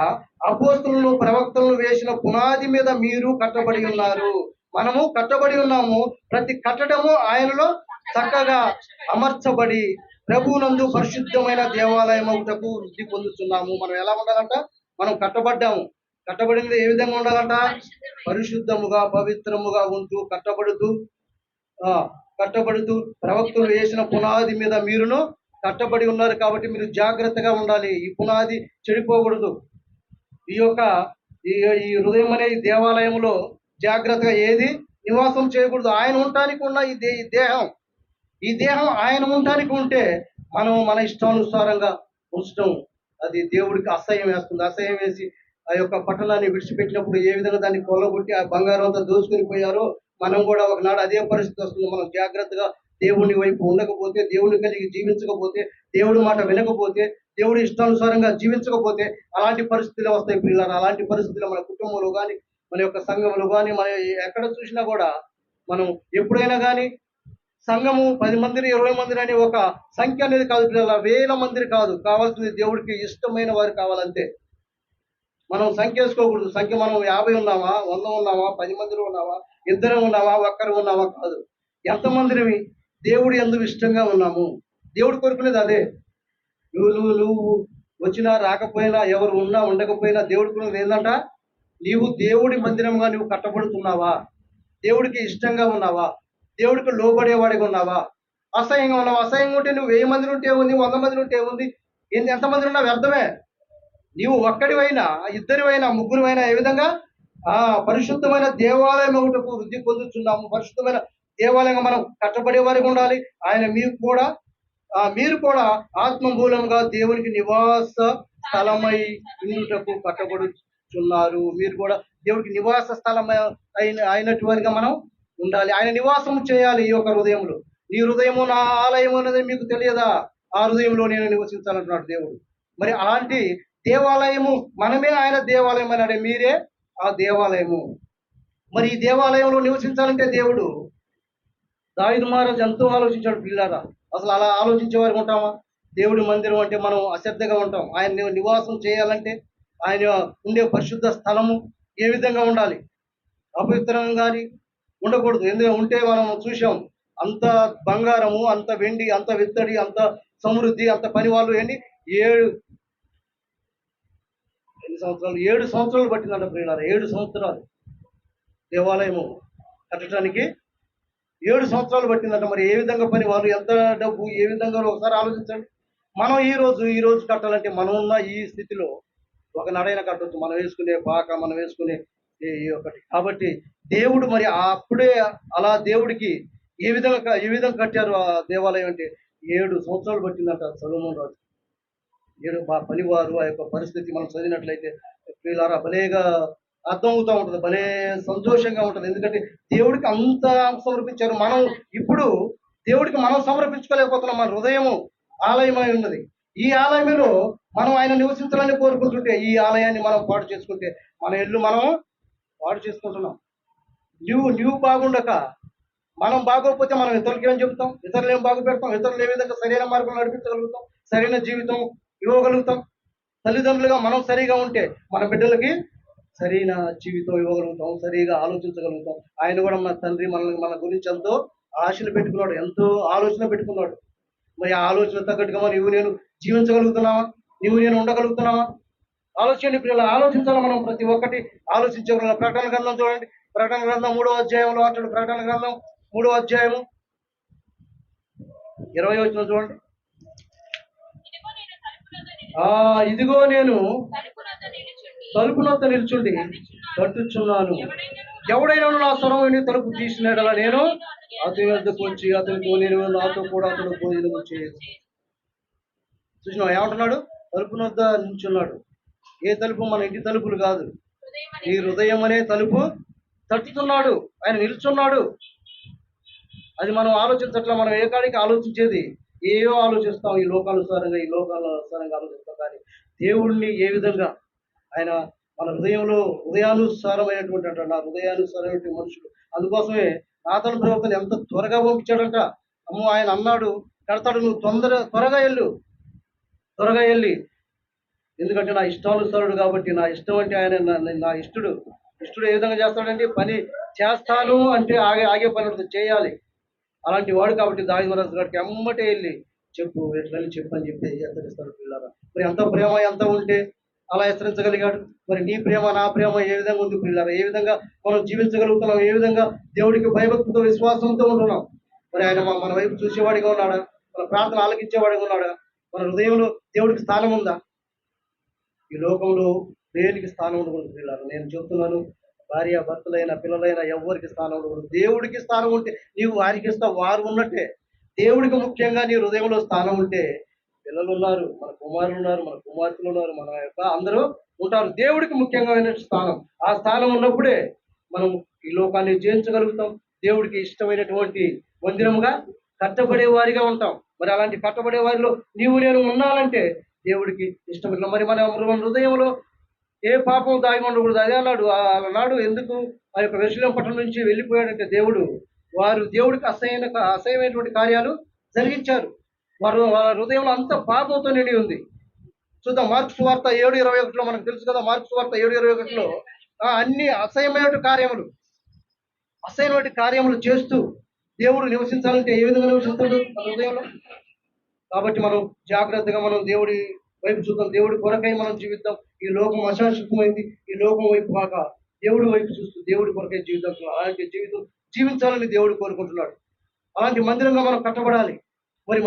అపోస్తులను ప్రవక్తలను వేసిన పునాది మీద మీరు కట్టబడి ఉన్నారు. మనము కట్టబడి ఉన్నాము. ప్రతి కట్టడము ఆయనలో చక్కగా అమర్చబడి ప్రభువునందు పరిశుద్ధమైన దేవాలయం ఒకటకు వృద్ధి పొందుతున్నాము. మనం ఎలా ఉండాలంట? మనం కట్టబడ్డాము. కట్టబడినది ఏ విధంగా ఉండాలంట? పరిశుద్ధముగా పవిత్రముగా ఉంటూ కట్టబడుతూ ప్రవక్తలు వేసిన పునాది మీద మీరును కట్టబడి ఉన్నారు. కాబట్టి మీరు జాగ్రత్తగా ఉండాలి. ఈ పునాది చెడిపోకూడదు. ఈ యొక్క ఈ హృదయం అనే ఈ దేవాలయంలో జాగ్రత్తగా ఏది నివాసం చేయకూడదు. ఆయన ఉండటానికి ఉన్న ఈ దేహం ఆయన ఉండటానికి ఉంటే మనం మన ఇష్టానుసారంగా ఉంచడం అది దేవుడికి అసహ్యం వేస్తుంది. అసహ్యం వేసి ఆ యొక్క పట్టణాన్ని విడిచిపెట్టినప్పుడు ఏ విధంగా దాన్ని కొల్లగొట్టి ఆ బంగారం అంతా దోచుకొని పోయారో మనం కూడా ఒకనాడు అదే పరిస్థితి వస్తుంది. మనం జాగ్రత్తగా దేవుని వైపు ఉండకపోతే, దేవుని కలిగి జీవించకపోతే, దేవుడి మాట వినకపోతే, దేవుడి ఇష్టానుసారంగా జీవించకపోతే అలాంటి పరిస్థితులు వస్తాయి పిల్లలు. అలాంటి పరిస్థితులు మన కుటుంబంలో కానీ, మన యొక్క సంఘంలో కానీ, మన ఎక్కడ చూసినా కూడా మనం ఎప్పుడైనా కానీ సంఘము 10 మందిని 20 మందిని అని ఒక సంఖ్య అనేది కాదు పిల్లల, వేల మందిని కాదు. కావాల్సింది దేవుడికి ఇష్టమైన వారు కావాలంతే. మనం సంఖ్య వేసుకోకూడదు. సంఖ్య మనం 50 ఉన్నామా, 100 ఉన్నామా, 10 మందిలో ఉన్నామా, ఇద్దరు ఉన్నామా, ఒక్కరు ఉన్నామా కాదు. ఎంతమందిని దేవుడు ఎందుకు ఇష్టంగా ఉన్నాము. దేవుడు కోరుకునేది అదే. నువ్వు వచ్చినా రాకపోయినా, ఎవరు ఉన్నా ఉండకపోయినా దేవుడు కోరుకునేది ఏంటంట? నీవు దేవుడి మందిరంగా నువ్వు కట్టబడుతున్నావా? దేవుడికి ఇష్టంగా ఉన్నావా? దేవుడికి లోబడేవాడిగా ఉన్నావా? అసహ్యంగా ఉన్నావా? అసహ్యంగా ఉంటే నువ్వు 1000 మందిని ఉంటే ఉంది, 100 మందిని ఉంటే ఉంది, ఎంతమంది ఉన్నా వ్యర్థమే. నీవు ఒక్కడివైనా, ఇద్దరివైనా, ముగ్గురువైనా ఏ విధంగా పరిశుద్ధమైన దేవాలయం ఒకటకు వృద్ధి పొందుతున్నాము. పరిశుద్ధమైన దేవాలయంగా మనం కట్టబడే వారికి ఉండాలి. ఆయన మీరు కూడా ఆత్మ మూలంగా దేవునికి నివాస స్థలమై ఉండుటకు కట్టబడుచున్నారు. మీరు కూడా దేవుడికి నివాస స్థలం అయినటువంటిగా మనం ఉండాలి. ఆయన నివాసం చేయాలి ఈ యొక్క హృదయంలో. నీ హృదయము నా ఆలయం అనేది మీకు తెలియదా? ఆ హృదయంలో నేను నివసించాలంటున్నాడు దేవుడు. మరి అలాంటి దేవాలయము మనమే ఆయన దేవాలయం అన్నాడే. మీరే ఆ దేవాలయము. మరి ఈ దేవాలయంలో నివసించాలంటే దేవుడు దావీదు మహారాజు ఎంతో ఆలోచించాడు పిల్లారా. అసలు అలా ఆలోచించే వారికి ఉంటామా? దేవుడి మందిరం అంటే మనం అశ్రద్ధగా ఉంటాం. ఆయన నివాసం చేయాలంటే ఆయన ఉండే పరిశుద్ధ స్థలము ఏ విధంగా ఉండాలి? అపవిత్రంగా కానీ ఉండకూడదు. ఎందుకంటే ఉంటే మనం చూసాం, అంత బంగారము, అంత వెండి, అంత విత్తడి, అంత సమృద్ధి, అంత పని వాళ్ళు ఏంటి 7 సంవత్సరాలు పట్టిందంట ప్రియులారా. 7 సంవత్సరాలు దేవాలయము కట్టడానికి 7 సంవత్సరాలు పట్టిందంట. మరి ఏ విధంగా పని వాళ్ళు, ఎంత డబ్బు, ఏ విధంగా ఒకసారి ఆలోచించండి. మనం ఈ రోజు కట్టాలంటే మనం ఉన్న ఈ స్థితిలో ఒక నడైన కట్టవచ్చు. మనం వేసుకునే పాక, మనం వేసుకునే ఒకటి. కాబట్టి దేవుడు మరి అప్పుడే అలా దేవుడికి ఏ విధంగా కట్టారు ఆ దేవాలయం అంటే 7 సంవత్సరాలు పట్టిందంట సొలొమోను రాజు. పనివారు ఆ యొక్క పరిస్థితి మనం చదివినట్లయితే వీళ్ళారా భలేగా అర్థమవుతూ ఉంటుంది, భలే సంతోషంగా ఉంటుంది. ఎందుకంటే దేవుడికి అంత సమర్పించారు. మనం ఇప్పుడు దేవుడికి మనం సమర్పించుకోలేకపోతున్నాం. మన హృదయము ఆలయమై ఉన్నది. ఈ ఆలయంలో మనం ఆయన నివసించాలని కోరుకుంటుంటే ఈ ఆలయాన్ని మనం పాడు చేసుకుంటే మన ఇల్లు మనం పాడు చేసుకుంటున్నాం. నువ్వు బాగుండక మనం బాగోకపోతే మనం ఇతరులకి ఏం చెప్తాం? ఇతరులు ఏం బాగు పెడతాం? ఇతరులు ఏ విధంగా సరైన మార్గం నడిపించగలుగుతాం? సరైన జీవితం ఇవ్వగలుగుతాం? తల్లిదండ్రులుగా మనం సరిగా ఉంటే మన బిడ్డలకి సరైన జీవితం ఇవ్వగలుగుతాం, సరిగా ఆలోచించగలుగుతాం. ఆయన కూడా మన తండ్రి మన గురించి ఎంతో ఆశలు పెట్టుకున్నాడు, ఎంతో ఆలోచన పెట్టుకున్నాడు. మరి ఆ ఆలోచన తగ్గట్టుగా నువ్వు నేను జీవించగలుగుతున్నావా? నువ్వు నేను ఉండగలుగుతున్నావా? ఆలోచన పిల్లలు ఆలోచించాలి. మనం ప్రతి ఒక్కటి ఆలోచించగలం. ప్రకటన గ్రంథం చూడండి. ప్రకటన గ్రంథం 3వ అధ్యాయంలో అంటాడు. ప్రకటన గ్రంథం 3వ అధ్యాయము 20వ వచనం చూడండి. ఇదిగో నేను తలుపునొద్ద నిల్చుండి తట్టుచున్నాను. ఎవడైనా నా స్వరం విని తలుపు తీసినట్లా నేను అతని వద్దకు వచ్చి అతనితో నేను నాతో కూడా అతను భోజనం చేయను. చూసినా ఏమంటున్నాడు? తలుపునొద్ద నిల్చున్నాడు. ఏ తలుపు? మన ఇంటి తలుపులు కాదు. ఈ హృదయం అనే తలుపు తట్టుతున్నాడు. ఆయన నిల్చున్నాడు. అది మనం ఆలోచించట్లా. మనం ఏ కాడికి ఆలోచించేది ఏవో ఆలోచిస్తాం. ఈ లోకానుసారంగా ఆలోచిస్తాం. కానీ దేవుడిని ఏ విధంగా ఆయన మన హృదయానుసారమైనటువంటి అంట. నా హృదయానుసారమైన మనుషులు. అందుకోసమే నాతను ప్రవర్తన ఎంత త్వరగా పంపించాడంట. అమ్మో, ఆయన అన్నాడు కడతాడు, నువ్వు త్వరగా వెళ్ళి, ఎందుకంటే నా ఇష్టానుసారుడు కాబట్టి. నా ఇష్టం అంటే ఆయన నా ఇష్టడు ఏ విధంగా చేస్తాడంటే పని చేస్తాను అంటే ఆగే పని చేయాలి. అలాంటి వాడు కాబట్టి దావీదు మహారాజు గారికి ఎమ్మటే వెళ్ళి చెప్పు ఎట్లని చెప్పు అని చెప్పి హెచ్చరిస్తాడు పిల్లరా. మరి ఎంత ప్రేమ ఎంత ఉంటే అలా హెచ్చరించగలిగాడు. మరి నీ ప్రేమ నా ప్రేమ ఏ విధంగా ఉంది పిల్లరా? ఏ విధంగా మనం జీవించగలుగుతున్నాం? ఏ విధంగా దేవుడికి భయభక్తితో విశ్వాసంతో ఉంటున్నాం? మరి ఆయన మన వైపు చూసేవాడిగా ఉన్నాడా? మన ప్రార్థన ఆలకించేవాడిగా ఉన్నాడా? మన హృదయంలో దేవుడికి స్థానం ఉందా? ఈ లోకంలో దేనికి స్థానం ఉండకూడదు పిల్లలు. నేను చెప్తున్నాను, భార్య భర్తలైన పిల్లలైన ఎవరికి స్థానం ఉండకూడదు. దేవుడికి స్థానం ఉంటే నీవు వారికి ఇస్తావు, వారు ఉన్నట్టే. దేవుడికి ముఖ్యంగా నీ హృదయంలో స్థానం ఉంటే పిల్లలు ఉన్నారు, మన కుమారులు ఉన్నారు, మన కుమార్తెలు ఉన్నారు, మన యొక్క అందరూ ఉంటారు. దేవుడికి ముఖ్యంగా స్థానం, ఆ స్థానం ఉన్నప్పుడే మనం ఈ లోకాన్ని జయించగలుగుతాం. దేవుడికి ఇష్టమైనటువంటి మందిరముగా కట్టబడే వారిగా ఉంటాం. మరి అలాంటి కట్టబడే వారిలో నీవు నేను ఉన్నానంటే దేవుడికి ఇష్టమైన మరి మన హృదయంలో ఏ పాపం దాగి ఉండకూడదు. అదే అన్నాడు, అన్నాడు ఎందుకు ఆ యొక్క యెరూషలేము పట్టణం నుంచి వెళ్ళిపోయాడంటే వారు దేవుడికి అసహ్యమైనటువంటి కార్యాలు జరిగించారు. వారి హృదయంలో అంత పాపంతో నిండి ఉంది. చూద్దాం మార్కు సువార్త 7:21 మనకు తెలుసు కదా. మార్కు సువార్త 7:21 అన్ని అసహ్యమైన కార్యములు చేస్తూ దేవుడు నివసించాలంటే ఏ విధంగా నివసిస్తాడు మన హృదయంలో? కాబట్టి మనం జాగ్రత్తగా మనం దేవుడి వైపు చూద్దాం. దేవుడి కొరకై మనం జీవిద్దాం. ఈ లోకం అశాశ్వతమైంది. ఈ లోకం వైపు కాక దేవుడి వైపు చూస్తూ దేవుడి కొరకై జీవిద్దాం. అలాంటి జీవితం జీవించాలని దేవుడు కోరుకుంటున్నాడు. అలాంటి మందిరంగా మనం కట్టబడాలి. మరి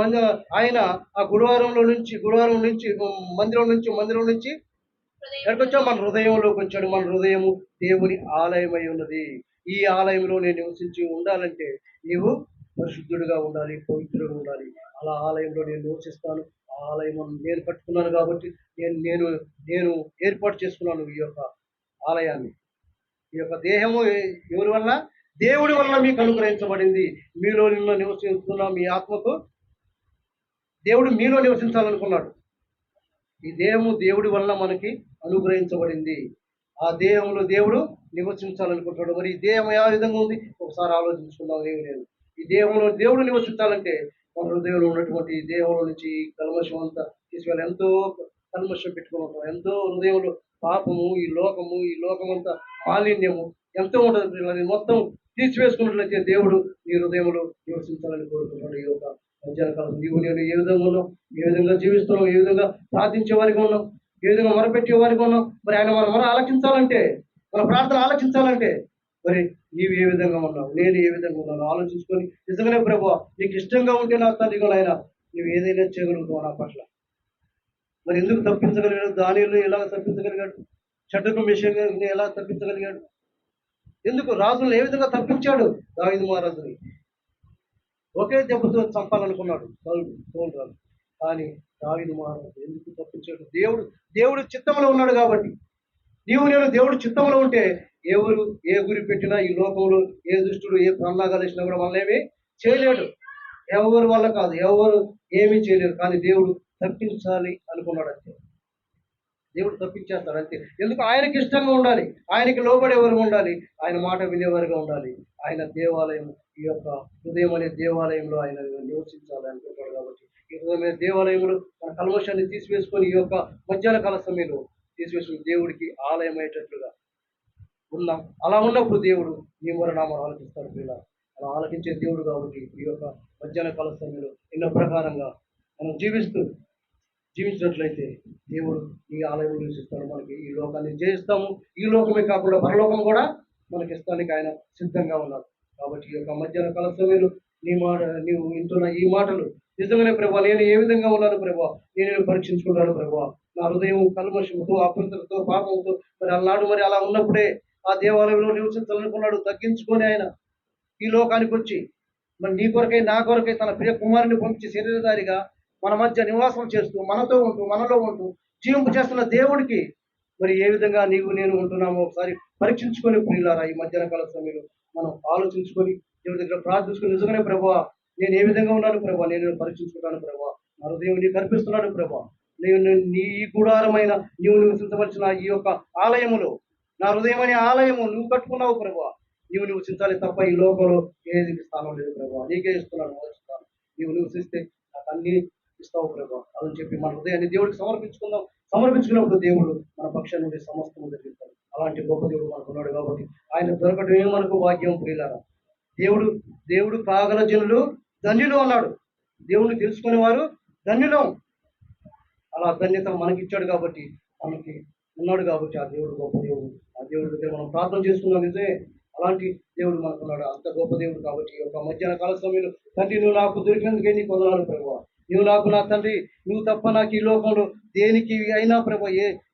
ఆయన ఆ గురువారం నుంచి మందిరం నుంచి ఎక్కడికొచ్చా? మన హృదయంలోకి వచ్చాడు. మన హృదయము దేవుని ఆలయమై ఉన్నది. ఈ ఆలయంలో నేను నివసించి ఉండాలంటే నీవు పరిశుద్ధుడిగా ఉండాలి, పవిత్రుడుగా ఉండాలి. అలా ఆలయంలో నేను నివసిస్తాను. ఆ ఆలయం నేను కట్టుకున్నాను కాబట్టి నేను ఏర్పాటు చేసుకున్నాను ఈ యొక్క ఆలయాన్ని. ఈ యొక్క దేహము ఎవరి వల్ల? దేవుడి వల్ల మీకు అనుగ్రహించబడింది. మీలో నివసిస్తున్న మీ ఆత్మకు దేవుడు మీలో నివసించాలనుకున్నాడు. ఈ దేహము దేవుడి వల్ల మనకి అనుగ్రహించబడింది. ఆ దేహంలో దేవుడు నివసించాలనుకుంటున్నాడు. మరి ఈ దేహం ఏ విధంగా ఉంది ఒకసారి ఆలోచించుకుందాం. నేను ఈ దేహంలో దేవుడు నివసించాలంటే మన హృదయంలో ఉన్నటువంటి ఈ దేహంలో నుంచి కల్మషం అంతా తీసుకెళ్ళి ఎంతో కల్మషం పెట్టుకుని ఉంటాం. ఎంతో హృదయంలో పాపము, ఈ లోకమంతా మాలిన్యము ఎంతో ఉంటుంది. మొత్తం తీసివేసుకున్నట్లయితే దేవుడు నీ హృదయంలో నివసించాలని కోరుకుంటున్నాడు. ఈ యొక్క మధ్యాహ్న కాలం నీవు నేను ఏ విధంగా ఉన్నాం, ఏ విధంగా జీవిస్తున్నాం, ఏ విధంగా ప్రార్థించే వారిగా ఉన్నాం, ఏ విధంగా మొరపెట్టే వారిగా ఉన్నాం. మరి ఆయన మన ఆలకించాలంటే, మన ప్రార్థన ఆలకించాలంటే మరి నీవు ఏ విధంగా ఉన్నావు, నేను ఏ విధంగా ఉన్నాను ఆలోచించుకొని నిజంగానే ప్రభువా నీకు ఇష్టంగా ఉంటే నా తండ్రిగా ఆయన నువ్వు ఏదైనా చేయగలుగుతావు నా పట్ల. మరి ఎందుకు తప్పించగలిగాడు? దానిలో ఎలా తప్పించగలిగాడు? షడ్రకు మిషన్ని ఎలా తప్పించగలిగాడు? ఎందుకు రాజులను ఏ విధంగా తప్పించాడు? దావీదు మహారాజుని ఒకే దెబ్బతో చంపాలనుకున్నాడు సౌలు రాజు. కానీ దావీదు మహారాజు ఎందుకు తప్పించాడు? దేవుడు చిత్తంలో ఉన్నాడు కాబట్టి. నీవు నేను దేవుడు చిత్తంలో ఉంటే ఎవరు ఏ గురి పెట్టినా ఈ లోకంలో ఏ దుష్టుడు ఏ ప్రాణాలు వేసినా కూడా మనల్ని ఏమీ చేయలేడు. ఎవరి వల్ల కాదు, ఎవరు ఏమీ చేయలేరు. కానీ దేవుడు తప్పించాలి అనుకున్నాడు అంతే. దేవుడు తప్పించేస్తాడు అంతే. ఎందుకు? ఆయనకి ఇష్టంగా ఉండాలి, ఆయనకి లోబడేవారు ఉండాలి, ఆయన మాట వినేవారుగా ఉండాలి. ఆయన దేవాలయం, ఈ యొక్క హృదయం అనే దేవాలయంలో ఆయన నివసించాలి అనుకుంటాడు. కాబట్టి ఈ హృదయం అనే దేవాలయంలో మన కల్మషాన్ని తీసివేసుకొని ఈ యొక్క మధ్యాహ్న కాల సమయంలో తీసివేసుకుని దేవుడికి ఆలయం అయ్యేటట్లుగా ఉన్నాం. అలా ఉన్నప్పుడు దేవుడు నీ నామాలు ఆలకిస్తాడు పిల్ల. అలా ఆలకించే దేవుడు కాబట్టి ఈ యొక్క మధ్యాహ్న కాల సమయంలో ఎన్నో ప్రకారంగా మనం జీవించినట్లయితే దేవుడు ఈ ఆలయంలో నివసిస్తాడు. మనకి ఈ లోకాన్ని జయిస్తాము. ఈ లోకమే కాకుండా పరలోకం కూడా మనకి ఇస్తానికి ఆయన సిద్ధంగా ఉన్నాడు. కాబట్టి ఈ యొక్క మధ్యాహ్న కాల సమయంలో నీవు వింటున్న ఈ మాటలు నిజంగానే ప్రభా నేను ఏ విధంగా ఉన్నాను ప్రభా, నేను పరీక్షించుకున్నాను ప్రభా. నా హృదయం కల్మషంతో, అపవిత్రతో, పాపంతో మరి అన్నాడు. మరి అలా ఉన్నప్పుడే ఆ దేవాలయంలో నివసించాలనుకున్నాడు. తగ్గించుకొని ఆయన ఈ లోకానికి వచ్చి మరి నీ కొరకై నా కొరకై తన ప్రియ కుమారుని పంపించి శరీరధారిగా మన మధ్య నివాసం చేస్తూ మనతో ఉంటూ మనలో ఉంటూ జీవింపు చేస్తున్న దేవుడికి మరి ఏ విధంగా నీవు నేను ఉంటున్నామో ఒకసారి పరీక్షించుకొని ప్రియులారా ఈ మధ్యాహ్న కాల సమయంలో మనం ఆలోచించుకొని దేవుడి దగ్గర ప్రార్థించుకొని నిజంగానే ప్రభా నేను ఏ విధంగా ఉన్నాను ప్రభా, నేను పరీక్షించుకుంటాను ప్రభా, నా హృదయం నీకు అర్పిస్తున్నాను ప్రభా. నేను నీ గుడారమైన నీవు నివసించవలసిన ఈ యొక్క ఆలయములో నా హృదయం అనే ఆలయము నువ్వు కట్టుకున్నావు ప్రభా. నీవు నివసించాలి తప్ప ఈ లోకంలో ఏది స్థానం లేదు ప్రభా. నీకే ఇస్తున్నాను మొదటిస్తాను. నీవు నివసిస్తే నాకు అన్ని ఇస్తావు ప్రభా అని చెప్పి మన హృదయాన్ని దేవుడికి సమర్పించుకుందాం. సమర్పించుకున్నప్పుడు దేవుడు మన పక్షం నుండి సమస్తము జరిగిస్తాడు. అలాంటి గొప్ప దేవుడు మనకు ఉన్నాడు కాబట్టి ఆయన దొరకటమే మనకు భాగ్యం ప్రియులారా. దేవుడు కాగల జనులు ధన్యులు అన్నాడు. దేవుణ్ణి తెలుసుకునే వారు ధన్యులం. అలా ధన్యత మనకి ఇచ్చాడు కాబట్టి, మనకి ఉన్నాడు కాబట్టి ఆ దేవుడు గొప్ప దేవుడు. ఆ దేవుడి దగ్గర మనం ప్రార్థన చేసుకున్నాం నిజమే. అలాంటి దేవుడు మనకున్నాడు. అంత గొప్ప దేవుడు కాబట్టి ఈ యొక్క మధ్యాహ్న కాల సమయంలో తండ్రి నువ్వు నాకు దొరికినందుకే నీకు వందనాలు ప్రభువా. నువ్వు నాకు నా తండ్రి, నువ్వు తప్ప నాకు ఈ లోకంలో దేనికి అయినా ప్రభు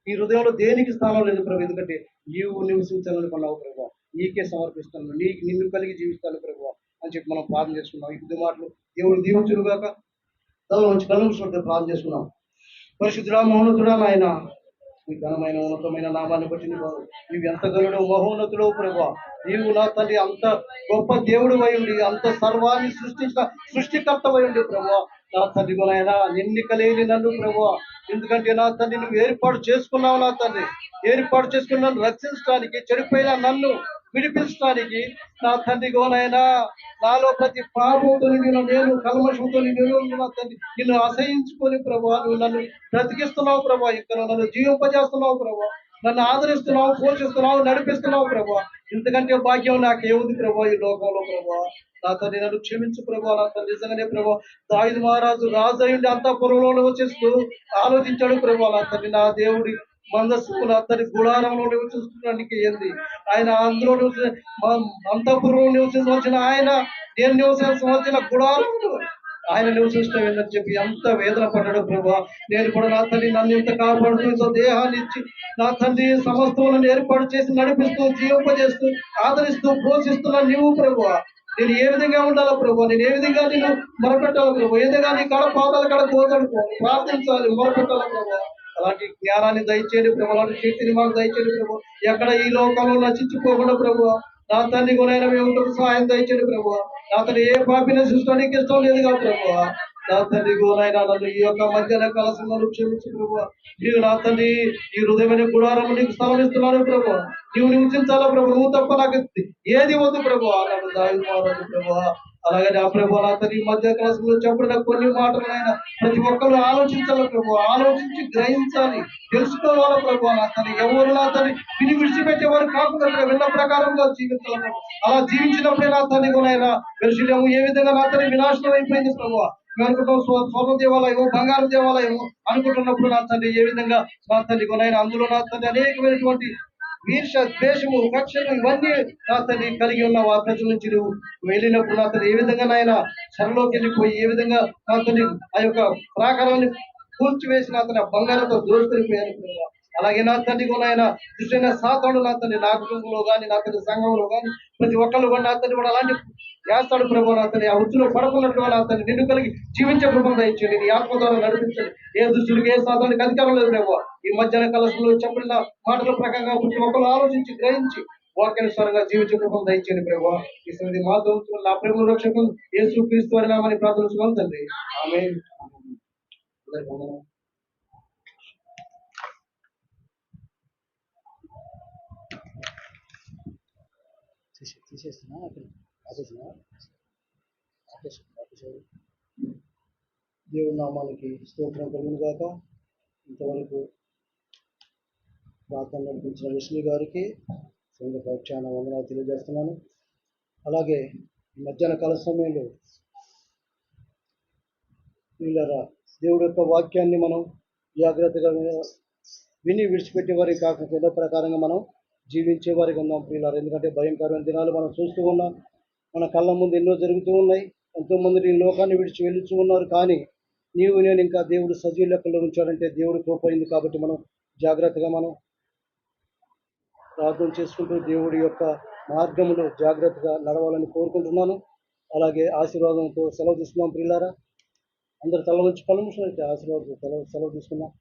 ఈ హృదయంలో దేనికి స్థానం లేదు ప్రభు. ఎందుకంటే నీవు నివసించాలనుకున్నావు ప్రభు. నీకే సమర్పిస్తాను, నిన్ను కలిగి జీవిస్తాను ప్రభు అని చెప్పి మనం ప్రార్థన చేసుకున్నాం. ఈ కొద్ది మాటలు దేవుడు దీవించునుగాక. తల నుంచి కళ్ళు మూసుకుంటే ప్రార్థన చేసుకున్నాం. పరిశుద్ధుడా, మహోన్నతుడా నాయన, ఈ ఘనమైన ఉన్నతమైన నామాన్ని బట్టి నీవు ఎంత గనుడు మహోన్నతుడు ప్రభా. నీవు నా తండ్రి అంత గొప్ప దేవుడు అయి ఉండి, అంత సర్వాన్ని సృష్టికర్త అయి ఉండి ప్రభా. నా తండ్రి నాయన, ఎన్నిక లేని నన్ను ప్రభా, ఎందుకంటే నా తండ్రి నువ్వు ఏర్పాటు చేసుకున్నావు. నా తండ్రి ఏర్పాటు చేసుకుని నన్ను రక్షించడానికి, చెడిపోయిన నన్ను విడిపించడానికి నా తండ్రి గోనైనా నాలో ప్రతి పాపంతో నేను కల్మషంతో నా తండ్రి నిన్ను అసహించుకొని ప్రభా నువ్వు నన్ను బ్రతికిస్తున్నావు ప్రభా. ఇక్కడ నన్ను జీవింపజేస్తున్నావు ప్రభా. నన్ను ఆదరిస్తున్నావు, పోషిస్తున్నావు, నడిపిస్తున్నావు ప్రభా. ఇంతకంటే భాగ్యం నాకేముంది ప్రభా ఈ లోకంలో ప్రభా. నా తండ్రి నన్ను క్షమించు ప్రభా. నా తండ్రి నిజంగానే ప్రభా, దావీదు మహారాజు రాజు అయ్యుండి అంతఃపురంలో వచ్చేస్తూ ఆలోచించాడు ప్రభా. నా తండ్రి నా దేవుడి మందస్సు నా తండ్రి గుడారంలో నివసిస్తున్నానికి ఏంది ఆయన అందులో అంతఃపురంలో నివసించవలసిన ఆయన, నేను నివసించవలసిన గుడారంలో ఆయన నివసించడం ఏంటని చెప్పి ఎంత వేదన పడ్డాడు ప్రభా. నేను కూడా నా తండ్రి నన్ను ఇంత కాపాడుతూ దేహాన్ని ఇచ్చి నా తండ్రి సమస్తములను ఏర్పాటు చేసి నడిపిస్తూ జీవింపజేస్తూ ఆదరిస్తూ పోషిస్తున్నా నీవు ప్రభా. నేను ఏ విధంగా ఉండాలా ప్రభు, నేను ఏ విధంగా నేను మొరపెట్టాలి ప్రభు, ఏ విధంగా నీ కళ పాదాల కళ గోదడుకోవాలి, ప్రార్థించాలి, మొరపెట్టాలి ప్రభు. అలాంటి జ్ఞానాన్ని దయచేయండి ప్రభు, అలాంటి శక్తిని మాకు దయచేయండి ప్రభు. ఎక్కడ ఈ లోకంలో నశించిపోకుండా ప్రభు నా తండ్రి కొనైనా మేము సహాయం దయచేయండి ప్రభు. నా తండ్రి ఏ పాపిని సృష్టానికి ఇష్టం లేదుగా ప్రభు. నా తండ్రి గోనైనా నన్ను ఈ యొక్క మధ్యాహ్న కాలశంలో క్షమించు ప్రభు. నీవు నా తండ్రి ఈ హృదయమైన గుడారం నీకు స్థలం ఇస్తున్నాను ప్రభు. నీవు నివసించాలా ప్రభు, నువ్వు తప్ప నాకు ఏది వద్దు ప్రభు అన్నాడు దావీదు మహారాజు ప్రభు. అలాగే నా ప్రభు నా తండ్రి ఈ మధ్య కాలంలో చెప్పిన కొన్ని మాటలైనా ప్రతి ఒక్కరు ఆలోచించాలి ప్రభు, ఆలోచించి గ్రహించాలి, తెలుసుకోవాలి ప్రభు. నా తండ్రి ఎవరు నా తండ్రి విని విడిచిపెట్టేవారు కాకుండా విన్న ప్రకారంగా జీవించాలి ప్రభు. అలా జీవించినప్పుడే నా తండ్రి కొనైనా వెలుషులేము ఏ విధంగా నా తండ్రి వినాశనం అయిపోయింది ప్రభు. మేము అనుకుంటాం స్వర్ణ దేవాలయము, బంగారు దేవాలయము అనుకుంటున్నప్పుడు నా తండ్రి ఏ విధంగా నా తండ్రి కొనైనా అందులో నా తండ్రి అనేకమైనటువంటి ఈర్ష, ద్వేషము, కక్షలు ఇవన్నీ నా తండ్రి కలిగి ఉన్న ఆ ప్రజల నుంచి నువ్వు వెళ్ళినప్పుడు నా తండ్రి ఏ విధంగా నాయన చెరలోకి వెళ్ళిపోయి ఏ విధంగా నా తండ్రి ఆ యొక్క ప్రాకారాన్ని కూల్చివేసి నా తండ్రి బంగారంతో దోచుకొని అలాగే నా తండ్రి కొనైనా దుష్టైన సాతాను నా తండ్రి నా కుటుంబంలో కానీ నా తండ్రి సంఘంలో కానీ ప్రతి ఒక్కళ్ళు కూడా నా తండ్రి కూడా అలాంటి చేస్తాడు ప్రభు. నా తండ్రి ఆ వృత్తిలో పడుకున్నట్టు నా తండ్రి నిన్ను కలిగి జీవించే కృపను దయచేయండి, నీ ఆత్మ ద్వారా నడిపించండి. ఏ దుష్టుడికి ఏ సాతానికి అధికారం లేదు ప్రభు. ఈ మధ్యాహ్న కాలంలో చెప్పిన మాటల ప్రకారంగా ప్రతి ఒక్కరు ఆలోచించి గ్రహించి వాక్యానుసారంగా జీవించే కృపను దయచేయండి ప్రభు. ఈ సంగతి మాతో నా ప్రేమ రక్షకులు యేసు క్రీస్తు వారి నామని ప్రార్థించుకోవాలి తండ్రి. ఆమేన్. దేవుడి నామానికి స్తోత్రం కలుగును గాక. ఇంతవరకు ప్రార్థన నడిపించిన విష్ణు గారికి సంఘ పక్షాన వందనాలు తెలియజేస్తున్నాను. అలాగే ఈ మధ్యాహ్న కాల సమయంలో వీళ్ళరా దేవుడి యొక్క వాక్యాన్ని మనం జాగ్రత్తగా విని విడిచిపెట్టే వారికి కాకుండా ఏదో ప్రకారంగా మనం జీవించే వారికి ఉన్నాం ప్రియులారా. ఎందుకంటే భయంకరమైన దినాలు మనం చూస్తూ ఉన్నాం, మన కళ్ళ ముందు ఎన్నో జరుగుతూ ఉన్నాయి. ఎంతోమంది ఈ లోకాన్ని విడిచి వెళుతూ ఉన్నారు. కానీ నీవు నేను ఇంకా దేవుడు సజీవ లెక్కలో ఉంచాడంటే దేవుడు కోపైంది కాబట్టి మనం జాగ్రత్తగా మనం ప్రార్థన చేసుకుంటూ దేవుడి యొక్క మార్గంలో జాగ్రత్తగా నడవాలని కోరుకుంటున్నాను. అలాగే ఆశీర్వాదంతో సెలవు తీసుకున్నాం ప్రియులారా. అందరు తల నుంచి కళ్ళు మూసినట్లయితే ఆశీర్వాదంతో సెలవు తీసుకున్నాం.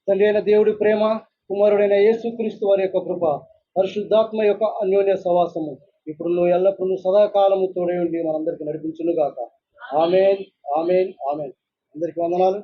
తండ్రి అయిన దేవుడి ప్రేమ, కుమారుడైన యేసుక్రీస్తు వారి యొక్క కృప, పరిశుద్ధాత్మ యొక్క అన్యోన్య సవాసము ఇప్పుడు నువ్వు ఎల్లప్పుడూ సదాకాలము తోడై ఉండి మనందరికీ నడిపించును గాక. ఆమేన్, ఆమేన్, ఆమేన్. అందరికీ వందనాలు.